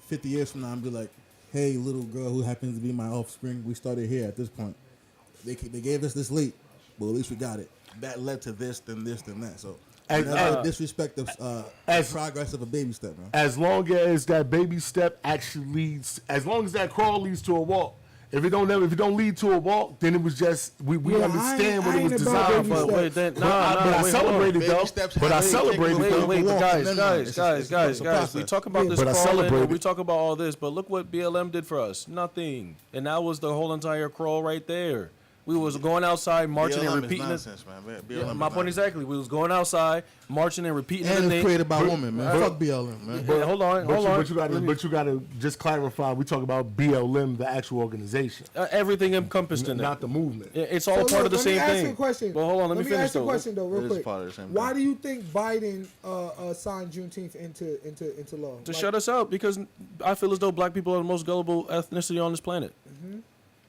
50 years from now and be like, hey, little girl who happens to be my offspring, we started here at this point. They gave us this late, but at least we got it. That led to this, then that. So never disrespect the progress of a baby step, man. As long as that baby step actually leads, as long as that crawl leads to a walk. If it don't lead to a walk, then it was just we Yeah, understand what I it was ain't about designed baby for. But wait, then But I wait, celebrated Baby though. steps But I have- celebrated Wait, though. Wait, walk, guys, and then guys, it's guys, a guys. We process. talk about this But I crawling, and celebrated. we talk about all this, but look what BLM did for us. Nothing. And that was the whole entire crawl right there. We was going outside, marching BLM and is repeating it. nonsense, man. BLM Yeah, is my point nonsense. exactly. We was going outside, marching and repeating And the it's name. created by women, man. Fuck BLM, man. Yeah, hold on. But you gotta just clarify. We talk about BLM, the actual organization, Everything encompassed in it. not the movement. It's all So part look, of the let same me ask thing. you a question. But hold on, let me finish ask you a though. question though, real It is quick. part of the same Why thing. do you think Biden signed Juneteenth into law? To shut us out, because I feel as though black people are the most gullible ethnicity on this planet.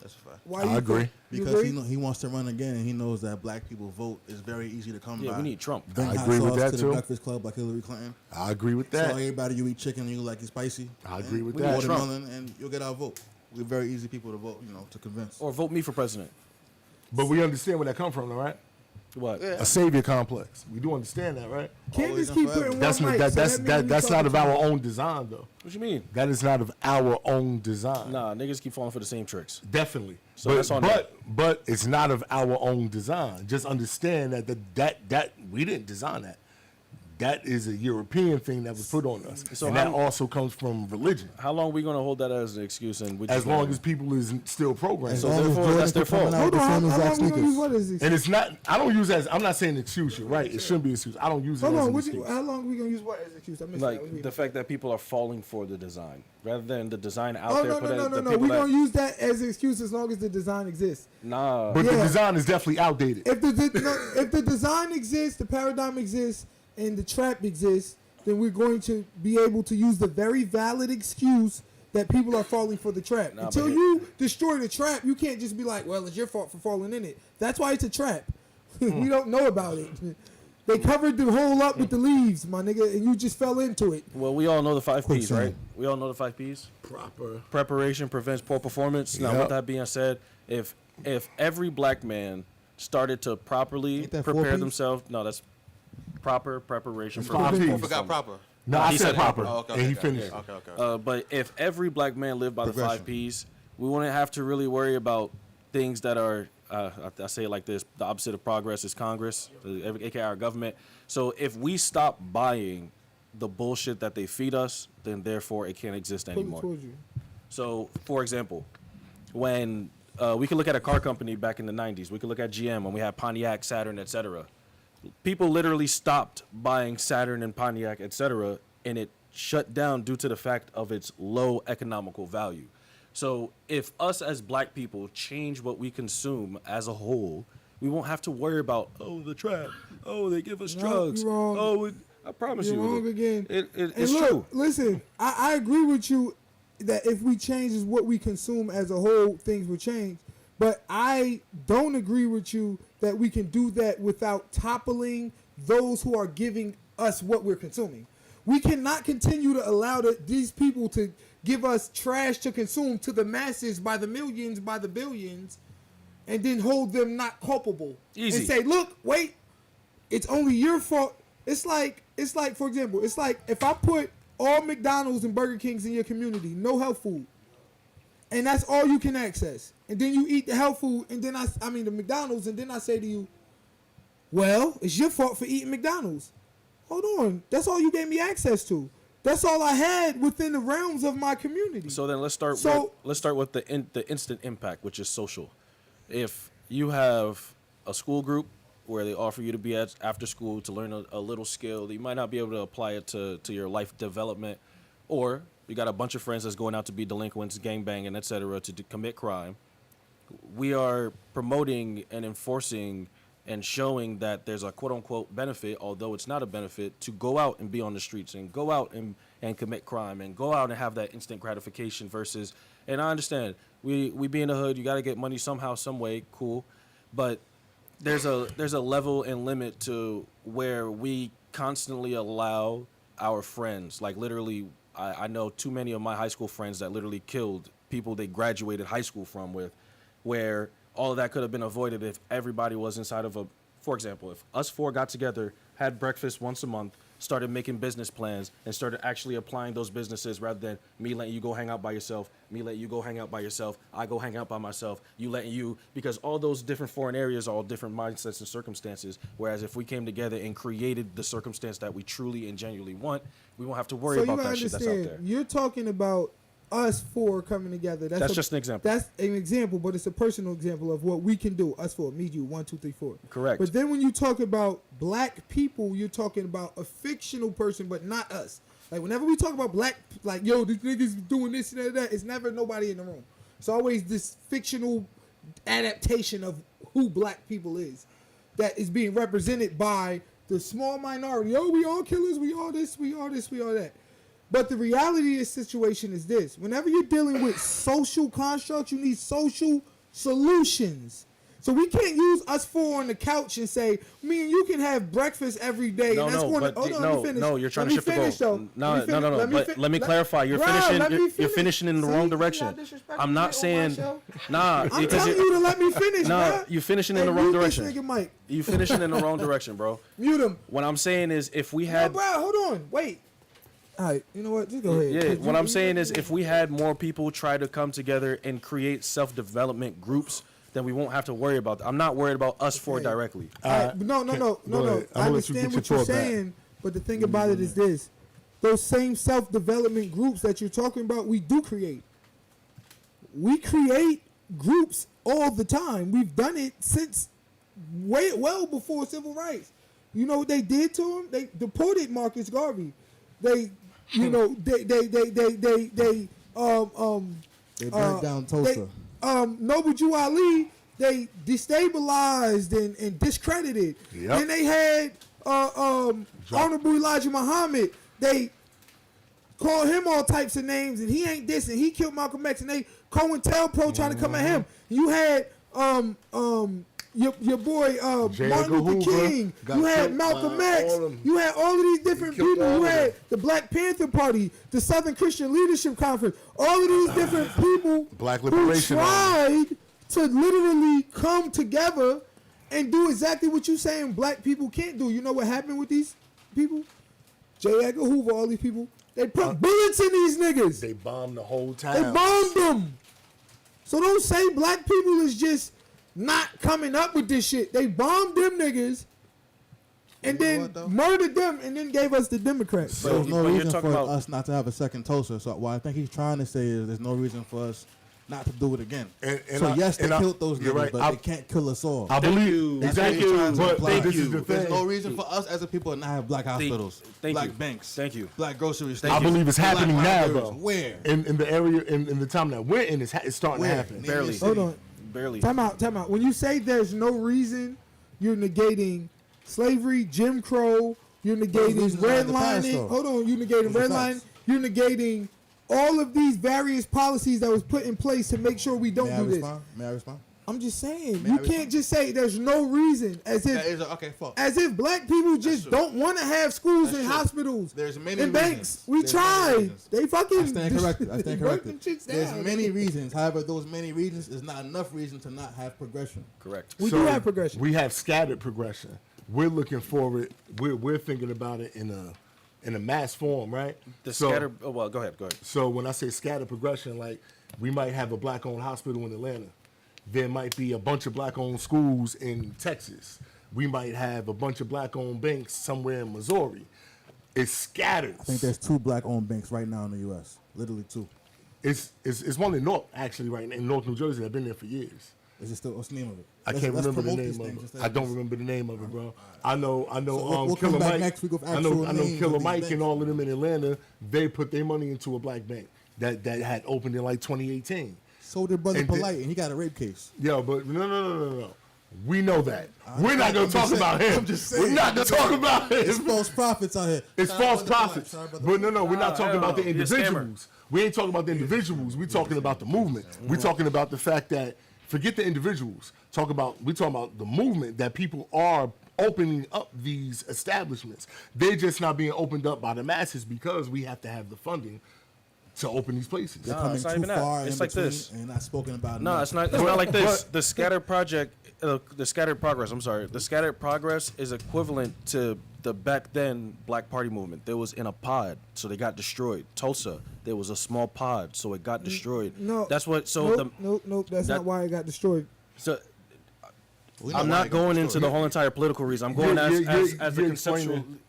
That's a fact. Why I you agree. think- you Because agree? he wants to run again, and he knows that black people vote is very easy to come by. Yeah, we need Trump. Bring I hot agree with sauce that, to too. the Breakfast Club like Hillary Clinton. I agree with Tell that. everybody you eat chicken and you like it spicy. I agree with We that. need watermelon, and you'll get our vote. We're very easy people to vote, to convince. Or vote me for president. But we understand where that come from, though, right? What? A savior complex. We do understand that, right? Can't Always just keep and forever. putting That's one not, mic, so that's that means we that's not of talking our too much. own design, though. What you mean? That is not of our own design. Nah, niggas keep falling for the same tricks. Definitely. So that's on but it's not of our own design. Just understand that we didn't design that. That is a European thing that was put on us. So and that how- also comes from religion. How long are we gonna hold that as an excuse? And As long as people is still programmed. So therefore, that's their fault. Hold on, how long we gonna use what is this? And it's not, I don't use it as, I'm not saying excuse, you're right. It shouldn't be excuse. I don't use it Hold as on, an excuse. how long we gonna use what as an excuse? I missed that. What like we- the fact that people are falling for the design rather than the design out Oh there. no for no no the no no! people We that- gonna use that as an excuse as long as the design exists. Nah. But the Yeah. design is definitely outdated. If if the design exists, the paradigm exists, and the trap exists, then we're going to be able to use the very valid excuse that people are falling for the trap. Nah, Until but you destroy the trap, you can't just be like, well, it's your fault for falling in it. That's why it's a trap. We don't know about it. They covered the hole up with the leaves, my nigga, and you just fell into it. Well, we all know the 5 Ps, Quicksand. right? We all know the 5 Ps. Proper. Preparation prevents poor performance. Now, Yep. with that being said, if every black man started to properly Ain't that 4 prepare Ps? themselves, no, that's proper preparation. It's 5 prevents Ps. I forgot proper. No, I He said said proper. proper. Oh, okay, and he okay, finished. okay, okay. But if every black man lived by the 5 Ps, we wouldn't have to really worry about things that are, I say it like this, the opposite of progress is Congress, aka our government. So if we stop buying the bullshit that they feed us, then therefore it can't exist Pull it anymore. towards you. So, for example, when we could look at a car company back in the 90s, we could look at GM when we had Pontiac, Saturn, etc. People literally stopped buying Saturn and Pontiac, etc., and it shut down due to the fact of its low economical value. So, if us as black people change what we consume as a whole, we won't have to worry about, oh, the trap, oh, they give us No, drugs, you're wrong. oh, I promise You're you, wrong again. it's And look, true. Listen, I agree with you that if we change what we consume as a whole, things will change. But I don't agree with you that we can do that without toppling those who are giving us what we're consuming. We cannot continue to allow these people to give us trash to consume to the masses by the millions, by the billions, and then hold them not culpable. Easy. And say, look, wait, it's only your fault. It's like, for example, it's like if I put all McDonald's and Burger Kings in your community, no health food, and that's all you can access, and then you eat the health food, and then I mean the McDonald's, and then I say to you, well, it's your fault for eating McDonald's. Hold on, that's all you gave me access to. That's all I had within the realms of my community. So then let's start. So- Let's start with the instant impact, which is social. If you have a school group where they offer you to be at after school to learn a little skill that you might not be able to apply it to your life development, or you got a bunch of friends that's going out to be delinquents, gangbanging, et cetera, to commit crime. We are promoting and enforcing and showing that there's a quote-unquote benefit, although it's not a benefit, to go out and be on the streets and go out and commit crime and go out and have that instant gratification versus, and I understand, we be in the hood, you got to get money somehow, some way, cool, but there's a level and limit to where we constantly allow our friends, like literally, I know too many of my high school friends that literally killed people they graduated high school from with, where all of that could have been avoided if everybody was inside of for example, if us four got together, had breakfast once a month, started making business plans, and started actually applying those businesses rather than me letting you go hang out by yourself, me letting you go hang out by yourself, I go hang out by myself, you letting you, because all those different foreign areas are all different mindsets and circumstances, whereas if we came together and created the circumstance that we truly and genuinely want, we won't have to worry about that shit that's out there. You're talking about us four coming together. That's just an example. That's an example, but it's a personal example of what we can do. Us four, me, you, 1, 2, 3, 4. Correct. But then when you talk about black people, you're talking about a fictional person, but not us. Like whenever we talk about black, like yo, these niggas doing this and that, it's never nobody in the room. It's always this fictional adaptation of who black people is that is being represented by the small minority. Oh, we all killers, we all this, we all this, we all that. But the reality of the situation is this. Whenever you're dealing with social constructs, you need social solutions. So we can't use us four on the couch and say, me and you can have breakfast every day. No, and that's no, let me finish. no, you're trying to shift the finish, goal. though. No. But let me clarify. You're finishing in the wrong direction. I'm not saying, nah. I'm telling you to let me finish, nah, you're finishing in the wrong direction. Nigga, Mike. You finishing in the wrong direction, bro. Mute him. What I'm saying is, if we had, no, bro, hold on, wait. All right, you know what? Just go ahead. Yeah, what I'm saying is, if we had more people try to come together and create self-development groups, then we won't have to worry about that. I'm not worried about us four directly. No. I understand what you're saying, but the thing about it is this. Those same self-development groups that you're talking about, we do create. We create groups all the time. We've done it since well before civil rights. You know what they did to him? They deported Marcus Garvey. They burned down Tulsa. Noble Jew Ali, they destabilized and discredited. Yep. Then they had Honorable Elijah Muhammad. They called him all types of names, and he ain't this, and he killed Malcolm X, and they COINTELPRO trying to come at him. You had your boy Martin Luther King. You had Malcolm X. You had all of these different people. You had the Black Panther Party, the Southern Christian Leadership Conference. All of these different people Black Liberation who tried to literally come together and do exactly what you're saying black people can't do. You know what happened with these people? J. Edgar Hoover, all these people. They put bullets in these niggas. They bombed the whole town. They bombed them. So don't say black people is just not coming up with this shit. They bombed them niggas and then murdered them and then gave us the Democrats. But there's no reason for us not to have a second Tulsa. So what I think he's trying to say is there's no reason for us not to do it again. Yes, they killed those niggas, right. but they can't kill us all. I believe exactly. But this is the thing. There's no reason for us as a people to not have black hospitals, black banks, black grocery stores. I believe it's happening now, though. Where? In the area, in the time that we're in, it's starting to happen. Barely. Hold on. Barely. Time out. When you say there's no reason, you're negating slavery, Jim Crow, you're negating redlining. Hold on, you're negating redlining. You're negating all of these various policies that was put in place to make sure we don't do this. May I respond? I'm just saying, you can't just say there's no reason as if black people just don't want to have schools and hospitals. There's many and banks. We tried. They fucking. I stand corrected. There's down. many reasons. However, those many reasons is not enough reason to not have progression. Correct. We do have progression. We have scattered progression. We're looking for it. We're thinking about it in a mass form, right? Scattered. Oh, well, go ahead. So when I say scattered progression, like we might have a black-owned hospital in Atlanta. There might be a bunch of black-owned schools in Texas. We might have a bunch of black-owned banks somewhere in Missouri. It's scattered. I think there's 2 black-owned banks right now in the U.S. Literally 2. It's one in North, actually, right now, in North New Jersey. I've been there for years. Is it still? What's the name of it? I can't remember the name of it. I don't remember the name of it, bro. I know. So we'll Killer come back Mike. next week with I know actual names Killer of these Mike banks. and all of them in Atlanta. They put their money into a black bank that had opened in like 2018. So did Brother And Polite, and he got a rape case. Yeah, but no. We know that. We're not I'm going to just talk saying- about him. I'm just saying. We're not going to talk about him. It's false prophets out here. It's Sorry, false Brother Polite. prophets. Sorry, Brother But Polite. no, we're not talking about the You're a scammer. individuals. We ain't talking about the individuals. We're talking about the movement. We're talking about the fact that, forget the individuals. We're talking about the movement that people are opening up these establishments. They're just not being opened up by the masses because we have to have the funding to open these places. They're Nah, coming it's not too even that. far It's in like between this. and not spoken about. No, enough. it's not like this. The scattered project, the scattered progress. I'm sorry. The scattered progress is equivalent to the back then Black Party movement. There was in a pod, so they got destroyed. Tulsa, there was a small pod, so it got destroyed. No, That's what. So nope. That's that- not why it got destroyed. So We know I'm why not it got going into destroyed. the whole entire political reason. I'm going as the you're conceptual. explaining-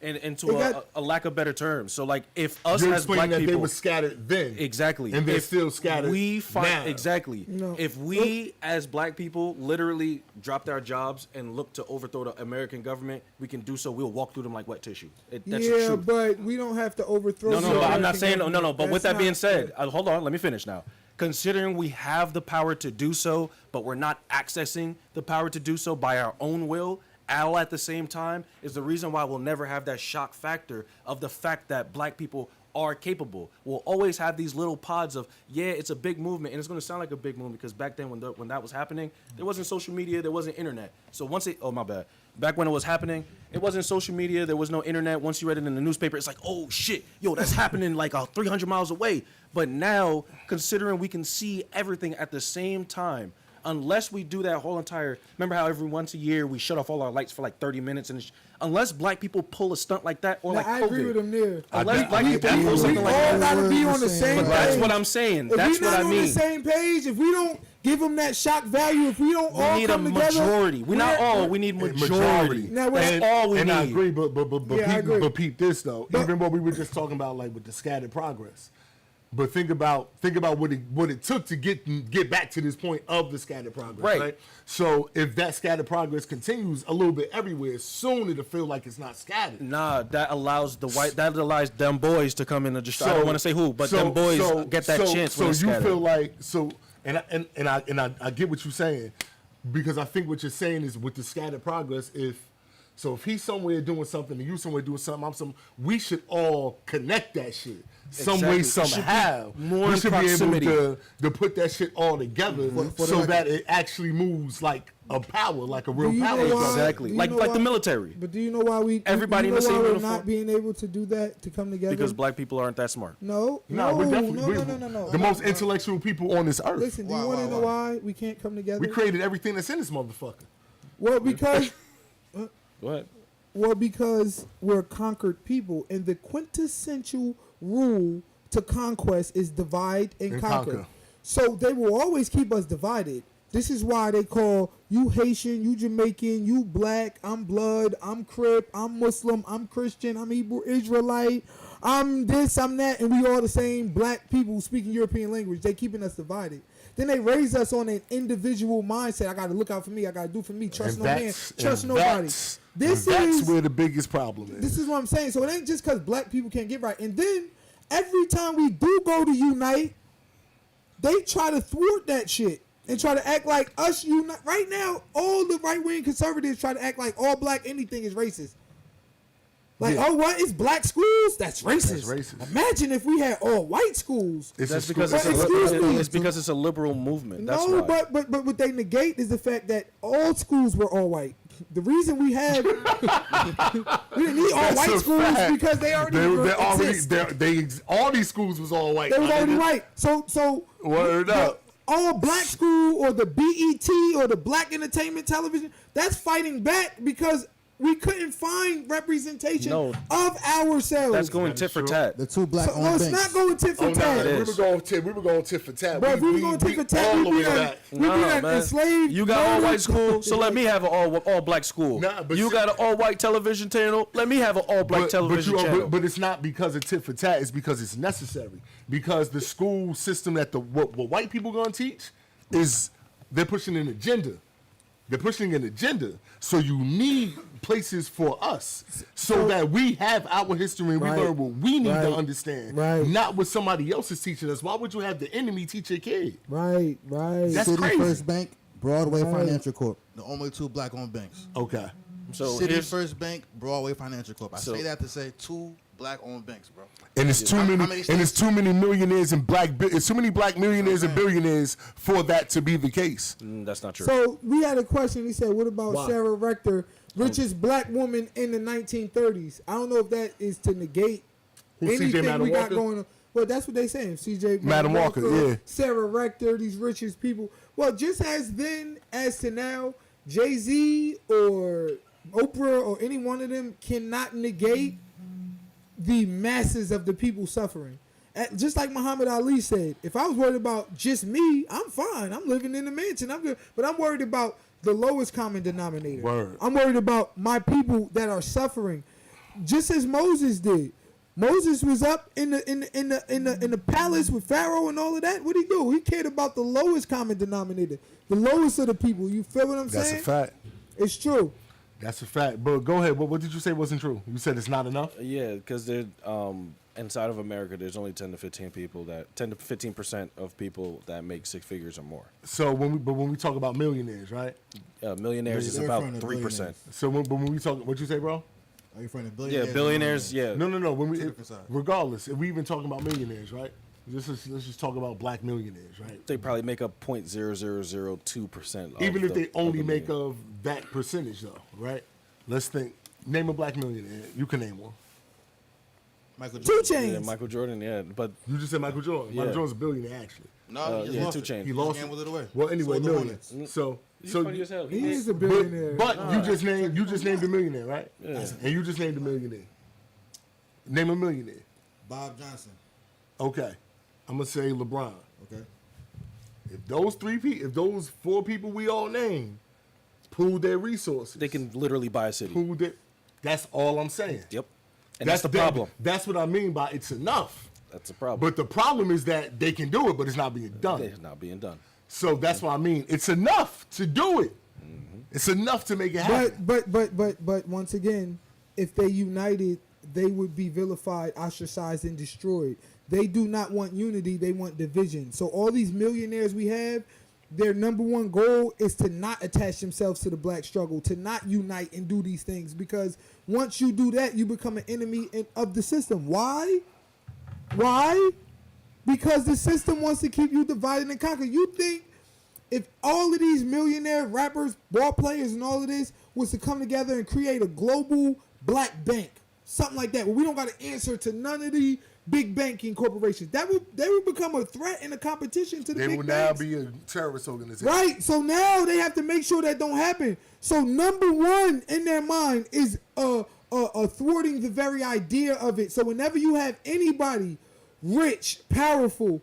Into It got- a lack of better terms. So like if us You're as explaining black that people they were scattered then. exactly And they're if still scattered we find now. exactly No. if we as black people literally dropped our jobs and look to overthrow the American government, we can do so. We'll walk through them like wet tissue. That's the Yeah, truth. but we don't have to overthrow. No, the but I'm not American saying no. government. But with That's that being not- said, hold on, let me finish now. Considering we have the power to do so, but we're not accessing the power to do so by our own will, all at the same time, is the reason why we'll never have that shock factor of the fact that black people are capable. We'll always have these little pods of, yeah, it's a big movement, and it's going to sound like a big movement because back then when that was happening, there wasn't social media, there wasn't internet. So once back when it was happening, it wasn't social media, there was no internet. Once you read it in the newspaper, it's like, oh shit, yo, that's happening like 300 miles away. But now, considering we can see everything at the same time, unless we do that whole entire, remember how every once a year we shut off all our lights for like 30 minutes, and unless black people pull a stunt like that, or Now, like I COVID, agree with him there. unless black people we pull something like all that, gotta be on the same page. that's what I'm saying. If That's we what not I on mean. the same page, if we don't give them that shock value, if we don't We all need a come together, majority. We're not all. We need majority. Now, That's all we and need. I agree, but Yeah, I agree. peep this though. Even what we were just talking about, like with the scattered progress. But think about what it took to get back to this point of the scattered progress. Right. So if that scattered progress continues a little bit everywhere, soon it'll feel like it's not scattered. That allows them boys to come in and just. I don't want to say who, but them boys get that chance. So when it's you scattered. feel like I get what you're saying, because I think what you're saying is with the scattered progress, if he's somewhere doing something and you somewhere doing something, we should all connect that shit some way, Exactly. It should be somehow. more We in should proximity. be able to put that shit all together For the so record. that it actually moves like a power, like a real Do you power. know why- Exactly. do you like know the why- military. But do you know why Everybody you in the know same why we're uniform? not being able to do that, to come together? Because black people aren't that smart. No, we're definitely no. the most intellectual people on this earth. Listen, do you want to know why we can't come together? We created everything that's in this motherfucker. Well, because Go ahead. because we're conquered people, and the quintessential rule to conquest is divide and conquer. conquer. So they will always keep us divided. This is why they call you Haitian, you Jamaican, you black, I'm blood, I'm Crip, I'm Muslim, I'm Christian, I'm Hebrew Israelite, I'm this, I'm that, and we all the same black people speaking European language. They keeping us divided. Then they raise us on an individual mindset. I got to look out for me. I got to do for me. Trust no man. Trust nobody. That's where the biggest problem is. This is what I'm saying. So it ain't just because black people can't get right. And then every time we do go to unite, they try to thwart that shit and try to act like us unite. Right now, all the right-wing conservatives try to act like all black anything is racist. Like, Yeah. oh, what? It's black schools? That's racist. That's racist. Imagine if we had all white schools. That's because But excuse me. it's because it's a liberal movement. That's No, why. but what they negate is the fact that all schools were all white. The reason we had we didn't need all That's white a schools fact. because they already exist. all these schools was all white. They was already white. So Word the up. all black school or the BET or the Black Entertainment Television, that's fighting back because we couldn't find representation No. of ourselves. That's going tit for tat. The two black So, no, it's not going tit for tat. it we is. were going tit for tat. Bro, if we were going tit for tat, all we'd the be way like, back. we'd be like man. enslaved. You got all murdered. white school, so let me have an all black school. Nah, but you see- got an all white television channel, let me have an all black television channel. But it's not because of tit for tat. It's because it's necessary. Because the school system that what white people gonna teach is They're pushing an agenda. They're pushing an agenda. So you need places for us so that we have our history and we learn what we need to understand. Right. Not what somebody else is teaching us. Why would you have the enemy teach your kid? Right. That's City crazy. First Bank, Broadway Financial Corp. The only two black-owned banks. Okay. So City here's- First Bank, Broadway Financial Corp. I So- say that to say two black-owned banks, bro. And it's too How many. many And it's too many millionaires and it's too many black millionaires and billionaires for that to be the case. That's not true. So we had a question. He said, "What about Why? Sarah Rector, richest black woman in the 1930s?" I don't know if that is to negate Who's C.J. anything Madam we got Walker? going on. Well, that's what they saying. C.J. Madam Walker, yeah. Sarah Rector, these richest people. Well, just as then as to now, Jay-Z or Oprah or any one of them cannot negate the masses of the people suffering. Just like Muhammad Ali said, if I was worried about just me, I'm fine. I'm living in a mansion. I'm good. But I'm worried about the lowest common denominator. Word. I'm worried about my people that are suffering, just as Moses did. Moses was up in the palace with Pharaoh and all of that. What'd he do? He cared about the lowest common denominator, the lowest of the people. You feel what I'm That's saying? a fact. It's true. That's a fact. But go ahead. What did you say wasn't true? You said it's not enough? Yeah, because inside of America, there's only 10 to 15% of people that make six figures or more. So when we talk about millionaires, right? Millionaires is They're about referring to 3%. So when we talk, what you say, bro? Are you referring to billionaires? Yeah, billionaires. Yeah. No. When we, different sides. regardless, if we even talking about millionaires, right? Let's just talk about black millionaires, right? They probably make up 0.0002%. Even if they only make up. of that percentage, though, right? Let's think. Name a black millionaire. You can name one. Michael 2 Jordan. Chainz. Yeah, Michael Jordan. Yeah, but You just said Michael Jordan. Yeah. Michael Jordan's a billionaire, actually. No, he just yeah, lost 2 it. Chainz. He lost gambled it. it away. Well, anyway, Sold the millions. Hornets. So He's funny as hell. He He's a made- billionaire. But you just named a millionaire, right? Yeah. And you just named a millionaire. Name a millionaire. Bob Johnson. Okay. I'm gonna say LeBron. Okay. If those 4 people we all named pool their resources, they can literally buy a city. pool their. That's all I'm saying. Yep. And that's the problem. That's what I mean by it's enough. That's the problem. But the problem is that they can do it, but it's not being done. It's not being done. So that's what I mean. It's enough to do it. It's enough to make it happen. But once again, if they united, they would be vilified, ostracized, and destroyed. They do not want unity, they want division. So all these millionaires we have, their number one goal is to not attach themselves to the black struggle, to not unite and do these things. Because once you do that, you become an enemy of the system. Why? Because the system wants to keep you divided and conquered. You think if all of these millionaire rappers, ball players, and all of this was to come together and create a global black bank, something like that, where we don't got to answer to none of the big banking corporations, they would become a threat and a competition to the They big will now banks. be a terrorist organization. Right. So now they have to make sure that don't happen. So number one in their mind is thwarting the very idea of it. So whenever you have anybody rich, powerful,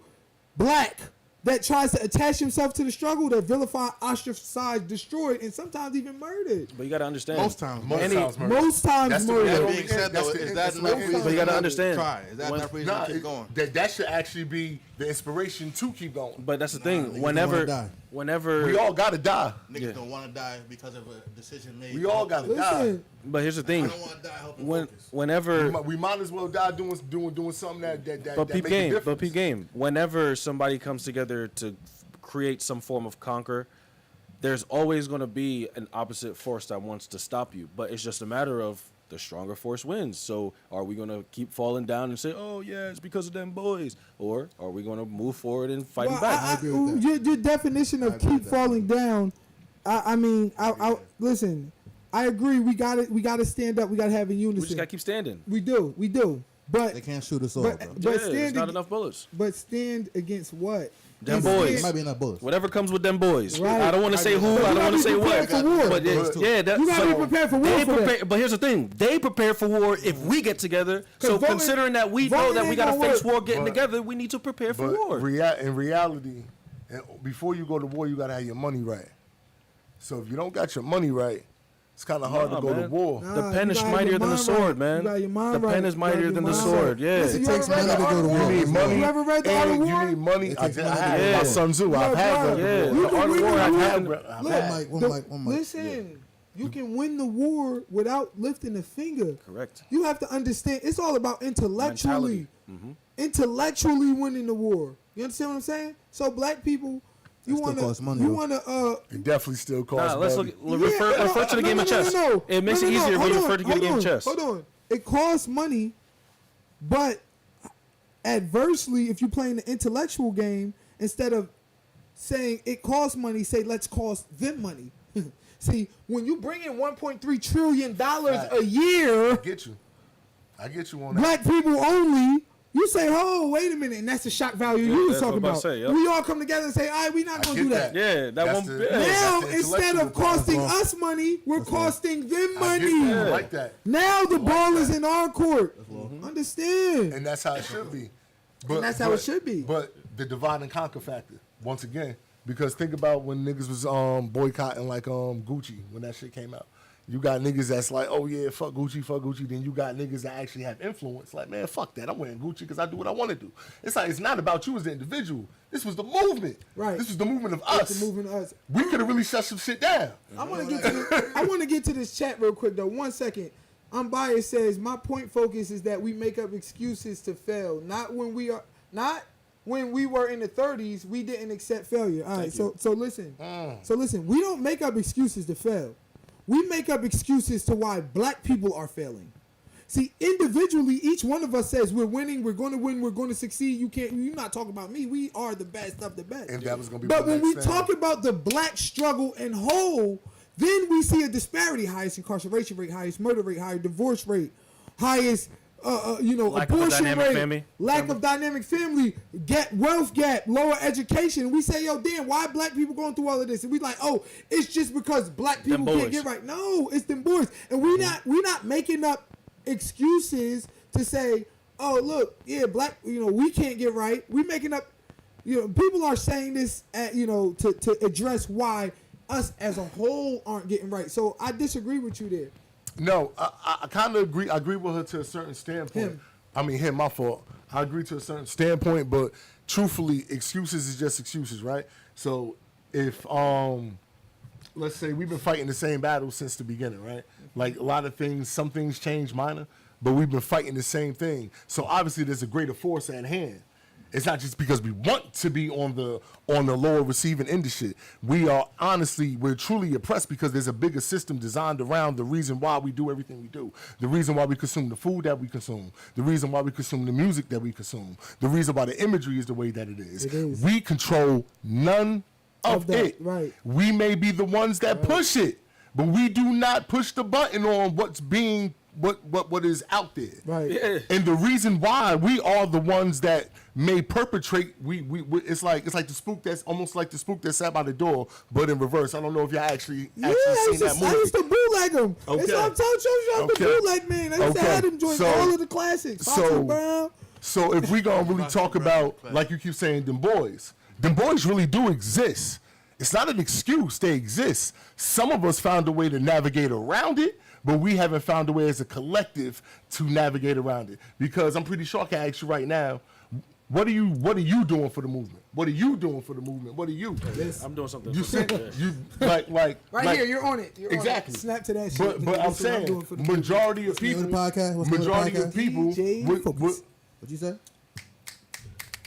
black that tries to attach himself to the struggle, that vilify, ostracize, destroyed, and sometimes even murdered. But you got to understand. Most times. Most times That's the- murdered. That That being said, though, is that enough reason? But you gotta to understand, Try? Is that when- enough reason Nah, to keep going? that should actually be the inspiration to keep going. But that's the niggas thing. don't wanna die. Whenever We all gotta die. Niggas don't want to die because of a decision made. We all gotta die. Listen, But here's the I thing. don't want to die helping focus. Whenever We might as well die doing something that But that peep make a game. difference. But peep game. Whenever somebody comes together to create some form of conquer, there's always going to be an opposite force that wants to stop you. But it's just a matter of the stronger force wins. So are we going to keep falling down and say, "Oh yeah, it's because of them boys," or are we going to move forward and fight well, back? agree with that. your definition of agree keep with that. falling down. I mean, listen. I agree. We got it. We got to stand up. We got to have a unison. We just got to keep standing. We do. But They can't shoot us all, but, bro. but Yeah, stand there's not ag- enough bullets. But stand against what? Them And boys. There stand- might be enough bullets. Whatever comes with them boys. Right. I don't want to say who. But I you don't want gotta to say be what. prepared for war. But yeah, that's You gotta be prepared for war They for that. prepare, but here's the thing: they prepare for war if we get together. So voting- considering that we know voting that we ain't got to gonna face work. war getting But- together, we need to prepare for But war. in reality, and before you go to war, you gotta have your money right. So if you don't got your money right, It's kind of hard to go to man. war. The pen is mightier than the sword, man. The pen is mightier than the sword. Yeah. Listen, It you takes ever read money the to go Art to of war. War? You need money. You ever read the Art of and War? you need money. It I takes money to have go my to Sun Tzu. war. I've had Bro, that. Yeah. You The can Art of win War, the I've war. had. Look, listen, you can win the war without lifting a finger. Correct. You have to understand. It's all about intellectually, intellectually winning the war. You understand what I'm saying? So black people, you That still want costs money, to, though. It definitely still costs Nah, let's money. refer to the game of chess. It makes it easier when you refer to the game of chess. Hold on. It costs money, but adversely, if you're playing the intellectual game, instead of saying it costs money, say let's cost them money. See, when you bring in $1.3 trillion a year, I get you on that. black people only. You say, oh, wait a minute, and that's the shock value you was that's talking what I'm about. about to say, yep. We all come together and say, all right, we're not going to do that. Yeah, that That's one. the- Yeah. Now, That's the instead of intellectual part. costing us money, we're costing them I get money. that. I like that. Now the ball is in our court. Understand? And that's how it should be. And that's how it should be. But the divide and conquer factor, once again, because think about when niggas was boycotting like Gucci when that shit came out. You got niggas that's like, oh yeah, fuck Gucci. Then you got niggas that actually have influence. Like, man, fuck that. I'm wearing Gucci because I do what I want to do. It's like, it's not about you as the individual. This was the movement. Right. This was the movement of us. It's the movement of us. We could have really shut some shit down. I want to get to this chat real quick though. 1 second. Unbiased says my point focus is that we make up excuses to fail. Not when we were in the 30s, we didn't accept failure. All right, so listen. So listen, we don't make up excuses to fail. We make up excuses to why black people are failing. See, individually, each one of us says we're winning, we're going to win, we're going to succeed. You're not talking about me. We are the best of the best. And that was going to be But my when next we thing. talk about the black struggle in whole, then we see a disparity: highest incarceration rate, highest murder rate, higher divorce rate, highest Lack of a abortion dynamic rate, family. lack of dynamic family, wealth gap, lower education. And we say, yo, damn, why black people going through all of this? And we like, oh, it's just because black people Them can't boys. get right. No, it's them boys. And we not making up excuses to say, oh, look, yeah, we can't get right. We making up, people are saying this to address why us as a whole aren't getting right. So I disagree with you there. No, I kind of agree. I agree with her to a certain standpoint. Him, my fault. I agree to a certain standpoint, but truthfully, excuses is just excuses, right? So if let's say we've been fighting the same battle since the beginning, right? Like a lot of things, some things change minor, but we've been fighting the same thing. So obviously there's a greater force at hand. It's not just because we want to be on the lower receiving end of shit. We're truly oppressed because there's a bigger system designed around the reason why we do everything we do. The reason why we consume the food that we consume. The reason why we consume the music that we consume. The reason why the imagery is the way that it is. It is. We control none of that, it. right. We may be the ones that push it, but we do not push the button on what's being what is out there. Right. Yeah. And the reason why we are the ones that may perpetrate, we it's like the spook that's almost like the spook that sat by the door, but in reverse. I don't know if y'all actually seen that movie. I used to bootleg them. Okay. It's I'm telling you, I was the bootleg man. I used to have them join all of the classics. Foxy Brown. So if we gonna really talk about, like you keep saying, them boys really do exist. It's not an excuse, they exist. Some of us found a way to navigate around it, but we haven't found a way as a collective to navigate around it. Because I'm pretty sure I can ask you right now, what are you doing for the movement? What are you doing for the movement? What are you? I'm doing something. You see, you like Right here, you're on it. You're exactly. On it. Snap to that shit. But I'm saying, majority of people, DJ Focus. What'd you say?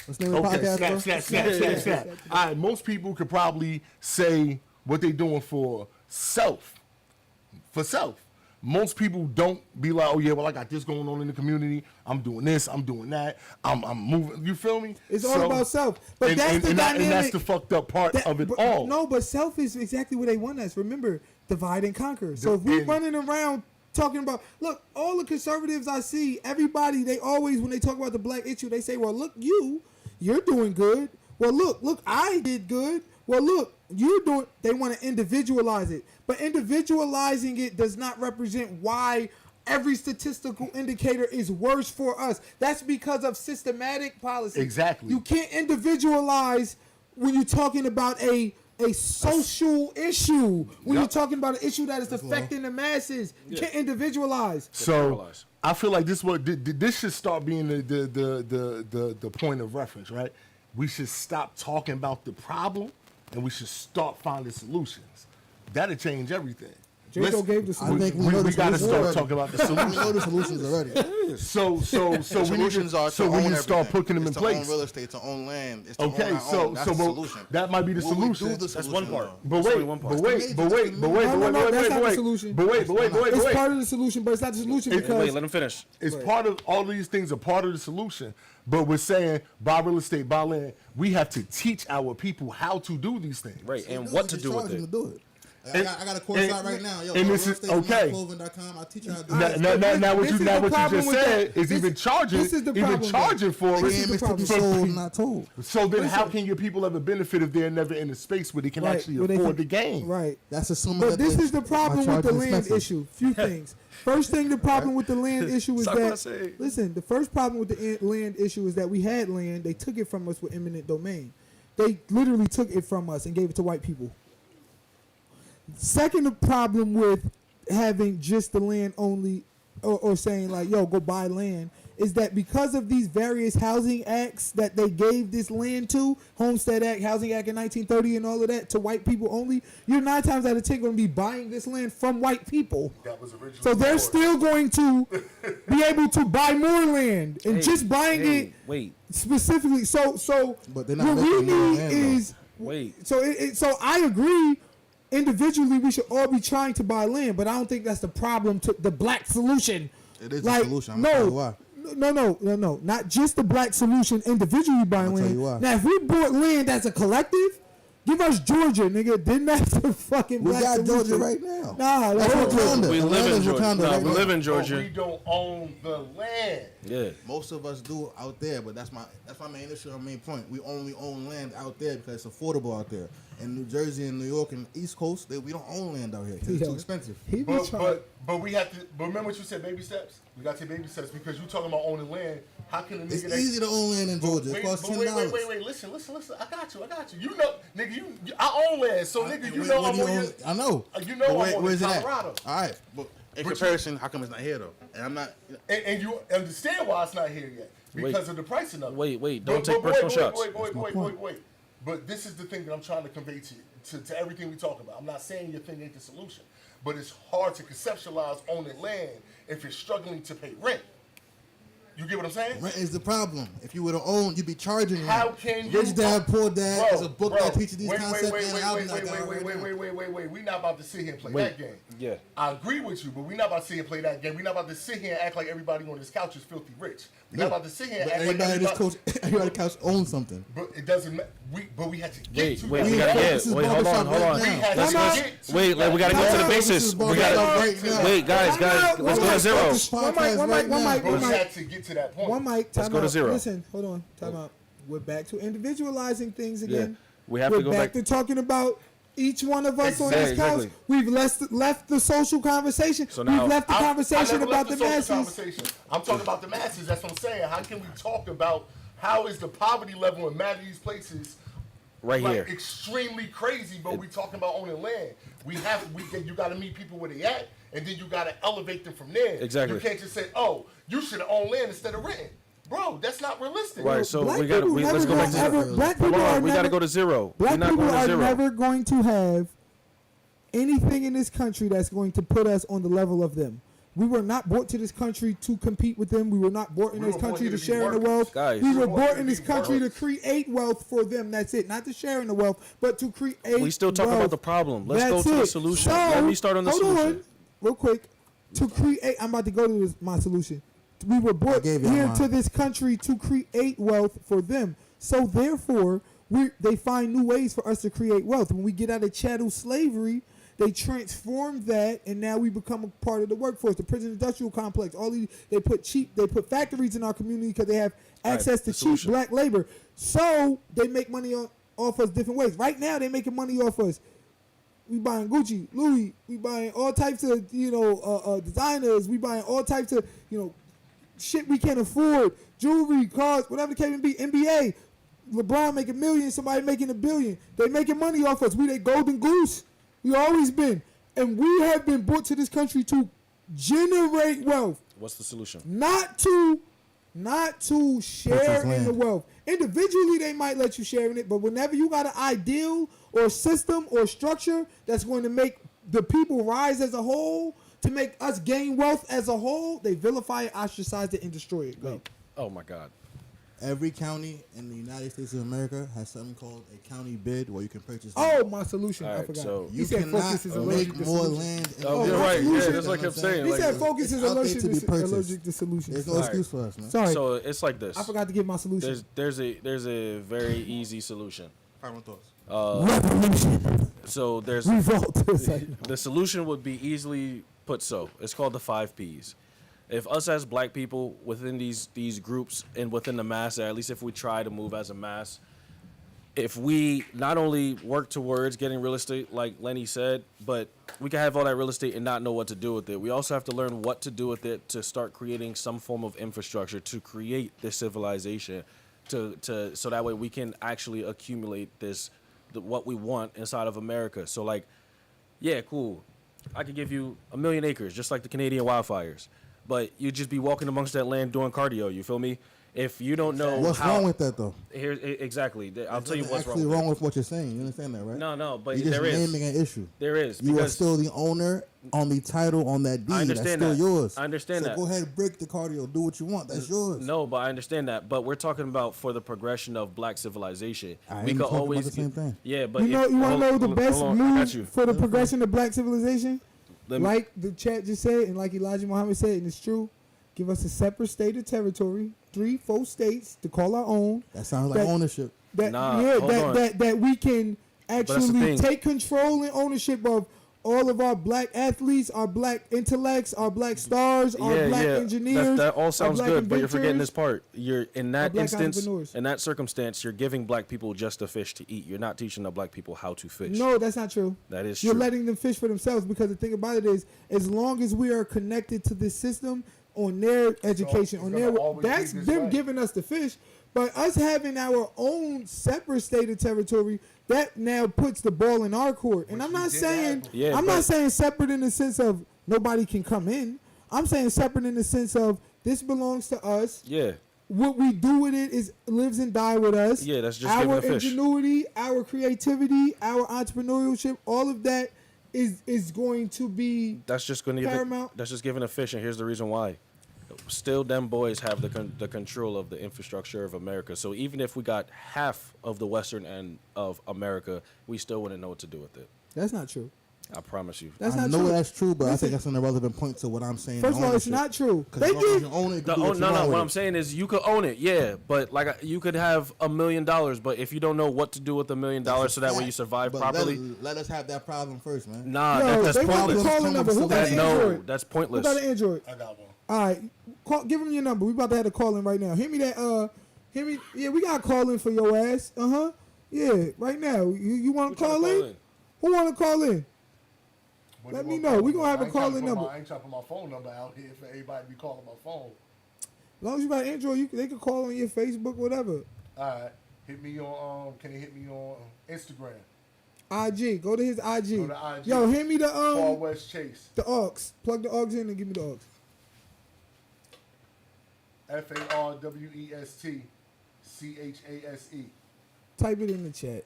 What's the name of the podcast? Snap. All right, most people could probably say what they doing for self. Most people don't be like, oh yeah, well I got this going on in the community. I'm doing this. I'm doing that. I'm moving. You feel me? It's all about self. But that's the dynamic. And that's the fucked up part of it all. No, but self is exactly what they want us. Remember, divide and conquer. So if we're running around talking about, look, all the conservatives I see, everybody, they always, when they talk about the black issue, they say, well, look, you're doing good. Well, look, I did good. Well, look, they want to individualize it. But individualizing it does not represent why every statistical indicator is worse for us. That's because of systematic policy. Exactly. You can't individualize when you're talking about an a social issue. When you're talking about an issue that is affecting the masses, you can't individualize. So I feel like this should start being the point of reference, right? We should stop talking about the problem and we should start finding solutions. That'll change everything. Draco gave the solution. I think we got to start already. talking about the We solutions. know the solutions already. So we need Solutions to, are so to we own need to start everything. putting them in It's to place. own real estate, to own land. It's to Okay, own our so own. That's the solution. that might be the Will we solution. do the That's solution, one part. though? But That's only wait, one but part. wait, It's but the wait, but wait, No, but no, wait, no, wait, that's wait, not the wait, solution. but wait, but wait, but wait, It's but part wait. of the solution, but it's not the solution because Wait, let him finish. It's part of all these things are part of the solution. But we're saying buy real estate, buy land. We have to teach our people how to do these things. Right, and Do what it, to just do with charge them it. to do it. Like, And- I got a course and- out right now. Yo, and go this is- to okay. realestatemyclothing.com. I'll teach you how to do Now, it. now what This you is the problem just with said that. is This- even charging, this is the even problem, charging though. for This it. is the Game is to problem. be sold, not told. So then, how Listen. can your people ever benefit if they're never in a space where they can Right, actually where they afford can- the game? Right. That's assuming But that this they- is the problem my with the charge is land expensive. issue. Few things. First thing, the problem with the land issue is Stop what I that, say. listen, the first problem with the land issue is that we had land. They took it from us with eminent domain. They literally took it from us and gave it to white people. Second, the problem with having just the land only or saying like, yo, go buy land is that because of these various housing acts that they gave this land to, Homestead Act, Housing Act in 1930 and all of that, to white people only, you're 9 times out of 10 going to be buying this land from white people. That was originally So they're still going to be able to buy more land and Hey, just buying hey, it Wait, specifically. So But they're not what we making more need land, though. is wait. so I agree. Individually, we should all be trying to buy land, but I don't think that's the problem. To the black solution. It is Like, a solution. I'm gonna tell you why. No, not just the black solution. Individually buying I'll tell land. you why. Now, if we bought land as a collective, give us Georgia, nigga. Then that's the fucking We black got solution. Georgia right now. Nah, That's that's Wakanda. We The live land in is Georgia. Wakanda No, right we now. live in But Georgia. we don't own the land. Yeah. Most of us do out there, but that's my main issue, my main point. We only own land out there because it's affordable out there. In New Jersey and New York and East Coast, we don't own land out here. 'Cause it's Yo, too expensive. He be trying. But we have to. But remember what you said, baby steps. We got to take baby steps because you talking about owning land. How can a nigga It's that- easy to own land in Georgia. It Wait, costs but $10. wait. Listen. I got you. You know, nigga, I own land. So, nigga, you know I'm on your. I know. You know But I'm on where's it at? Colorado. All right. But in comparison, how come it's not here, though? And I'm not... And you understand why it's not here yet because of the pricing of it. Wait, don't take personal shots. Wait. But this is the thing that I'm trying to convey to you, to everything we talk about. I'm not saying your thing ain't the solution, but it's hard to conceptualize owning land if you're struggling to pay rent. You get what I'm saying? Rent is the problem. If you were to own, you'd be charging How rent. can you? Rich Dad, Poor Dad Bro, is a book bro, that teaches these wait, concepts wait, and wait, an album wait, like that wait, right now. wait. We're not about to sit here and play Wait. that game. Yeah. I agree with you, but we're not about to sit here and play that game. We're not about to sit here and act like everybody on this couch is filthy rich. We're not about to sit here and But act like everybody on this couch, everybody on the couch owns something. But it doesn't matter. But we had to get to Wait, that. we gotta This is hold on. barbershop right now. Let's Time go. out. Wait, we gotta go to the This basis. is We barbershop gotta right now. wait, guys. Let's go to zero. This podcast One right mic. now. But we One mic. had to get to that point. One mic. Let's Time go to out. zero. Listen, hold on. Time out. We're back to individualizing things again. We have We're to go back back. to talking about each one of us on this Exactly. couch. We've left the social conversation. So now- We've left the I conversation never about left the social masses. conversation. I'm talking about the masses. That's what I'm saying. How can we talk about how is the poverty level in many of these places Right like here. extremely crazy? But we talking about owning land. You got to meet people where they at, and then you got to elevate them from there. Exactly. You can't just say, "Oh, you should own land instead of renting." Bro, that's not realistic. Right. So Black we gotta. people Let's go never back to gonna zero. Black Hold people are on. We gotta never- go to zero. Black We're not people going to are zero. never going to have anything in this country that's going to put us on the level of them. We were not brought to this country to compete with them. We were not brought in We this were born country here to to be share in the workers. wealth. Guys. We We were were brought born in to this be country to workers. create wealth for them. That's it. Not to share in the wealth, but to create We still talking wealth. about the problem. Let's go That's to the it. solution. So, Let me start on the hold solution. on, real quick. To create, I'm about to go to my solution. We were brought gave y'all here mine. to this country to create wealth for them. So therefore, they find new ways for us to create wealth. When we get out of chattel slavery, they transform that, and now we become a part of the workforce. The prison industrial complex. They put factories in our community because they have access to the cheap solution. black labor. So they make money off us different ways. Right now, they're making money off us. We buying Gucci, Louis. We buying all types of designers. We buying all types of shit we can't afford. Jewelry, cars, whatever the case may be. NBA. LeBron making millions, somebody making $1 billion. They making money off us. We they golden goose. We always been. And we have been brought to this country to generate wealth. What's the solution? Not to share in the wealth. Individually, they might let you share in it, but whenever you got an ideal or system or structure that's going to make the people rise as a whole, to make us gain wealth as a whole, they vilify it, ostracize it, and destroy it. Go. Oh my God. Every county in the United States of America has something called a county bid where you can purchase Oh, land. my solution. All I right, forgot. so He You said cannot focus is make allergic to more solution. land. in Oh, the my right. Yeah, solution. that's what I kept saying. He Like, said focus is it's out there allergic to be purchased. allergic to solutions. There's no All excuse for us, man. Sorry, So it's like this. I forgot to give my solution. There's a very easy solution. Final thoughts. Revolution. So there's Revolt. It's like, the solution would be easily put so. It's called the 5 Ps. If us as black people within these groups and within the mass, at least if we try to move as a mass, if we not only work towards getting real estate, like Lenny said, but we can have all that real estate and not know what to do with it. We also have to learn what to do with it to start creating some form of infrastructure to create this civilization, so that way we can actually accumulate what we want inside of America. So like, yeah, cool. I could give you 1 million acres, just like the Canadian wildfires, but you'd just be walking amongst that land doing cardio. You feel me? If you don't know What's wrong with that, though? Here, exactly. I'll tell you what's actually wrong with what you're saying. You understand that, right? No, but You're just there is. naming an issue. There is. You are because still the owner on the title on that deed. I understand That's still yours. I understand so that. go ahead and break the cardio. Do what you want. That's yours. No, but I understand that. But we're talking about for the progression of black civilization. I We am could talking always about the same thing. Yeah, but you want to know the best hold on, I got you. move for the progression of black civilization? Let me- Like the chat just said, and like Elijah Muhammad said, and it's true. Give us a separate state or territory, 3-4 states to call our own. That sounds like ownership. That Nah, yeah, hold on. that we can that's the actually thing. take control and ownership of all of our black athletes, our black intellects, our black stars, our black engineers. That all our sounds black good, but you're forgetting inventors. this part. You're in that black instance, entrepreneurs. in that circumstance, you're giving black people just a fish to eat. You're not teaching the black people how to fish. No, that's not true. That is You're true. letting them fish for themselves, because the thing about it is, as long as we are connected to this system on their education, it's on gonna their always that's be this them way. giving us the fish. But us having our own separate state of territory, that now puts the ball in our court. And Which I'm we not did saying have. Yeah, I'm but- not saying separate in the sense of nobody can come in. I'm saying separate in the sense of this belongs to us. Yeah. What we do with it is lives and die with us. Yeah, that's just giving our a fish. ingenuity, our creativity, our entrepreneurship, all of that is going to be That's just going to paramount. That's just giving a fish, and here's the reason why. Still, them boys have the control of the infrastructure of America. So even if we got half of the western end of America, we still wouldn't know what to do with it. That's not true. I promise you. That's I not know true. that's true, but I Listen. think that's an irrelevant point to what I'm saying. First of all, it's ownership. not true. 'Cause They as long as give you own it, you The, can do what you want what with I'm it. saying is you could own it, yeah, but like you could have $1 million, but if you don't know what to do with $1 million, That's so a that way fact. you survive But properly, Let us have that problem first, man. nah, Yo, that's they want the pointless. calling number. Who got an Android? That's Who pointless. got an Android? I got one. All right, give him your number. We about to have a call in right now. Hit me that. Hit me. Yeah, we got a call in for your ass. Yeah, right now. You want to call in? Who want to call in? What Let you me want know. from We me? gonna have I a ain't trying to call-in put number. I ain't trying to put my phone number out here for everybody to be calling my phone. As long as you got Android, they can call on your Facebook, whatever. All right, hit me on. Can you hit me on Instagram? IG. Go to his IG. Go to IG. Yo, hand me the Far West Chase. the aux. Plug the aux in and give me the aux. FARWESTCHASE. Type it in the chat.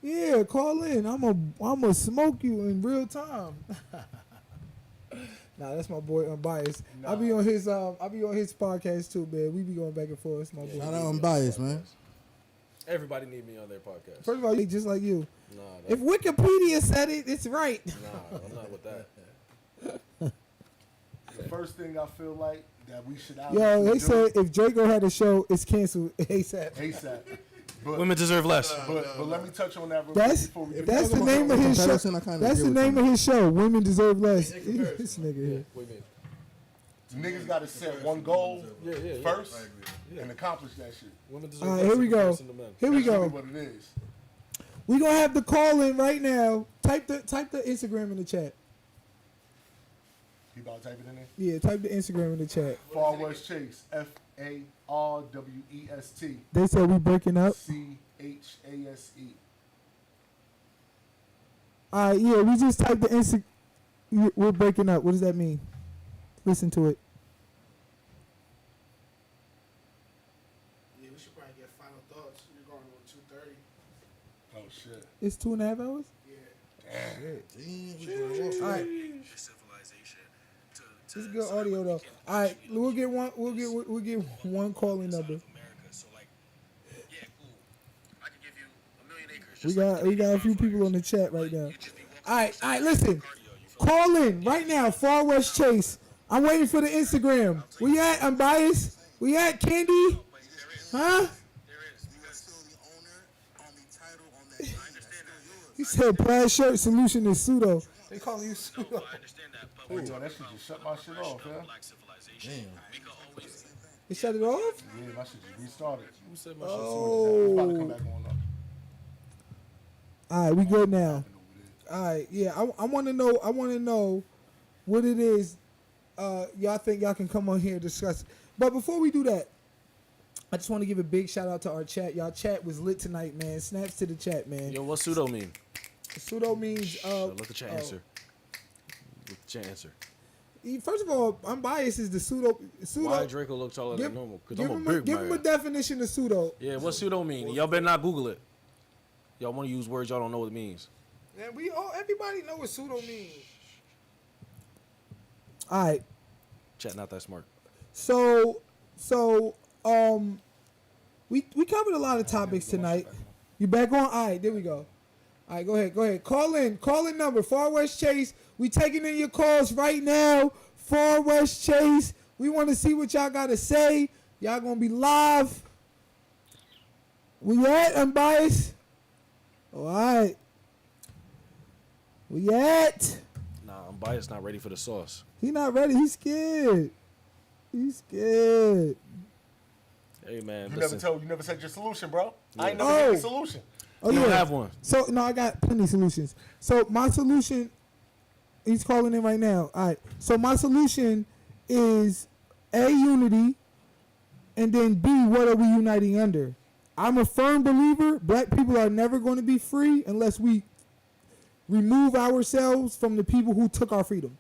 Yeah, call in. I'm a smoke you in real time. Nah, that's my boy Unbiased. Nah. I be on his podcast too, man. We be going back and forth. It's my boy. Shout out Unbiased, man. Everybody need me on their podcast. First of all, he just like you. Nah, If Wikipedia said it, it's right. nah, I'm not with that. The first thing I feel like that we should Yo, they do said if Draco had a show, it's canceled ASAP. ASAP. But, Women deserve less. but let me touch on that real That's quick before we that's the talking name about of his show. comparison, I kinda That's agree the with name you. of his show. Women deserve less. This nigga here. niggas got to set one goal first and accomplish that shit. Women deserve All right, less here we in go. comparison to men. Here we That's really go. what it is. We gonna have the call in right now. Type the Instagram in the chat. He about to type it in there. Yeah, type the Instagram in the chat. Far West Chase. RWEST They said we breaking up. CHASE. All right, yeah, we just typed the we're breaking up. What does that mean? Listen to it. Yeah, we should probably get final thoughts. You're going on 2:30. Oh shit. It's 2.5 hours. Damn. All right. This is good audio though. All right, we'll get one. We'll get one calling number. We got a few people on the chat right now. All right, listen. Call in right now, Far West Chase. I'm waiting for the Instagram. Where you at? Unbiased. We at Candy? Huh? He said plaid shirt solution is pseudo. They calling you pseudo. Hey, yo, that shit just shut my shit off, yeah? Damn. They shut it off? Yeah, my shit just restarted. Who said my shit Oh. about to come back on up? All right, we good now. All right, yeah, I want to know what it is y'all think y'all can come on here and discuss. But before we do that, I just want to give a big shout out to our chat. Y'all chat was lit tonight, man. Snaps to the chat, man. Yo, what pseudo mean? Pseudo means Look at your answer. Look at your answer. First of all, unbiased is the pseudo. Why Draco look taller than normal? Because I'm a big Give him a man. definition of pseudo. Yeah, what pseudo mean? Y'all better not Google it. Y'all want to use words y'all don't know what it means. Man, everybody know what pseudo means. All right. Chat not that smart. So we covered a lot of topics tonight. You back on? All right, there we go. All right, go ahead. Call in number Far West Chase. We taking in your calls right now. Far West Chase. We want to see what y'all got to say. Y'all gonna be live. We at Unbiased? All right. We at? Nah, Unbiased not ready for the sauce. He not ready. He's scared. He's scared. Hey man, You listen. never said your solution, bro. Yeah. I ain't never said your solution. Oh, You yeah. don't have one. So no, I got plenty of solutions. So my solution, he's calling in right now. All right. So my solution is A, unity, and then B, what are we uniting under? I'm a firm believer black people are never going to be free unless we remove ourselves from the people who took our freedom.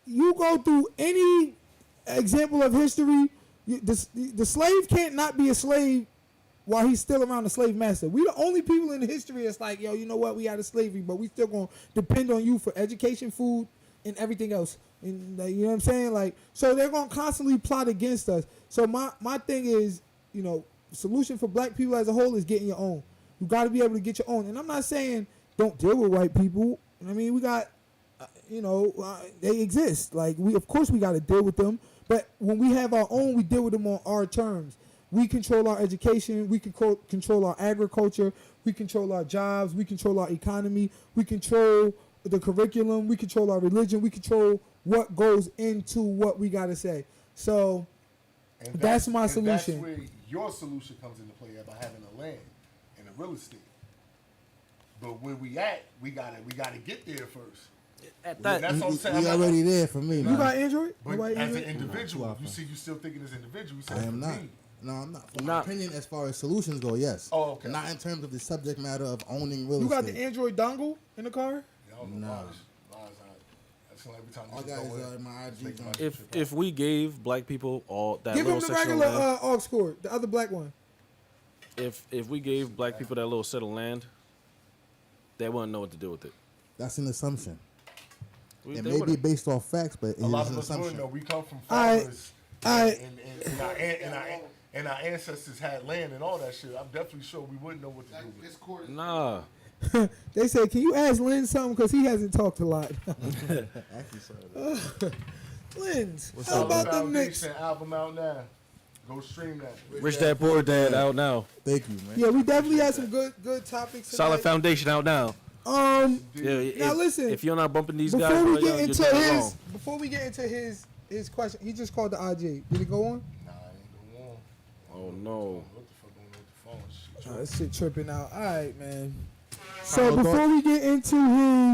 You go through any example of history, the slave can't not be a slave while he's still around the slave master. We the only people in history that's like, yo, you know what? We out of slavery, but we still gonna depend on you for education, food, and everything else. And you know what I'm saying? Like, so they're gonna constantly plot against us. So my thing is, you know, solution for black people as a whole is getting your own. You got to be able to get your own. And I'm not saying don't deal with white people. I mean, we got, they exist. Like of course we got to deal with them. But when we have our own, we deal with them on our terms. We control our education. We control our agriculture. We control our jobs. We control our economy. We control the curriculum. We control our religion. We control what goes into what we got to say. So And that's my solution. That's where your solution comes into play by having a land and a real estate. But where we at, we gotta get there first. At That's that, what I'm saying. We already there for me, man. You got Android? But Nobody as an Android? individual, you see, you still thinking as an individual. You said I am for not. me. No, I'm not. For my Not- opinion, as far as solutions go, yes. Oh, okay. Not in terms of the subject matter of owning real You got estate. the Android dongle in the car? Yeah, I don't know No. why. That's every time All you guys go in, my just IG make my on. shit pop. if we gave black people all that Give little him the section of regular land, aux cord, the other black one. if we gave black people that little set of land, they wouldn't know what to do with it. That's an assumption. We- It they may be wouldn't. based off facts, but it A lot is of an us would assumption. know. We come from Alright. farmers, Alright. and our ancestors had land and all that shit. I'm definitely sure we wouldn't know what to do with This it. court is Nah, They said, can you ask Lynn something? Because he hasn't talked a lot. Actually, so Lynn, What's how up, about them Foundation Knicks? album out now. Go stream that. Rich Dad Poor Dad out now. thank you, man. Yeah, we definitely had some good topics tonight. Solid Foundation out now. Now Yeah, listen, if you're not bumping these Before guys, we right get now, you're into doing it his, wrong. before we get into his question, he just called the IG. Did it go on? Nah, I ain't going on. Oh no. What the fuck going on with the phone? Shit. Oh, this shit tripping out. All right, man. So Final before we get into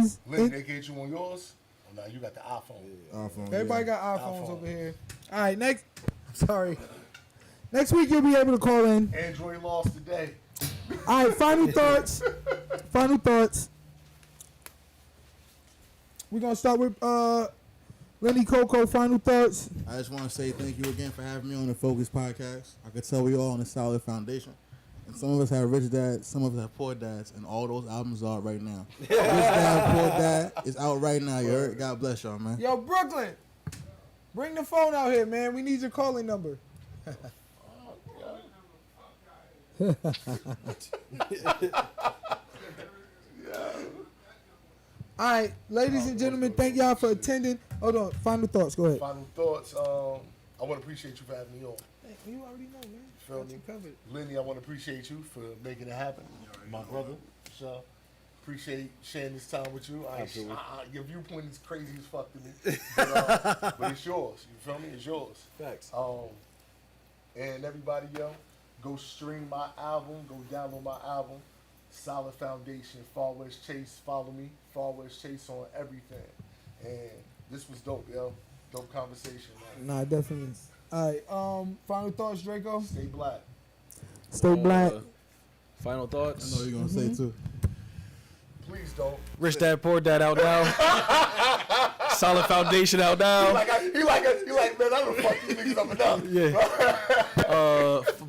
his, Lynn, they get you on yours? Oh, no, you got the iPhone. iPhone, everybody yeah. got iPhones iPhone. over here. All right, next. I'm sorry. Next week you'll be able to call in. Android lost today. All right, final thoughts. Final thoughts. We're gonna start with Lenny Coco. Final thoughts. I just want to say thank you again for having me on the Focus Podcast. I could tell we all on a solid foundation. And some of us have rich dads, some of us have poor dads, and all those albums are out right now. Rich Dad, Poor Dad is out right now, you heard? God bless y'all, man. Yo, Brooklyn, bring the phone out here, man. We need your calling number. All right, ladies and gentlemen, thank y'all for attending. Hold on, final thoughts. Go ahead. Final thoughts. I want to appreciate you for having me on. You already know, man. Feel me? Lenny, I want to appreciate you for making it happen. My brother, so appreciate sharing this time with you. Your viewpoint is crazy as fuck to me, but it's yours. You feel me? It's yours. Facts. And everybody, yo, go stream my album. Go download my album. Solid Foundation. Far West Chase. Follow me. Far West Chase on everything. And this was dope, yo. Dope conversation, man. Nah, definitely. All right. Final thoughts, Draco. Stay black. Stay black. Final thoughts. I know what you're gonna say too. Please don't. Rich Dad, Poor Dad out now. Solid Foundation out now. He like, man, I don't fuck these niggas up enough. Yeah.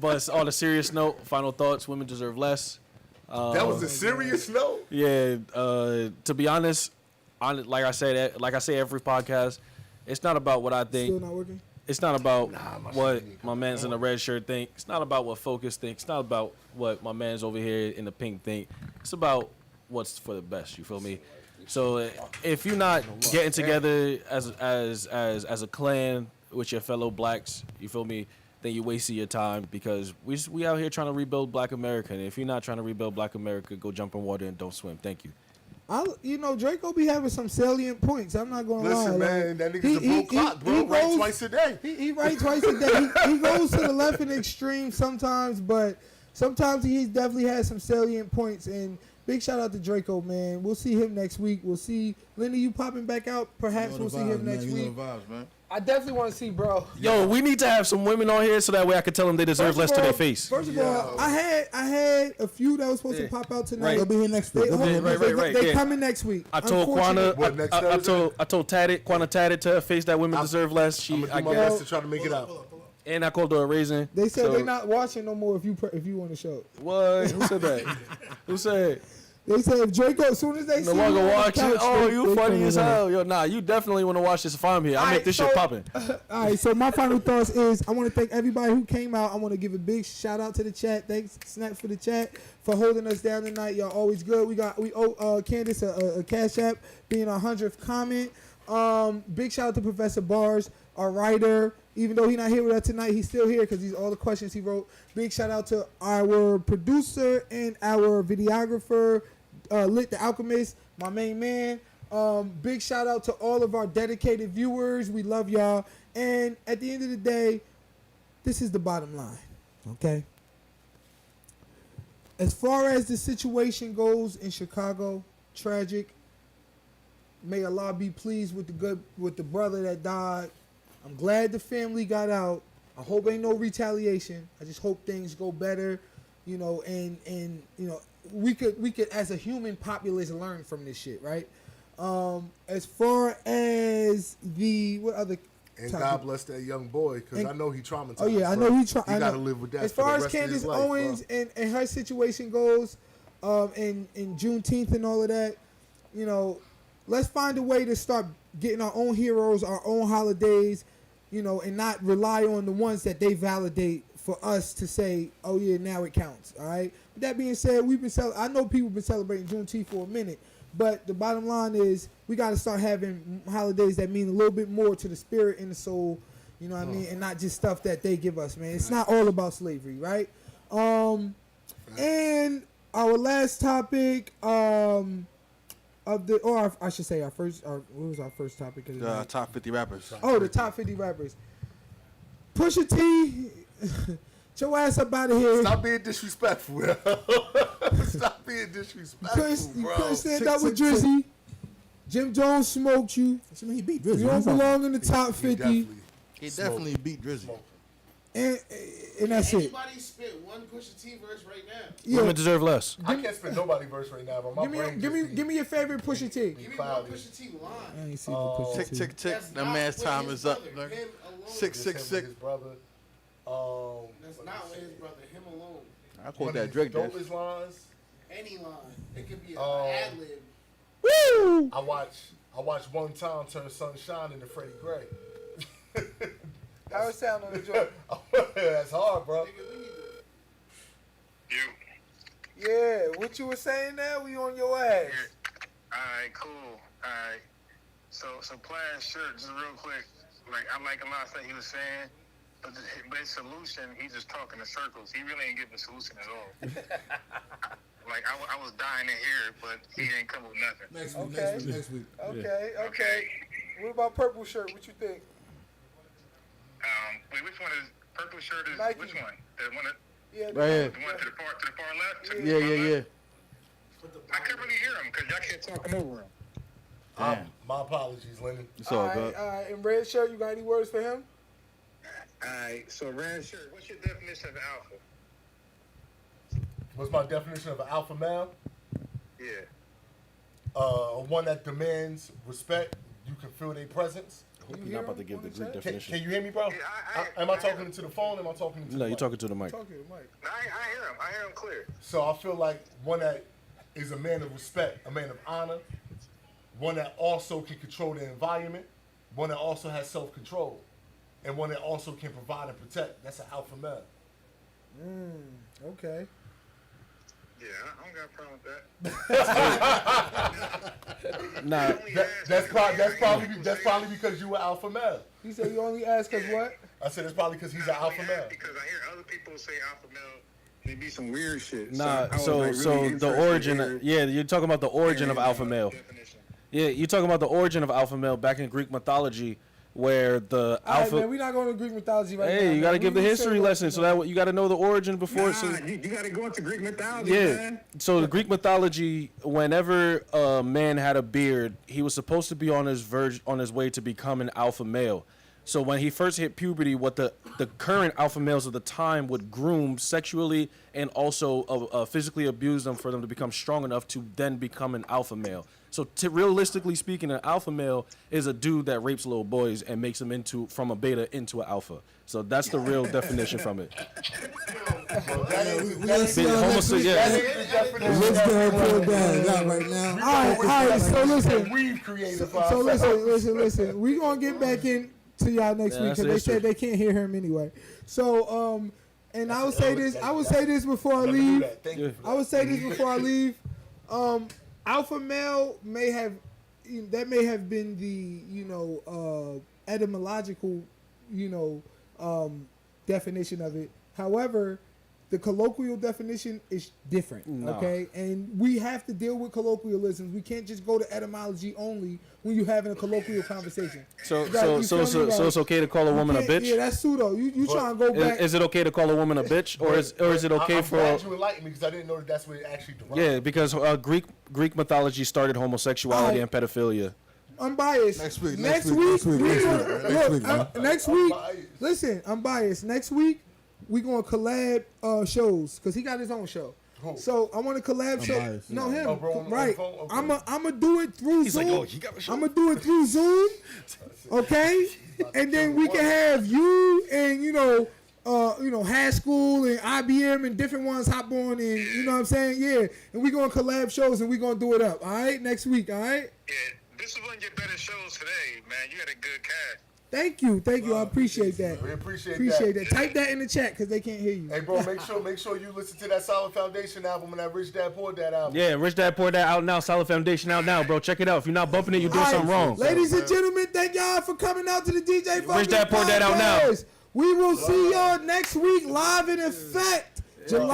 But on a serious note, final thoughts: women deserve less. That was a serious note. Yeah. To be honest, like I say every podcast, it's not about what I think. Still not working? It's not about what my man's in the red shirt think. It's not about what Focus thinks. It's not about what my man's over here in the pink think. It's about what's for the best. You feel me? So if you're not getting together as a clan with your fellow blacks, you feel me? Then you're wasting your time because we out here trying to rebuild Black America. And if you're not trying to rebuild Black America, go jump in water and don't swim. Thank you. Draco be having some salient points. I'm not gonna lie. Listen, man, that nigga's a broke clock, bro. He writes twice a day. He writes twice a day. He goes to the left and extreme sometimes, but sometimes he definitely has some salient points. And big shout out to Draco, man. We'll see him next week. We'll see Lenny. You popping back out? Perhaps we'll see him next week. You know the vibes, man. I definitely want to see, bro. Yo, we need to have some women on here so that way I can tell them they deserve less to their face. First of all, I had a few that was supposed to pop out tonight. They'll be here next week. They coming next week. I told Quana, I told Quana Tatted to her face that women deserve less. I'm gonna do my best to try to make it out. And I called her a raisin. They said they're not watching no more if you want to show. What? Who said that? Who said? They said if Draco, as soon as they no longer watching, you funny as hell. Yo, nah, you definitely want to watch this if I'm here. I make this shit popping. All right, so my final thoughts is I want to thank everybody who came out. I want to give a big shout out to the chat. Thanks, Snap, for the chat for holding us down tonight. Y'all always good. We owe Candace a Cash App being our 100th comment. Big shout out to Professor Bars, our writer. Even though he's not here with us tonight, he's still here because these all the questions he wrote. Big shout out to our producer and our videographer, Lit the Alchemist, my main man. Big shout out to all of our dedicated viewers. We love y'all. And at the end of the day, this is the bottom line, okay? As far as the situation goes in Chicago, tragic. May Allah be pleased with the brother that died. I'm glad the family got out. I hope ain't no retaliation. I just hope things go better, and we could as a human populace learn from this shit, right? As far as what other and topic? God bless that young boy because I know he traumatized. Oh yeah, I know he got to live with that. As far as Candace Owens and her situation goes, and Juneteenth and all of that, let's find a way to start getting our own heroes, our own holidays, and not rely on the ones that they validate for us to say, oh yeah, now it counts. All right. But that being said, I know people have been celebrating Juneteenth for a minute, but the bottom line is we got to start having holidays that mean a little bit more to the spirit and the soul. You know what I mean, and not just stuff that they give us, man. It's not all about slavery, right? And our last topic, I should say what was our first topic? The top 50 rappers. Oh, the top 50 rappers. Pusha T, get your ass up out of here. Stop being disrespectful. Stop being disrespectful, you couldn't stand up with Drizzy. Jim Jones smoked you. He beat Drizzy. You don't belong in the top 50. He definitely beat Drizzy. and that's it. Anybody spit one Pusha T verse right now? Yeah. Women deserve less. I can't spit nobody verse right now, but my brain Give me your favorite Pusha T. Give me one Pusha T line. I ain't seen no Pusha Tick, T. tick, tick. That's That not man's with time his is up. brother, him alone. 666. His brother. That's not with his brother, him alone. I quote that Drake diss. dopest lines. Any line. It could be an Um, ad lib. Woo! I watched One Time turn Sunshine into Freddie Gray. How it sound on the joint? That's hard, bro. Nigga, we need to. Yeah, what you were saying now? We on your ass. Alright, cool. Alright. So Plaid Shirt, just real quick. Like, I like a lot of stuff he was saying, but his solution, he's just talking in circles. He really ain't giving a solution at all. Like, I was dying to hear it, but he ain't come with nothing. Next week. Okay. What about Purple Shirt? What you think? Wait, which one is Purple Shirt? Is Nike. which one? The one that, Yeah, Right here. the one to the far left? To the Yeah, far yeah, left? yeah. I couldn't really hear him because y'all kept talking over him. Damn. My apologies, Lennon. It's all good. All right. And Red Shirt, you got any words for him? Alright, so Red Shirt, what's your definition of alpha? What's my definition of an alpha male? Yeah. One that demands respect. You can feel their presence. I hope you're not about to give the Greek Can definition. you hear me, bro? Am I talking into the phone? Am I talking into No, the you're mic? talking to the mic. Talk to the mic. I hear him clear. So I feel like one that is a man of respect, a man of honor, one that also can control the environment, one that also has self-control, and one that also can provide and protect. That's an alpha male. Okay. Yeah, I don't got a problem with that. Nah, That's probably because you were alpha male. He said you only ask because what? I said it's probably because he's an alpha male. Because I hear other people say alpha male, they be some weird shit. nah. I was, So like, really the interested origin. in Yeah, you're talking about the origin of hearing alpha the male. definition. Yeah, you're talking about the origin of alpha male back in Greek mythology, where the All right, alpha. man, we're not going to Greek mythology right now. Hey, you got to man. give the We history say what lesson, you so know. that you got to know the origin before. So, You got to go into Greek mythology, yeah. man. So the Greek mythology, whenever a man had a beard, he was supposed to be on his way to become an alpha male. So when he first hit puberty, what the current alpha males of the time would groom sexually and also physically abuse them for them to become strong enough to then become an alpha male. So realistically speaking, an alpha male is a dude that rapes little boys and makes them from a beta into an alpha. So that's the real definition from it. Let's go and pull it down. Not right now. All right. So listen. We've created. So listen. We gonna get back in to y'all next week because they said they can't hear him anyway. So and I would say this. I would say this before I leave. I would say this before I leave. Alpha male may have been the etymological definition of it. However, the colloquial definition is different. No. Okay, and we have to deal with colloquialisms. We can't just go to etymology only when you're having a colloquial conversation. So You gotta- you feel me? so it's okay to call a woman a You can't- bitch? Yeah, that's pseudo. You trying to go back? Is it okay to call a woman a bitch, or is it okay I'm for? glad you enlightened me because I didn't know that's where it actually derived. Yeah, because Greek mythology started homosexuality and pedophilia. Unbiased. Next week. Next week. Listen, unbiased. Next week, we gonna collab shows because he got his own show. Who? So I want to collab show. Unbiased. No, him. Oh, bro, on the right. phone? Okay. I'm gonna do it through He's Zoom. like, oh, he got a show. I'm gonna do it through Zoom. Okay, and then we can have you and High School and IBM and different ones hop on and you know what I'm saying? Yeah, and we gonna collab shows and we gonna do it up. All right, next week. All right. Yeah, this is one of your better shows today, man. You had a good cast. Thank you. I appreciate that. We appreciate that. Type that in the chat because they can't hear you. Hey, bro, make sure you listen to that Solid Foundation album and that Rich Dad Poor Dad album. Yeah, Rich Dad Poor Dad out now. Solid Foundation out now, bro. Check it out. If you're not bumping it, you're doing All right, something wrong. Ladies and gentlemen, thank y'all for coming out to the DJ Focus Rich Dad Poor Dad out now. Podcast. We will see y'all next week live in effect. July